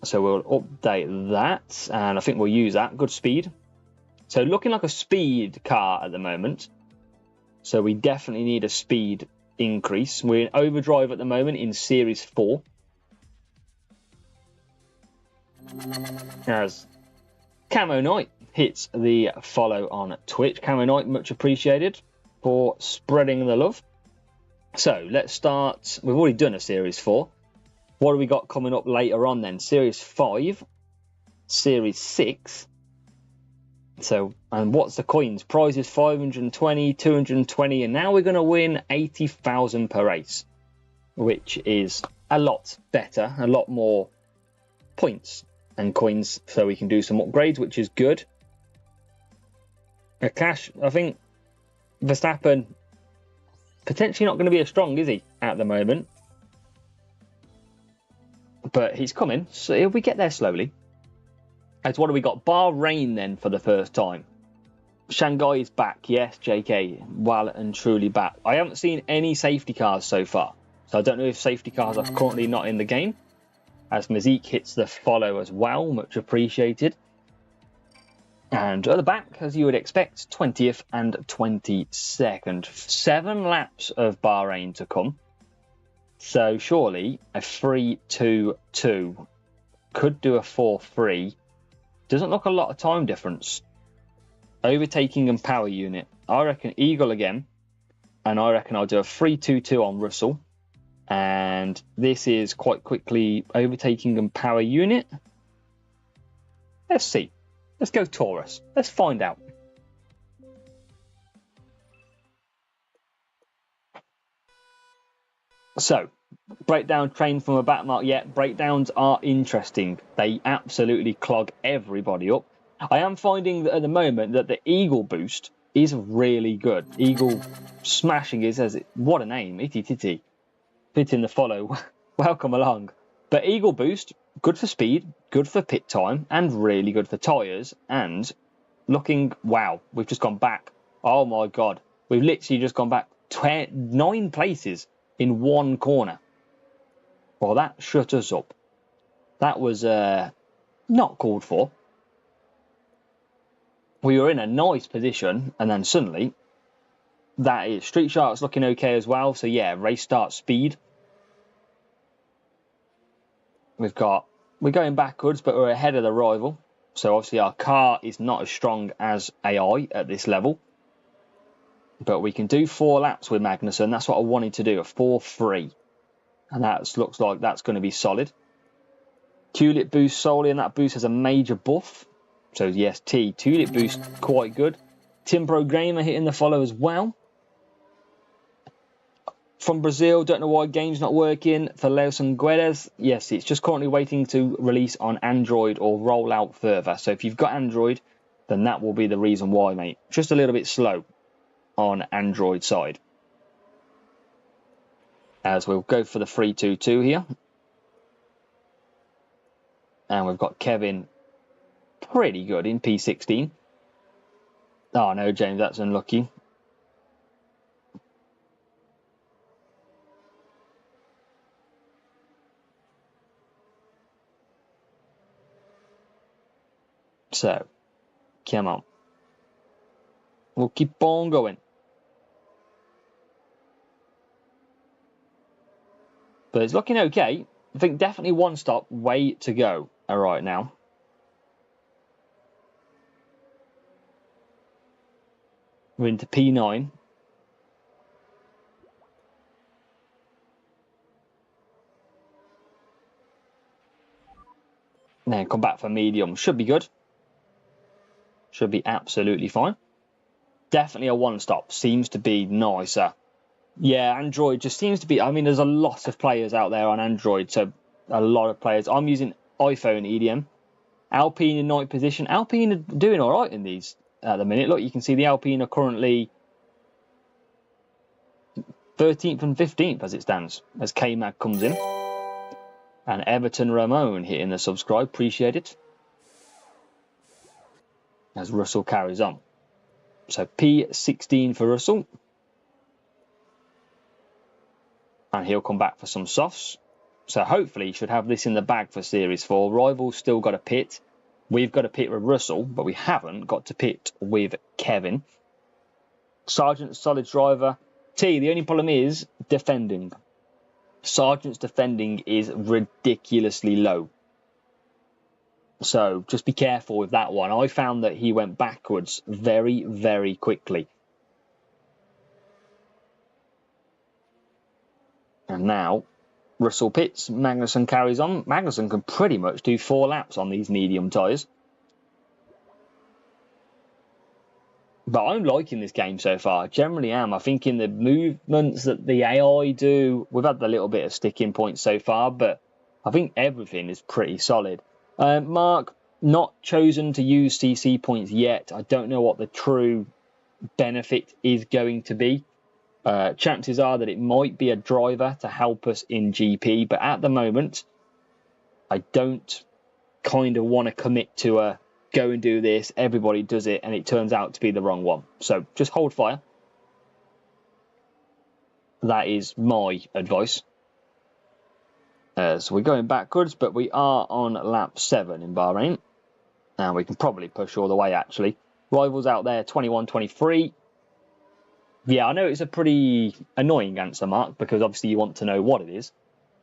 S1: So we'll update that, and I think we'll use that. Good speed. So looking like a speed car at the moment. So we definitely need a speed increase. We're in overdrive at the moment in Series 4. As Camo Knight hits the follow on Twitch. Camo Knight, much appreciated for spreading the love. So let's start. We've already done a Series 4. What do we got coming up later on then? Series 5, Series 6. So, and what's the coins? Prize is 520, 220, and now we're going to win 80,000 per race, which is a lot better, a lot more points and coins, so we can do some upgrades, which is good. Cash, I think Verstappen potentially not going to be as strong, is he, at the moment? But he's coming, so we get there slowly. As what do we got? Bahrain then for the first time. Shanghai is back, yes, JK, well and truly back. I haven't seen any safety cars so far, so I don't know if safety cars are currently not in the game. As Mazik hits the follow as well, much appreciated. And at the back, as you would expect, 20th and 22nd. 7 laps of Bahrain to come. So surely a 3-2-2 could do a 4-3. Doesn't look a lot of time difference. Overtaking and power unit. I reckon Eagle again. And I reckon I'll do a 3-2-2 on Russell. And this is quite quickly overtaking and power unit. Let's see. Let's go Taurus. Let's find out. So, breakdown train from a back mark. Yeah, breakdowns are interesting. They absolutely clog everybody up. I am finding that at the moment that the Eagle boost is really good. Eagle smashing is as it. What a name. Itty titty. Fit in the follow. Welcome along. But Eagle boost, good for speed, good for pit time, and really good for tyres. And looking, wow, we've just gone back. Oh my God. We've literally just gone back 9 places in one corner. Well, that shut us up. That was not called for. We were in a nice position, and then suddenly, that is Street Shark's looking okay as well. So yeah, race start speed. We're going backwards, but we're ahead of the rival. So obviously our car is not as strong as AI at this level. But we can do 4 laps with Magnussen. That's what I wanted to do, a 4-3. And that looks like that's going to be solid. Tulip boost solely, and that boost has a major buff. So yes, Tulip boost quite good. Timbro Gamer hitting the follow as well. From Brazil, don't know why game's not working. For Leoson Guedes, yes, it's just currently waiting to release on Android or roll out further. So if you've got Android, then that will be the reason why, mate. Just a little bit slow on Android side. As we'll go for the 3-2-2 here. And we've got Kevin pretty good in P16. Oh no, James, that's unlucky. So, come on. We'll keep on going. But it's looking okay. I think definitely one stop, way to go right now. We're into P9. Then come back for medium. Should be good. Should be absolutely fine. Definitely a one-stop. Seems to be nicer. Yeah, Android just seems to be... I mean, there's a lot of players out there on Android. So, a lot of players. I'm using iPhone EDM. Alpine in 9th position. Alpine are doing all right in these at the minute. Look, you can see the Alpine are currently 13th and 15th as it stands. As K-Mag comes in. And Everton Ramon hitting the subscribe. Appreciate it. As Russell carries on. So P16 for Russell. And he'll come back for some softs. So hopefully he should have this in the bag for Series 4. Rival's still got a pit. We've got a pit with Russell, but we haven't got to pit with Kevin. Sargent, solid driver. The only problem is defending. Sargent's defending is ridiculously low. So just be careful with that one. I found that he went backwards very, very quickly. And now, Russell pits, Magnussen carries on. Magnussen can pretty much do 4 laps on these medium tyres. But I'm liking this game so far. Generally am. I think in the movements that the AI do, we've had a little bit of sticking points so far, but I think everything is pretty solid. Mark, not chosen to use CC points yet. I don't know what the true benefit is going to be. Chances are that it might be a driver to help us in GP, but at the moment, I don't kind of want to commit to a go and do this, everybody does it, and it turns out to be the wrong one. So just hold fire. That is my advice. So we're going backwards, but we are on lap 7 in Bahrain. And we can probably push all the way, actually. Rivals out there, 21-23. Yeah, I know it's a pretty annoying answer, Mark, because obviously you want to know what it is.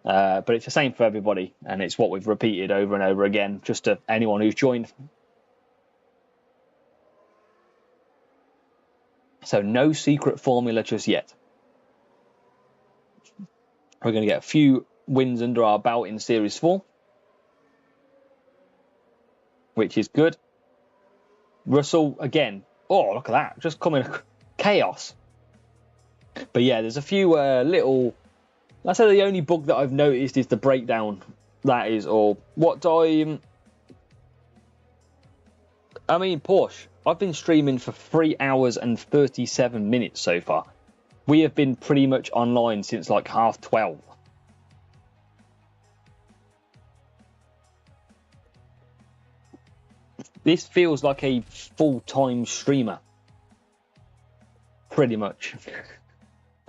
S1: But it's the same for everybody, and it's what we've repeated over and over again, just to anyone who's joined. So no secret formula just yet. We're going to get a few wins under our belt in Series 4, which is good. Russell, again, oh, look at that, just coming chaos. But yeah, there's a few little... I'd say the only bug that I've noticed is the breakdown. That is all. What time... I mean, Porsche, I've been streaming for 3 hours and 37 minutes so far. We have been pretty much online since like 12:30. This feels like a full-time streamer. Pretty much.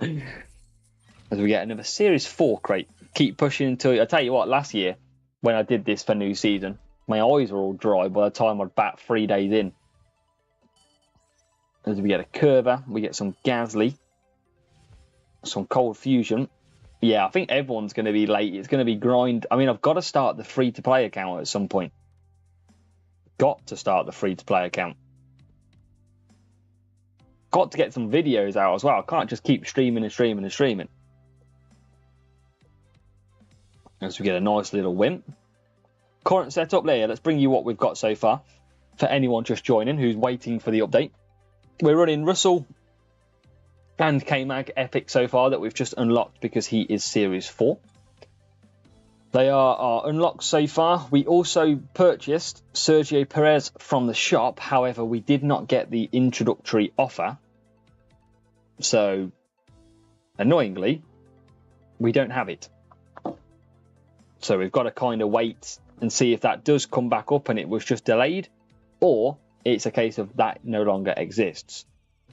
S1: As we get another Series 4 crate. Keep pushing until... I tell you what, last year, when I did this for new season, my eyes were all dry by the time I'd bat 3 days in. As we get a Curva, we get some Gasly, some Cold Fusion. Yeah, I think everyone's going to be late. It's going to be grind. I mean, I've got to start the free-to-play account at some point. Got to start the free-to-play account. Got to get some videos out as well. I can't just keep streaming and streaming and streaming. As we get a nice little win. Current setup there. Let's bring you what we've got so far. For anyone just joining who's waiting for the update. We're running Russell and K-Mag Epic so far that we've just unlocked because he is Series 4. They are our unlocks so far. We also purchased Sergio Perez from the shop. However, we did not get the introductory offer. So, annoyingly, we don't have it. So we've got to kind of wait and see if that does come back up and it was just delayed. Or it's a case of that no longer exists.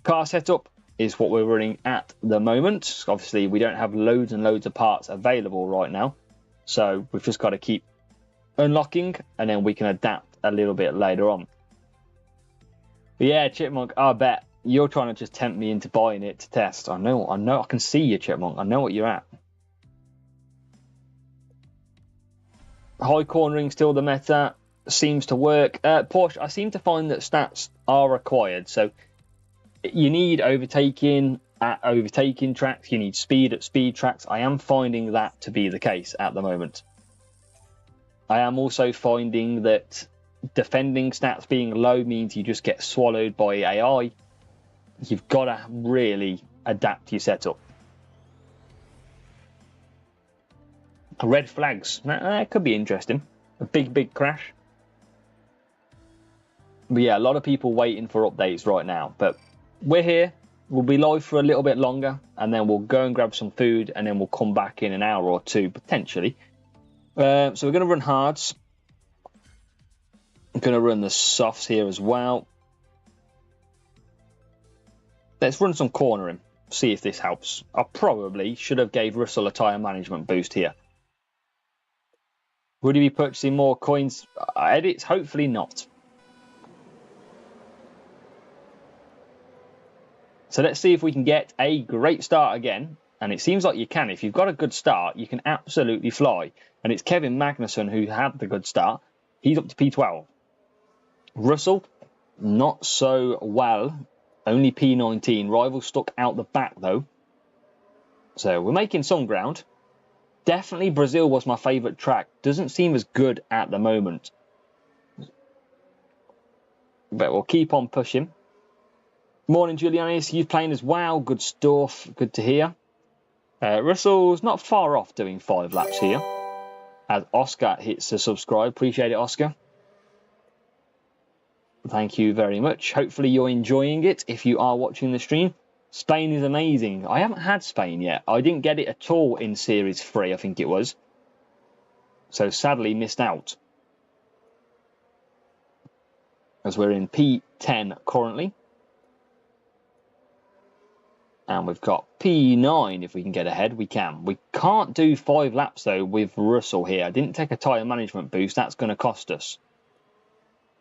S1: Car setup is what we're running at the moment. Obviously, we don't have loads and loads of parts available right now. So we've just got to keep unlocking and then we can adapt a little bit later on. But yeah, Chipmunk, I bet you're trying to just tempt me into buying it to test. I know, I can see you, Chipmunk. I know what you're at. High cornering still the meta. Seems to work. Porsche, I seem to find that stats are required. So you need overtaking at overtaking tracks. You need speed at speed tracks. I am finding that to be the case at the moment. I am also finding that defending stats being low means you just get swallowed by AI. You've got to really adapt your setup. Red flags. That could be interesting. A big crash. But yeah, a lot of people waiting for updates right now. But we're here. We'll be live for a little bit longer. And then we'll go and grab some food. And then we'll come back in an hour or two, potentially. So we're going to run hards. I'm going to run the softs here as well. Let's run some cornering. See if this helps. I probably should have gave Russell a tyre management boost here. Would he be purchasing more coins? Edits? Hopefully not. So let's see if we can get a great start again And it seems like you can. If you've got a good start, you can absolutely fly. And it's Kevin Magnussen who had the good start. He's up to P12. Russell, not so well. Only P19. Rival stuck out the back, though. So we're making some ground. Definitely Brazil was my favourite track. Doesn't seem as good at the moment. But we'll keep on pushing. Morning, Julianis. You playing as well. Good stuff. Good to hear. Russell's not far off doing 5 laps here. As Oscar hits the subscribe. Appreciate it, Oscar. Thank you very much. Hopefully you're enjoying it if you are watching the stream. Spain is amazing. I haven't had Spain yet. I didn't get it at all in Series 3, I think it was. So sadly missed out. As we're in P10 currently. And we've got P9 if we can get ahead. We can. We can't do 5 laps though with Russell here. I didn't take a tyre management boost. That's going to cost us.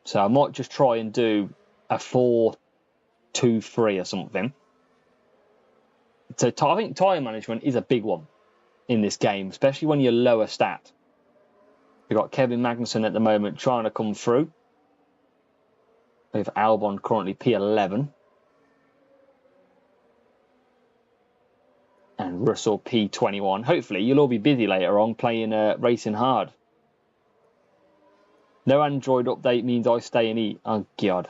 S1: So I might just try and do a 4-2-3 or something. So I think tyre management is a big one in this game, especially when you're lower stat. We've got Kevin Magnussen at the moment trying to come through. With Albon currently P11. And Russell P21. Hopefully you'll all be busy later on playing Racing Hard. No Android update means I stay and eat. Oh, God.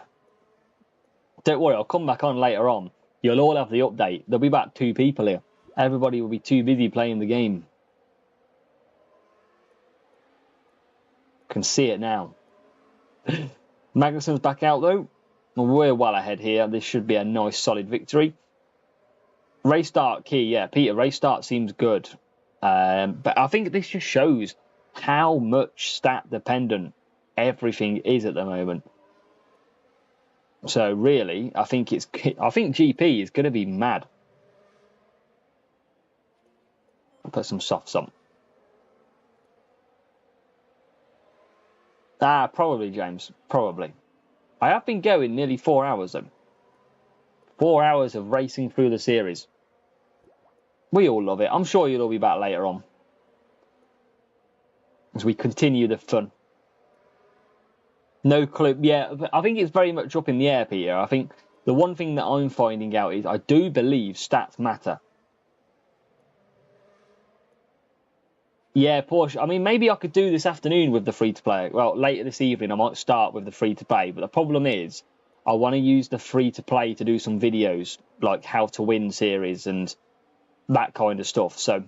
S1: Don't worry, I'll come back on later on. You'll all have the update. There'll be about 2 people here. Everybody will be too busy playing the game. Can see it now. Magnussen's back out though. We're well ahead here. This should be a nice solid victory. Race start key. Yeah, Peter, race start seems good. But I think this just shows how much stat dependent everything is at the moment. So really, I think GP is going to be mad. I'll put some softs on. Probably, James. Probably. I have been going nearly 4 hours though. 4 hours of racing through the series. We all love it. I'm sure you'll all be back later on. As we continue the fun. No clue. Yeah, I think it's very much up in the air, Peter. I think the one thing that I'm finding out is I do believe stats matter. Yeah, Porsche. I mean, maybe I could do this afternoon with the free-to-play. Well, later this evening, I might start with the free-to-play. But the problem is, I want to use the free-to-play to do some videos, like how to win series and that kind of stuff. So,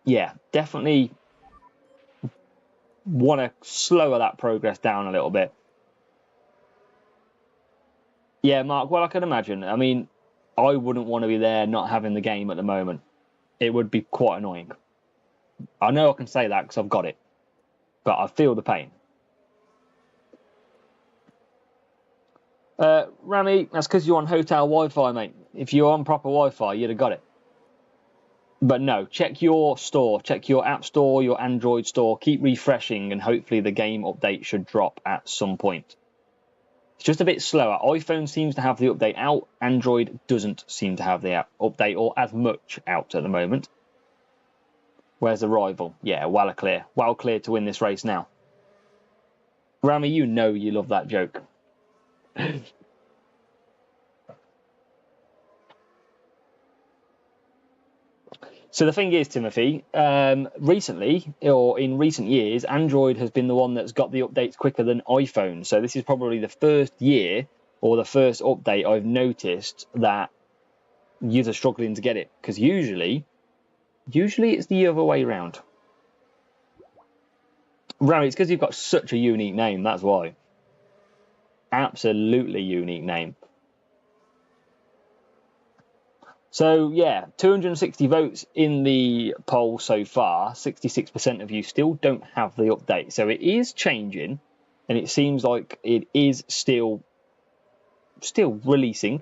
S1: yeah, definitely want to slower that progress down a little bit. Yeah, Mark, well, I can imagine. I mean, I wouldn't want to be there not having the game at the moment. It would be quite annoying. I know I can say that because I've got it. But I feel the pain. Rami, that's because you're on hotel Wi-Fi, mate. If you're on proper Wi-Fi, you'd have got it. But no, check your store. Check your App Store, your Android store. Keep refreshing and hopefully the game update should drop at some point. It's just a bit slower. iPhone seems to have the update out. Android doesn't seem to have the update or as much out at the moment. Where's the rival? Yeah, well clear. Well clear to win this race now. Rami, you know you love that joke. So the thing is, Timothy, recently, or in recent years, Android has been the one that's got the updates quicker than iPhone. So this is probably the first year or the first update I've noticed that users are struggling to get it. Because usually it's the other way around. Rami, it's because you've got such a unique name, that's why. Absolutely unique name. So, yeah, 260 votes in the poll so far. 66% of you still don't have the update. So it is changing, and it seems like it is still releasing,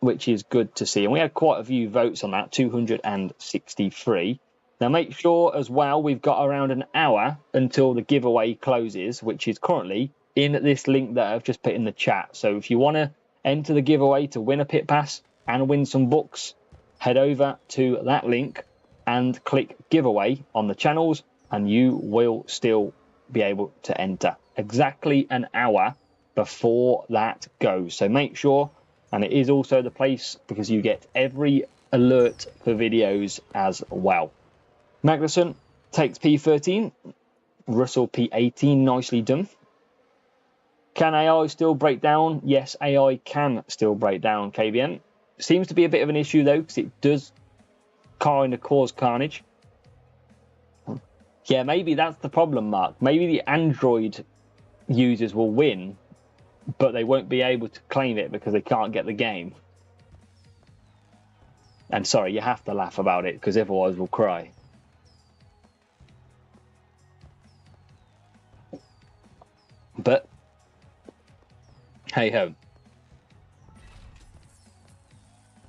S1: which is good to see. And we had quite a few votes on that, 263. Now, make sure as well, we've got around an hour until the giveaway closes, which is currently in this link that I've just put in the chat. So if you want to enter the giveaway to win a pit pass and win some books, head over to that link and click giveaway on the channels, and you will still be able to enter exactly an hour before that goes. So make sure, and it is also the place because you get every alert for videos as well. Magnussen takes P13, Russell P18, nicely done. Can AI still break down? Yes, AI can still break down, KBN. Seems to be a bit of an issue though, because it does kind of cause carnage. Yeah, maybe that's the problem, Mark. Maybe the Android users will win, but they won't be able to claim it because they can't get the game. And sorry, you have to laugh about it because otherwise we'll cry. But hey ho.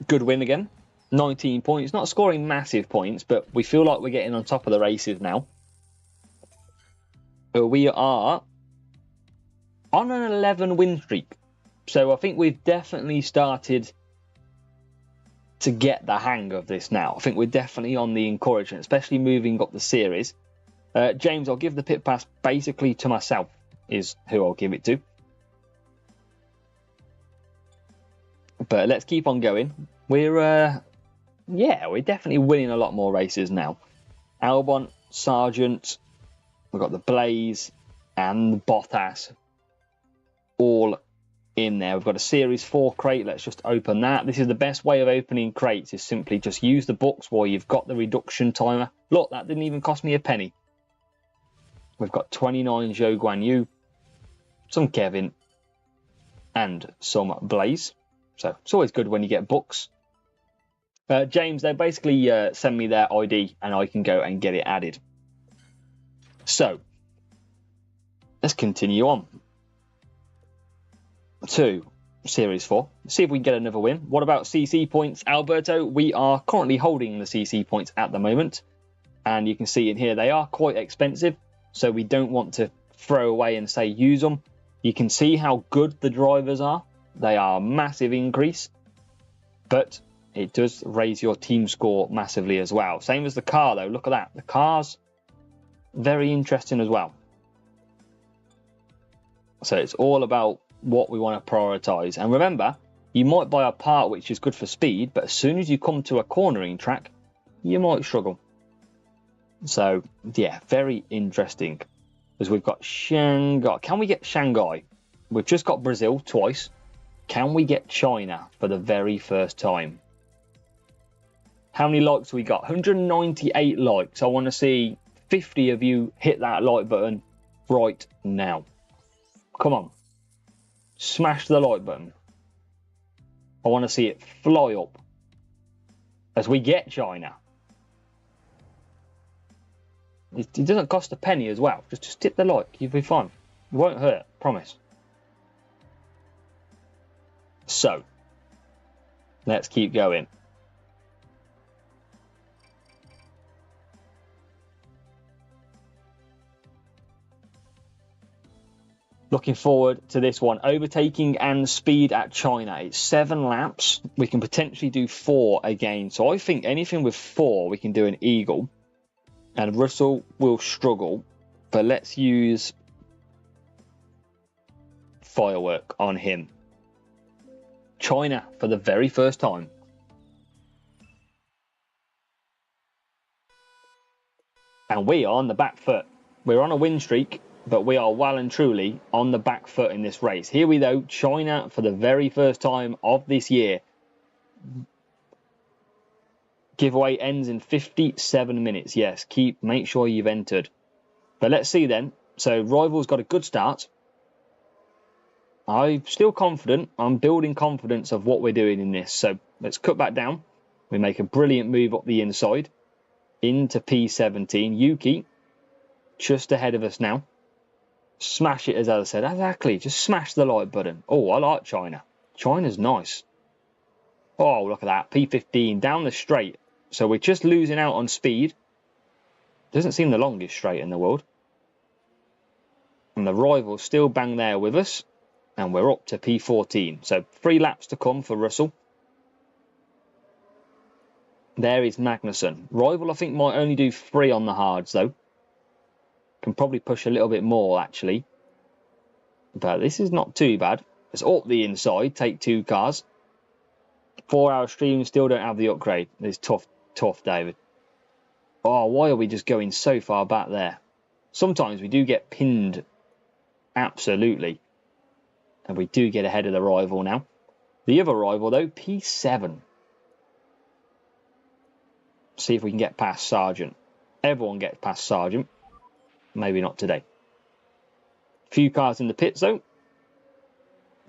S1: Good win again. 19 points. Not scoring massive points, but we feel like we're getting on top of the races now. We are on an 11 win streak. So I think we've definitely started to get the hang of this now. I think we're definitely on the encouragement, especially moving up the series. James, I'll give the pit pass basically to myself, is who I'll give it to. But let's keep on going. We're definitely winning a lot more races now. Albon, Sargent, we've got the Blaze and Bottas all in there. We've got a Series 4 crate. Let's just open that. This is the best way of opening crates, is simply just use the books while you've got the reduction timer. Look, that didn't even cost me a penny. We've got 29 Zhou Guanyu, some Kevin, and some Blaze. So it's always good when you get books. James, they basically send me their ID and I can go and get it added. So let's continue on to Series 4. See if we can get another win. What about CC points, Alberto? We are currently holding the CC points at the moment. And you can see in here they are quite expensive. So we don't want to throw away and say use them. You can see how good the drivers are. They are a massive increase. But it does raise your team score massively as well. Same as the car though. Look at that. The car's very interesting as well. So it's all about what we want to prioritize. And remember, you might buy a part which is good for speed, but as soon as you come to a cornering track, you might struggle. So yeah, very interesting. As we've got Shanghai. Can we get Shanghai? We've just got Brazil twice. Can we get China for the very first time? How many likes we got? 198 likes. I want to see 50 of you hit that like button right now. Come on. Smash the like button. I want to see it fly up as we get China. It doesn't cost a penny as well. Just hit the like. You'll be fine. It won't hurt. Promise. So, let's keep going. Looking forward to this one. Overtaking and speed at China. It's 7 laps. We can potentially do 4 again. So I think anything with 4, we can do an eagle. And Russell will struggle. But let's use firework on him. China for the very first time. And we are on the back foot. We're on a win streak, but we are well and truly on the back foot in this race. Here we go, China for the very first time of this year. Giveaway ends in 57 minutes. Yes, make sure you've entered. But let's see then. So Rival's got a good start. I'm still confident. I'm building confidence of what we're doing in this. So let's cut back down. We make a brilliant move up the inside into P17. Yuki just ahead of us now. Smash it, as I said. Exactly. Just smash the like button. Oh, I like China. China's nice. Oh, look at that. P15 down the straight. So we're just losing out on speed. Doesn't seem the longest straight in the world. And the Rival's still bang there with us. And we're up to P14. So 3 laps to come for Russell. There is Magnussen. Rival, I think, might only do 3 on the hards, though. Can probably push a little bit more, actually. But this is not too bad. Let's up the inside, take 2 cars. 4-hour stream, still don't have the upgrade. It's tough, David. Oh, why are we just going so far back there? Sometimes we do get pinned. Absolutely. And we do get ahead of the rival now. The other rival, though, P7. See if we can get past Sargent. Everyone gets past Sargent. Maybe not today. Few cars in the pits, though.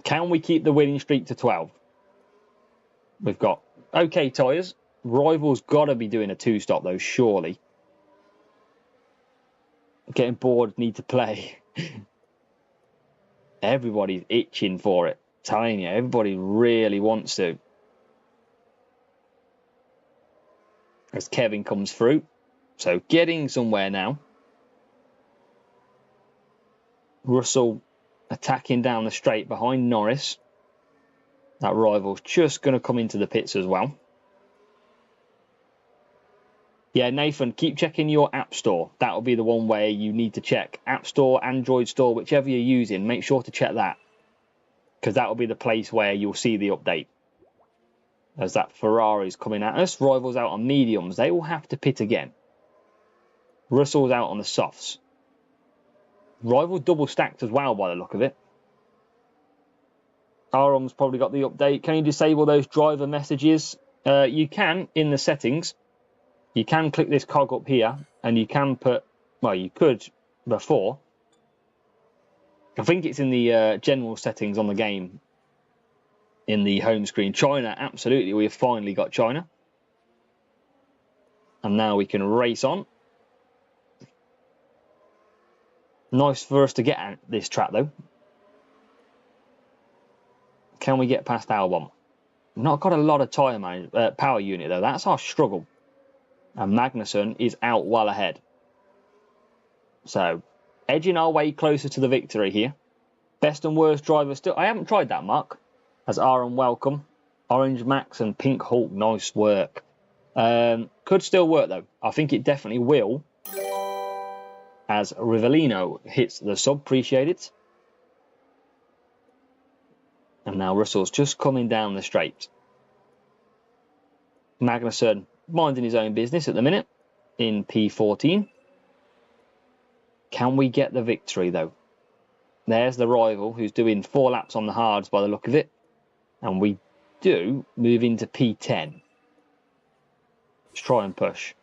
S1: Can we keep the winning streak to 12? We've got okay tyres. Rival's got to be doing a 2-stop, though, surely. Getting bored, need to play. Everybody's itching for it. Telling you, everybody really wants to. As Kevin comes through. So getting somewhere now. Russell attacking down the straight behind Norris. That rival's just going to come into the pits as well. Yeah, Nathan, keep checking your App Store. That'll be the one where you need to check. App Store, Android Store, whichever you're using, make sure to check that. Because that'll be the place where you'll see the update. As that Ferrari's coming at us. Rivals out on mediums. They will have to pit again. Russell's out on the softs. Rival double stacked as well by the look of it. Aron's probably got the update. Can you disable those driver messages? You can in the settings. You can click this cog up here and you can put, well, you could before. I think it's in the general settings on the game in the home screen. China, absolutely. We have finally got China. And now we can race on. Nice for us to get at this track, though. Can we get past Albon? Not got a lot of tyre power unit, though. That's our struggle. And Magnussen is out well ahead. So, edging our way closer to the victory here. Best and worst driver still. I haven't tried that, Mark. As Aaron, welcome. Orange Max and Pink Hulk, nice work. Could still work, though. I think it definitely will. As Rivellino hits the sub, appreciate it. And now Russell's just coming down the straight. Magnussen minding his own business at the minute in P14. Can we get the victory, though? There's the rival who's doing 4 laps on the hards by the look of it. And we do move into P10. Let's try and push.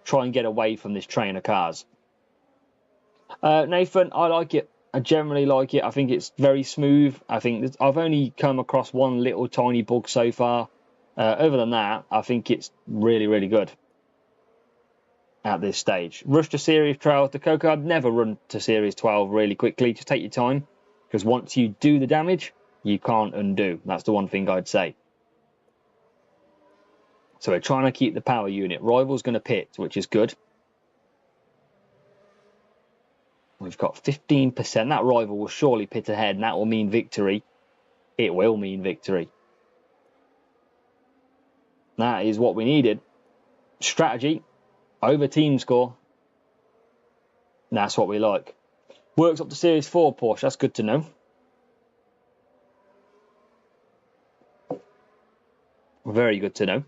S1: Try and get away from this train of cars. Nathan, I like it. I generally like it. I think it's very smooth. I think I've only come across one little tiny bug so far. Other than that, I think it's really, really good at this stage. Rush to Series 12. The Coco, I'd never run to Series 12 really quickly. Just take your time. Because once you do the damage, you can't undo. That's the one thing I'd say. So we're trying to keep the power unit. Rival's going to pit, which is good. We've got 15%. That rival will surely pit ahead, and that will mean victory. It will mean victory. That is what we needed. Strategy over team score. That's what we like. Works up to Series 4 Porsche. That's good to know. Very good to know.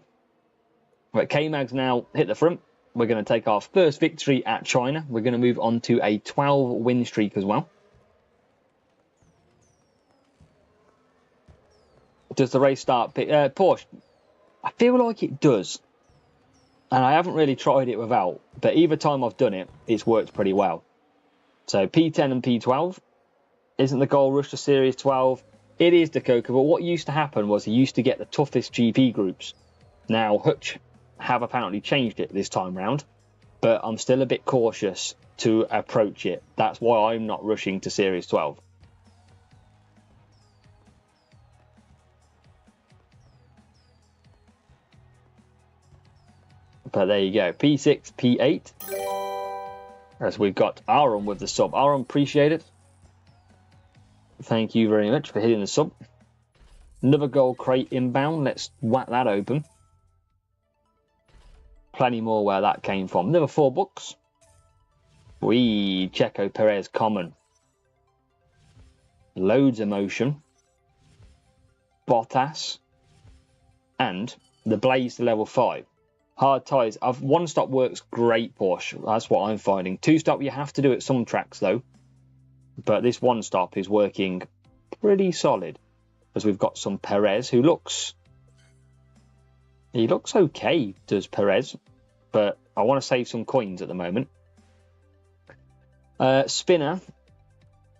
S1: Right, K-Mag's now hit the front. We're going to take our first victory at China. We're going to move on to a 12-win streak as well. Does the race start? Porsche, I feel like it does. And I haven't really tried it without. But either time I've done it, it's worked pretty well. So P10 and P12. Isn't the goal rush to Series 12? It is, Dakota. But what used to happen was you used to get the toughest GP groups. Now, Hutch have apparently changed it this time round, but I'm still a bit cautious to approach it. That's why I'm not rushing to Series 12. But there you go, P6, P8. As we've got Aaron with the sub. Aaron, appreciate it. Thank you very much for hitting the sub. Another gold crate inbound. Let's whack that open. plenty more where that came from. Number 4 books. Checo Perez common. Loads of motion. Bottas. And the Blaze to level 5. Hard tyres. One stop works great, Porsche. That's what I'm finding. 2 stop you have to do at some tracks though. But this 1 stop is working pretty solid. As we've got some Perez who looks... He looks okay, does Perez. But I want to save some coins at the moment. Spinner.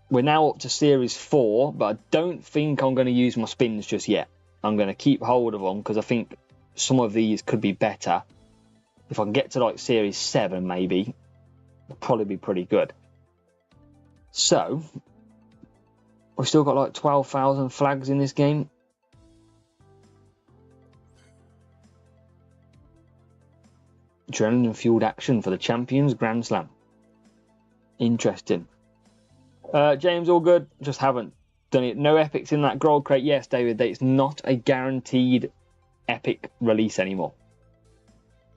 S1: We're now up to Series 4. But I don't think I'm going to use my spins just yet. I'm going to keep hold of them because I think some of these could be better. If I can get to like Series 7 maybe, it'll probably be pretty good. So, we've still got like 12,000 flags in this game. Adrenaline fueled action for the Champions Grand Slam. Interesting. James, all good. Just haven't done it. No epics in that gold crate. Yes, David, it's not a guaranteed epic release anymore.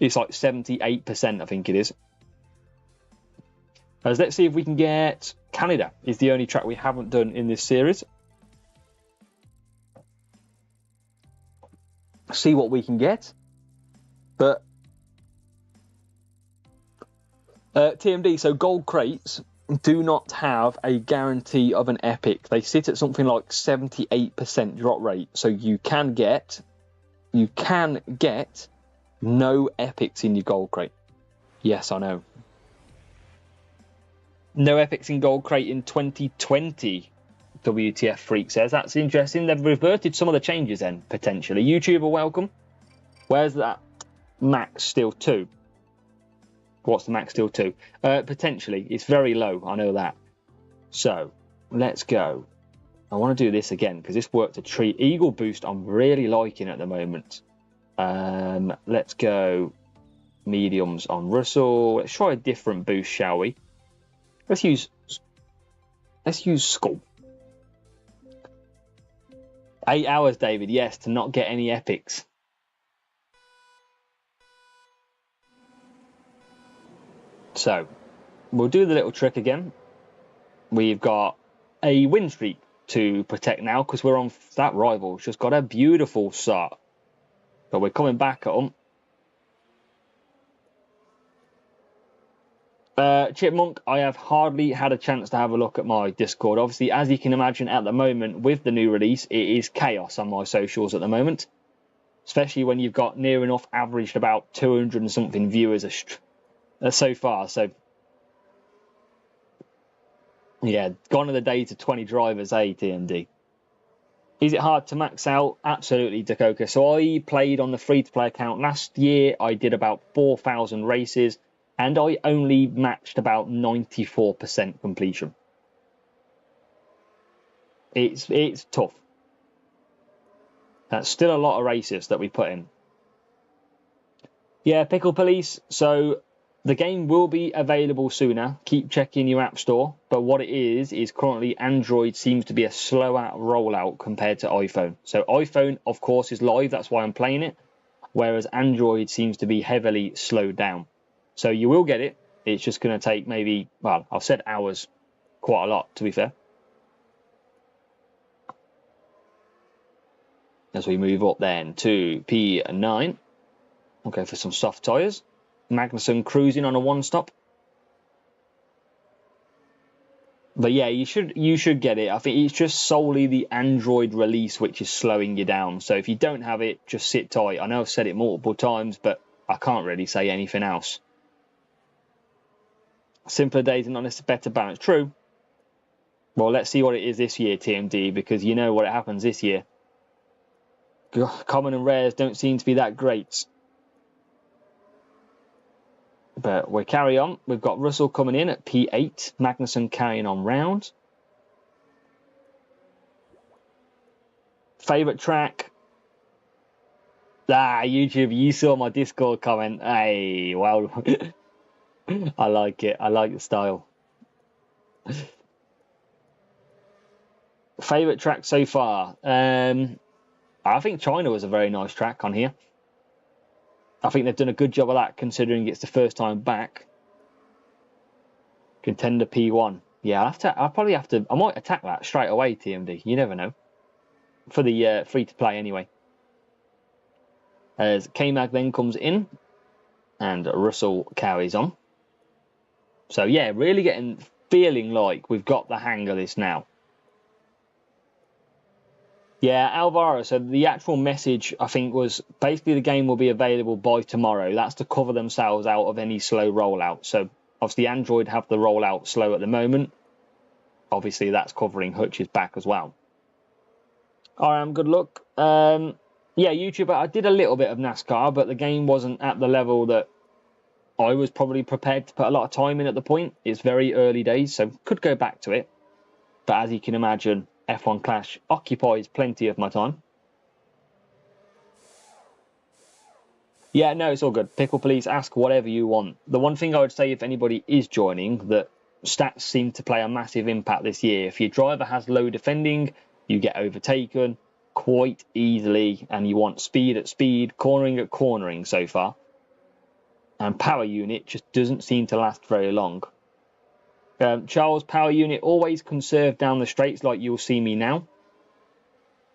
S1: It's like 78%, I think it is. Let's see if we can get Canada. Is the only track we haven't done in this series. See what we can get. But TMD, so gold crates do not have a guarantee of an epic. They sit at something like 78% drop rate. So you can get no epics in your gold crate. Yes, I know. No epics in gold crate in 2020, WTF Freak says. That's interesting. They've reverted some of the changes then, potentially. YouTuber, welcome. Where's that max still 2? What's the max still 2? Potentially. It's very low, I know that. So, let's go. I want to do this again, because this worked a treat. Eagle Boost I'm really liking at the moment. Let's go mediums on Russell. Let's try a different boost, shall we? Let's use Skull. 8 hours, David. Yes, to not get any epics. So, we'll do the little trick again. We've got a win streak to protect now because we're on that rival. It's just got a beautiful start. But we're coming back at them. Chipmunk, I have hardly had a chance to have a look at my Discord. Obviously, as you can imagine at the moment, with the new release, it is chaos on my socials at the moment. Especially when you've got near enough averaged about 200 and something viewers so far. So, yeah, gone are the days of 20 drivers, TMD. Is it hard to max out? Absolutely, Dakota. So I played on the free-to-play account last year. I did about 4,000 races. And I only matched about 94% completion. It's tough. That's still a lot of races that we put in. Yeah, Pickle Police. So the game will be available sooner. Keep checking your app store. But what it is currently Android seems to be a slower rollout compared to iPhone. So iPhone, of course, is live. That's why I'm playing it. Whereas Android seems to be heavily slowed down. So you will get it. It's just going to take maybe, well, I've said hours, quite a lot, to be fair. As we move up then to P9. We'll go for some soft tyres. Magnussen cruising on a 1-stop. But yeah, you should get it. I think it's just solely the Android release which is slowing you down. So if you don't have it, just sit tight. I know I've said it multiple times, but I can't really say anything else. Simpler days and not necessarily better balance. True. Well, let's see what it is this year, TMD, because you know what happens this year. Common and rares don't seem to be that great. But we carry on. We've got Russell coming in at P8. Magnussen carrying on round. Favourite track? YouTube, you saw my Discord comment. Hey, well... I like it. I like the style. Favourite track so far? I think China was a very nice track on here. I think they've done a good job of that considering it's the first time back. Contender P1. Yeah, I'll probably have to. I might attack that straight away, TMD. You never know. For the free-to-play anyway. As K-Mag then comes in. And Russell carries on. So yeah, really feeling like we've got the hang of this now. Yeah, Alvaro, so the actual message, I think, was basically the game will be available by tomorrow. That's to cover themselves out of any slow rollout. So, obviously, Android have the rollout slow at the moment. Obviously, that's covering Hutch's back as well. Alright, good luck. Yeah, YouTube, I did a little bit of NASCAR, but the game wasn't at the level that I was probably prepared to put a lot of time in at the point. It's very early days, so could go back to it. But as you can imagine, F1 Clash occupies plenty of my time. Yeah, no, it's all good. Pickle Police, ask whatever you want. The one thing I would say if anybody is joining, that stats seem to play a massive impact this year. If your driver has low defending, you get overtaken quite easily, and you want speed at speed, cornering at cornering so far. And power unit just doesn't seem to last very long. Charles, power unit always conserve down the straights like you'll see me now.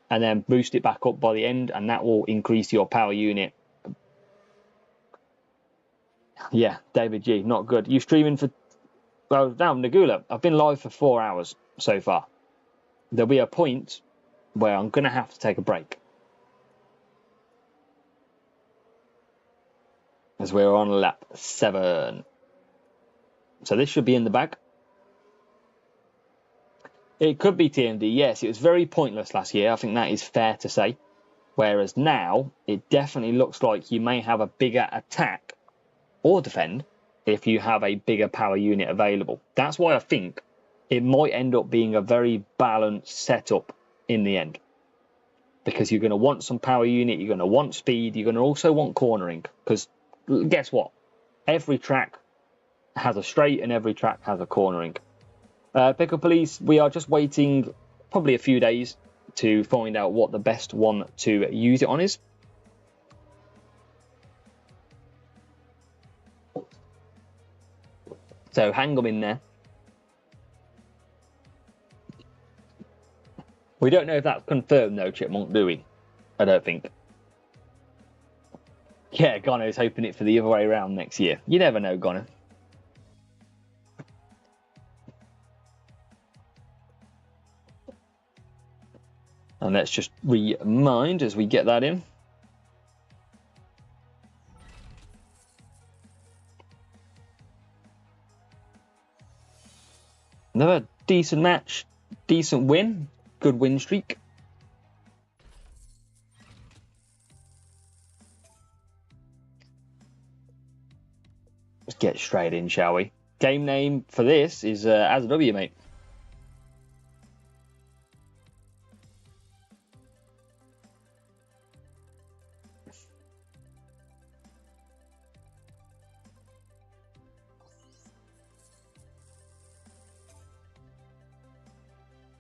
S1: And then boost it back up by the end, and that will increase your power unit. Yeah, David G, not good. You streaming for... Well, now, Nagula, I've been live for 4 hours so far. There'll be a point where I'm going to have to take a break. As we're on lap 7. So this should be in the bag. It could be TMD, yes. It was very pointless last year. I think that is fair to say. Whereas now, it definitely looks like you may have a bigger attack or defend if you have a bigger power unit available. That's why I think it might end up being a very balanced setup in the end. Because you're going to want some power unit, you're going to want speed, you're going to also want cornering. Because guess what? Every track has a straight and every track has a cornering. Pickle Police, we are just waiting probably a few days to find out what the best one to use it on is. So hang them in there. We don't know if that's confirmed though, Chipmunk, do we? I don't think. Yeah, Gono's hoping it for the other way around next year. You never know, Gono. And let's just remind as we get that in. Another decent match, decent win, good win streak. Let's get straight in, shall we? Game name for this is As a W, mate.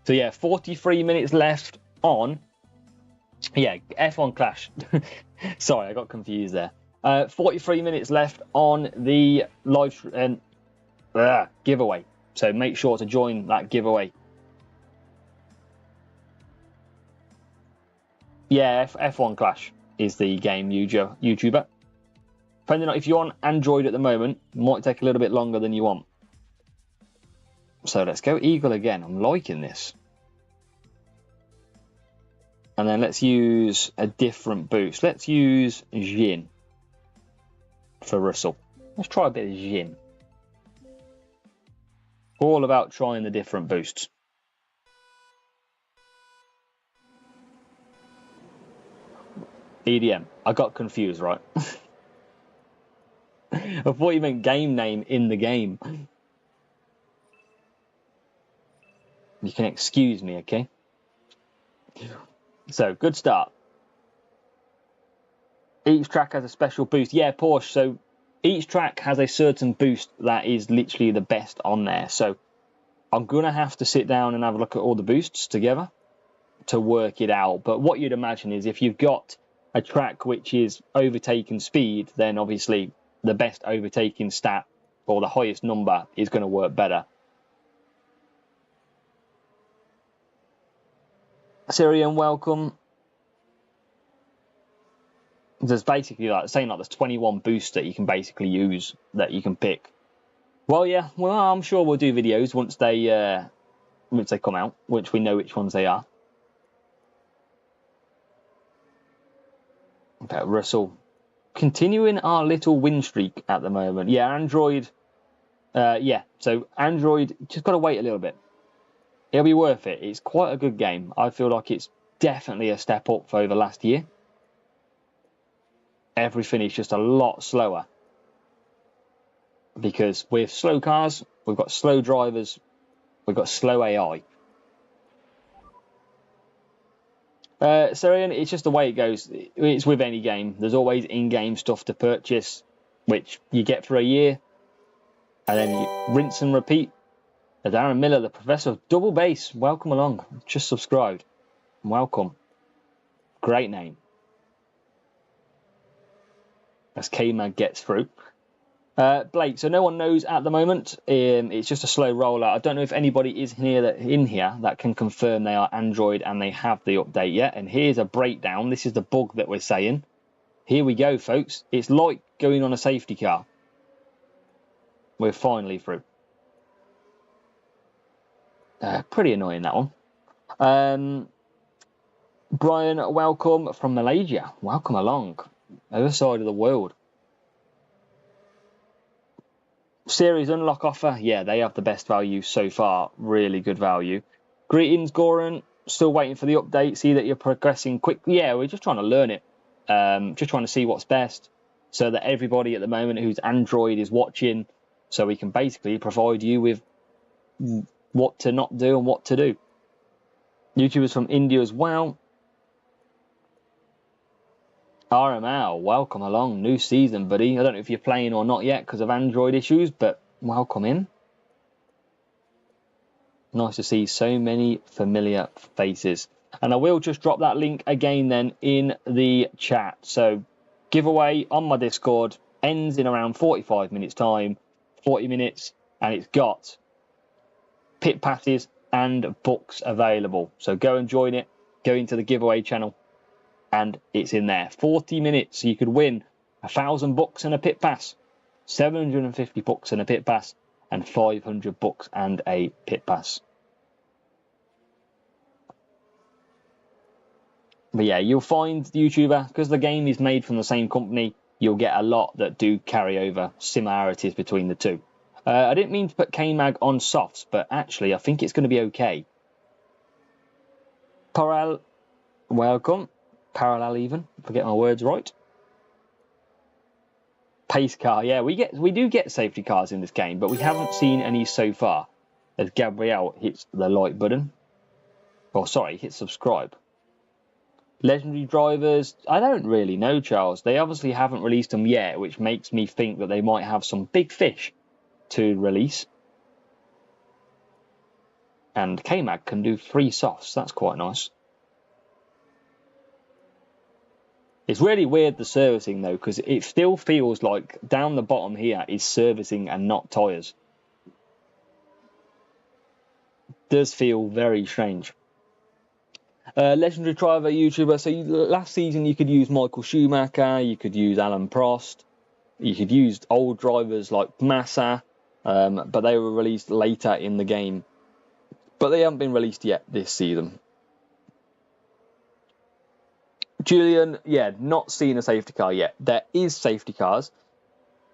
S1: So yeah, 43 minutes left on. Yeah, F1 Clash. Sorry, I got confused there. 43 minutes left on the live giveaway. So make sure to join that giveaway. Yeah, F1 Clash is the game YouTuber. Depending on if you're on Android at the moment, it might take a little bit longer than you want. So let's go Eagle again. I'm liking this. And then let's use a different boost. Let's use Jin for Russell. Let's try a bit of Jin. All about trying the different boosts. EDM. I got confused, right? I thought you meant game name in the game. You can excuse me, okay? So, good start. Each track has a special boost. Yeah, Porsche. So, each track has a certain boost that is literally the best on there. So, I'm going to have to sit down and have a look at all the boosts together to work it out. But what you'd imagine is if you've got a track which is overtaking speed, then obviously the best overtaking stat or the highest number is going to work better. Syrian, welcome. There's basically there's 21 boosts that you can basically use that you can pick. Well, yeah, well, I'm sure we'll do videos once they come out, which we know which ones they are. Okay, Russell, continuing our little win streak at the moment. Yeah, Android. So Android just got to wait a little bit. It'll be worth it. It's quite a good game. I feel like it's definitely a step up over last year. Everything is just a lot slower. Because with slow cars, we've got slow drivers, we've got slow AI. Syrian, it's just the way it goes. It's with any game. There's always in-game stuff to purchase, which you get for a year. And then you rinse and repeat. Darren Miller, the Professor of Double Bass, welcome along. Just subscribed. Welcome. Great name. As K-Man gets through. Blake, so no one knows at the moment. It's just a slow rollout. I don't know if anybody is in here that can confirm they are Android and they have the update yet. And here's a breakdown. This is the bug that we're saying. Here we go, folks. It's like going on a safety car. We're finally through. Pretty annoying, that one. Brian, welcome from Malaysia. Welcome along. Other side of the world. Series unlock offer. Yeah, they have the best value so far. Really good value. Greetings, Goran. Still waiting for the update. See that you're progressing quickly. Yeah, we're just trying to learn it. Just trying to see what's best. So that everybody at the moment who's Android is watching. So we can basically provide you with what to not do and what to do. YouTubers from India as well. RML, welcome along. New season, buddy. I don't know if you're playing or not yet because of Android issues, but welcome in. Nice to see so many familiar faces. And I will just drop that link again then in the chat. So, giveaway on my Discord ends in around 45 minutes time. 40 minutes, and it's got pit passes and books available. So go and join it. Go into the giveaway channel. And it's in there. 40 minutes. You could win 1,000 bucks and a pit pass, 750 bucks and a pit pass, and 500 bucks and a pit pass. But yeah, you'll find the YouTuber, because the game is made from the same company, you'll get a lot that do carry over similarities between the two. I didn't mean to put K-Mag on softs, but actually I think it's going to be okay. Welcome. Parallel even, if I get my words right. Pace car, yeah, we do get safety cars in this game, but we haven't seen any so far. As Gabrielle hits the like button. Oh, sorry, hit subscribe. Legendary drivers, I don't really know, Charles. They obviously haven't released them yet, which makes me think that they might have some big fish to release. And K-Mag can do 3 softs, that's quite nice. It's really weird, the servicing, though, because it still feels like down the bottom here is servicing and not tyres. Does feel very strange. Legendary driver YouTuber. So last season you could use Michael Schumacher, you could use Alan Prost, you could use old drivers like Massa, but they were released later in the game. But they haven't been released yet this season. Julian, yeah, not seen a safety car yet. There is safety cars,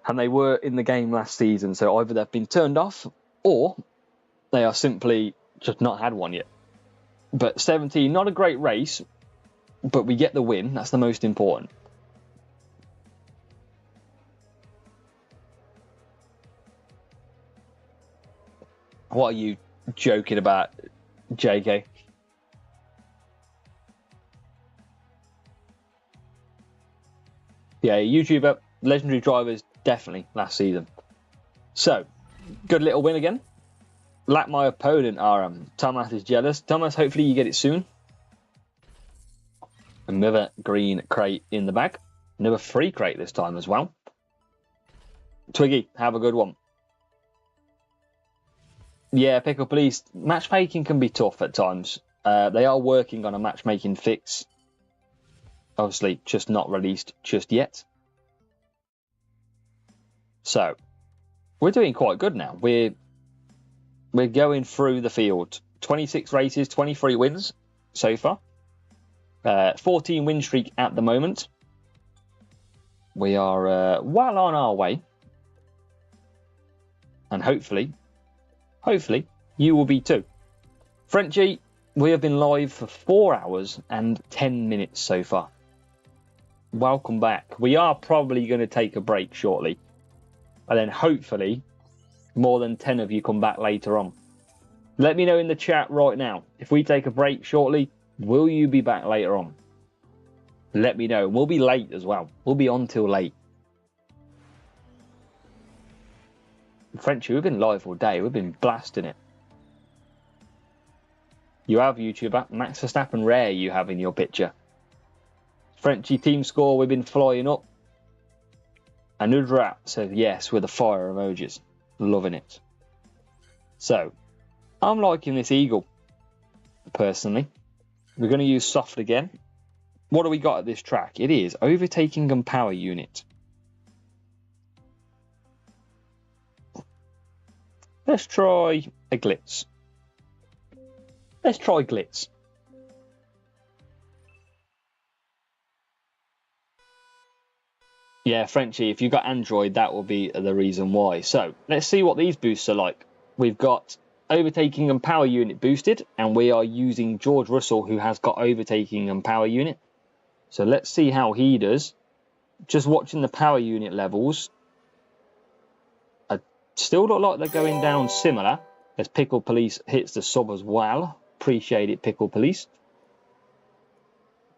S1: and they were in the game last season, so either they've been turned off, or they are simply just not had one yet. But 17, not a great race, but we get the win. That's the most important. What are you joking about, JK? Yeah, YouTuber, legendary drivers, definitely last season. So, good little win again. Like my opponent, RM. Thomas is jealous. Thomas, hopefully you get it soon. Another green crate in the bag. Another free crate this time as well. Twiggy, have a good one. Yeah, Pickle Police. Matchmaking can be tough at times. They are working on a matchmaking fix. Obviously, just not released just yet. So, we're doing quite good now. We're going through the field. 26 races, 23 wins so far. 14 win streak at the moment. We are well on our way. And hopefully, you will be too. Frenchie, we have been live for 4 hours and 10 minutes so far. Welcome back. We are probably going to take a break shortly. And then hopefully, more than 10 of you come back later on. Let me know in the chat right now. If we take a break shortly, will you be back later on? Let me know. We'll be late as well. We'll be on till late. Frenchie, we've been live all day. We've been blasting it. You have YouTuber. Max Verstappen rare you have in your picture. Frenchie team score, we've been flying up. And Udrat says yes with the fire emojis. Loving it. So, I'm liking this Eagle, personally. We're going to use soft again. What do we got at this track? It is overtaking and power unit. Let's try a glitz. Let's try glitz. Yeah, Frenchie, if you've got Android, that will be the reason why. So, let's see what these boosts are like. We've got overtaking and power unit boosted, and we are using George Russell, who has got overtaking and power unit. So let's see how he does. Just watching the power unit levels, I still look like they're going down similar, as Pickle Police hits the sub as well. Appreciate it, Pickle Police.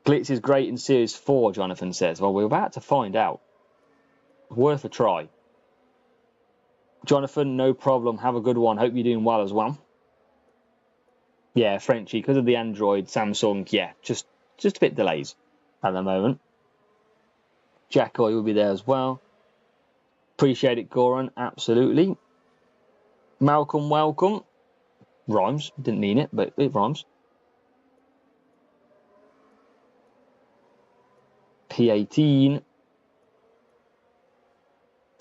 S1: Glitz is great in Series 4, Jonathan says. Well, we're about to find out. Worth a try. Jonathan, no problem. Have a good one. Hope you're doing well as well. Yeah, Frenchie, because of the Android, Samsung, yeah, just a bit delays at the moment. Jackoy will be there as well. Appreciate it, Goran. Absolutely. Malcolm, welcome. Rhymes. Didn't mean it, but it rhymes. P18.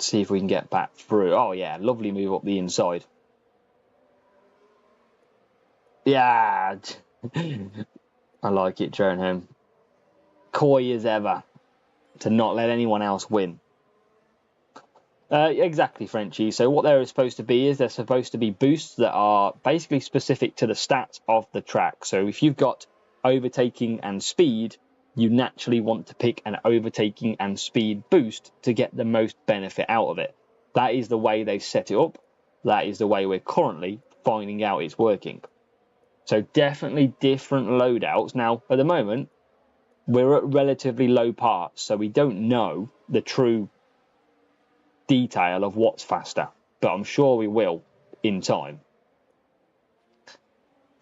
S1: See if we can get back through. Oh, yeah. Lovely move up the inside. Yeah. I like it, Jernholm. Coy as ever to not let anyone else win. Exactly, Frenchie. So what they're supposed to be is they're supposed to be boosts that are basically specific to the stats of the track. So if you've got overtaking and speed, you naturally want to pick an overtaking and speed boost to get the most benefit out of it. That is the way they've set it up. That is the way we're currently finding out it's working. So definitely different loadouts. Now, at the moment, we're at relatively low parts, so we don't know the true detail of what's faster, but I'm sure we will in time.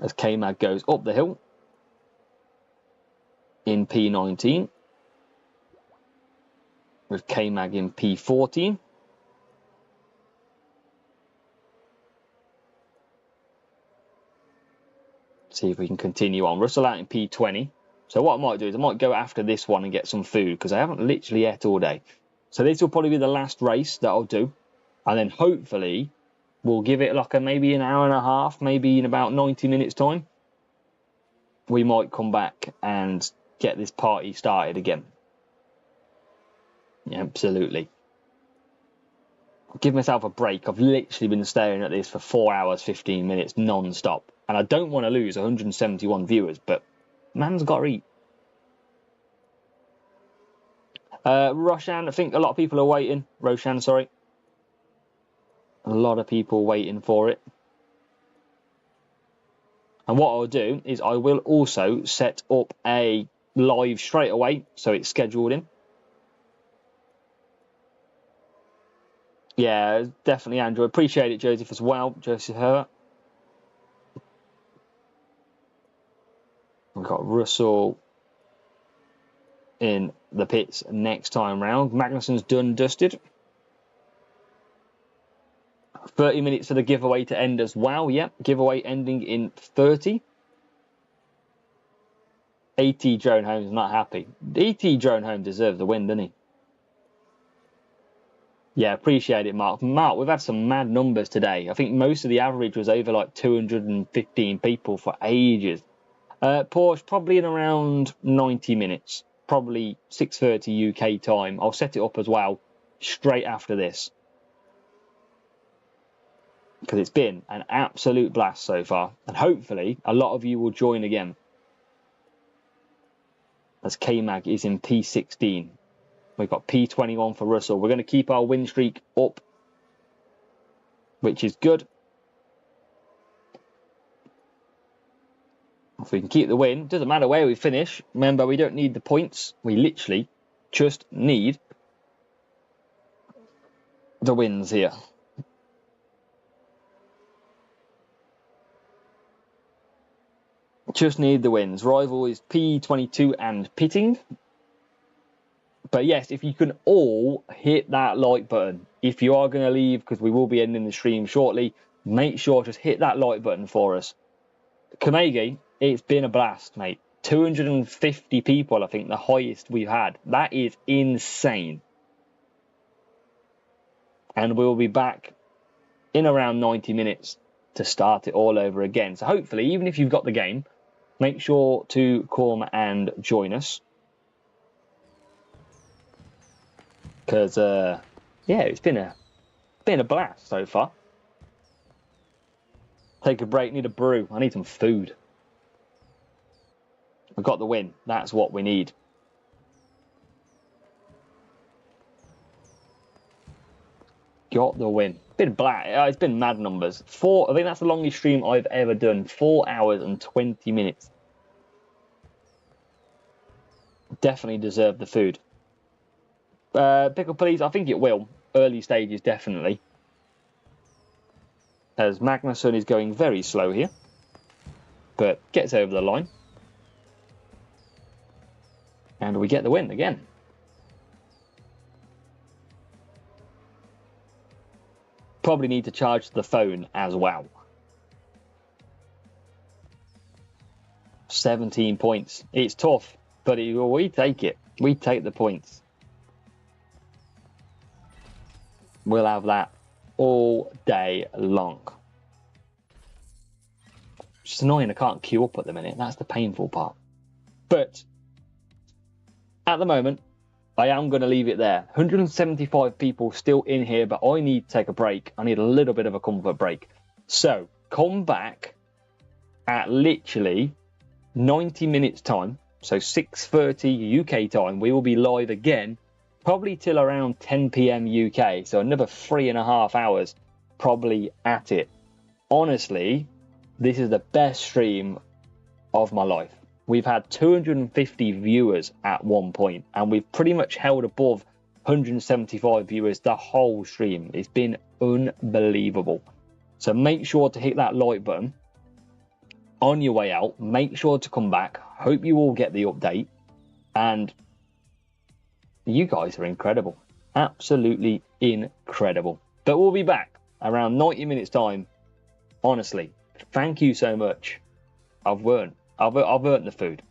S1: As K-Mag goes up the hill in P19, with K-Mag in P14. See if we can continue on. Russell out in P20. So what I might do is I might go after this one and get some food, because I haven't literally ate all day. So this will probably be the last race that I'll do. And then hopefully we'll give it like maybe an hour and a half, maybe in about 90 minutes time. We might come back and get this party started again. Yeah, absolutely. Give myself a break. I've literally been staring at this for 4 hours, 15 minutes non-stop. And I don't want to lose 171 viewers, but man's got to eat. Roshan, I think a lot of people are waiting. Roshan, sorry. A lot of people waiting for it. And what I'll do is I will also set up a live straight away, so it's scheduled in. Yeah, definitely Android. Appreciate it, Joseph, as well. Joseph Herbert. We've got Russell in the pits next time round. Magnussen's done dusted. 30 minutes for the giveaway to end as well. Yep, giveaway ending in 30. AT Drone Home's not happy. AT Drone Home deserves the win, doesn't he? Yeah, appreciate it, Mark. Mark, we've had some mad numbers today. I think most of the average was over like 215 people for ages. Porsche, probably in around 90 minutes. Probably 6:30 UK time. I'll set it up as well straight after this. Because it's been an absolute blast so far. And hopefully a lot of you will join again. As K-Mag is in P16. We've got P21 for Russell. We're going to keep our win streak up, which is good. If we can keep the win, doesn't matter where we finish. Remember, we don't need the points. We literally just need the wins here. Just need the wins. Rival is P22 and pitting. But yes, if you can all hit that like button. If you are going to leave, because we will be ending the stream shortly, make sure just hit that like button for us. Kamegi, it's been a blast, mate. 250 people, I think, the highest we've had. That is insane. And we'll be back in around 90 minutes to start it all over again. So hopefully, even if you've got the game, make sure to come and join us. Because, yeah, it's been a blast so far. Take a break, need a brew. I need some food. We've got the win. That's what we need. Got the win. Been black. It's been mad numbers. I think that's the longest stream I've ever done. 4 hours and 20 minutes. Definitely deserve the food. Pickle, please. I think it will. Early stages, definitely. As Magnussen is going very slow here. But gets over the line. And we get the win again. Probably need to charge the phone as well. 17 points. It's tough, but we take it. We take the points. We'll have that all day long. It's just annoying I can't queue up at the minute. That's the painful part. But at the moment, I am going to leave it there. 175 people still in here, but I need to take a break. I need a little bit of a comfort break. So come back at literally 90 minutes time. So 6:30 UK time. We will be live again, probably till around 10 PM UK. So another 3.5 hours probably at it. Honestly, this is the best stream of my life. We've had 250 viewers at one point, and we've pretty much held above 175 viewers the whole stream. It's been unbelievable. So make sure to hit that like button on your way out. Make sure to come back. Hope you all get the update. And you guys are incredible. Absolutely incredible. But we'll be back around 90 minutes time. Honestly, thank you so much. I've earned the food.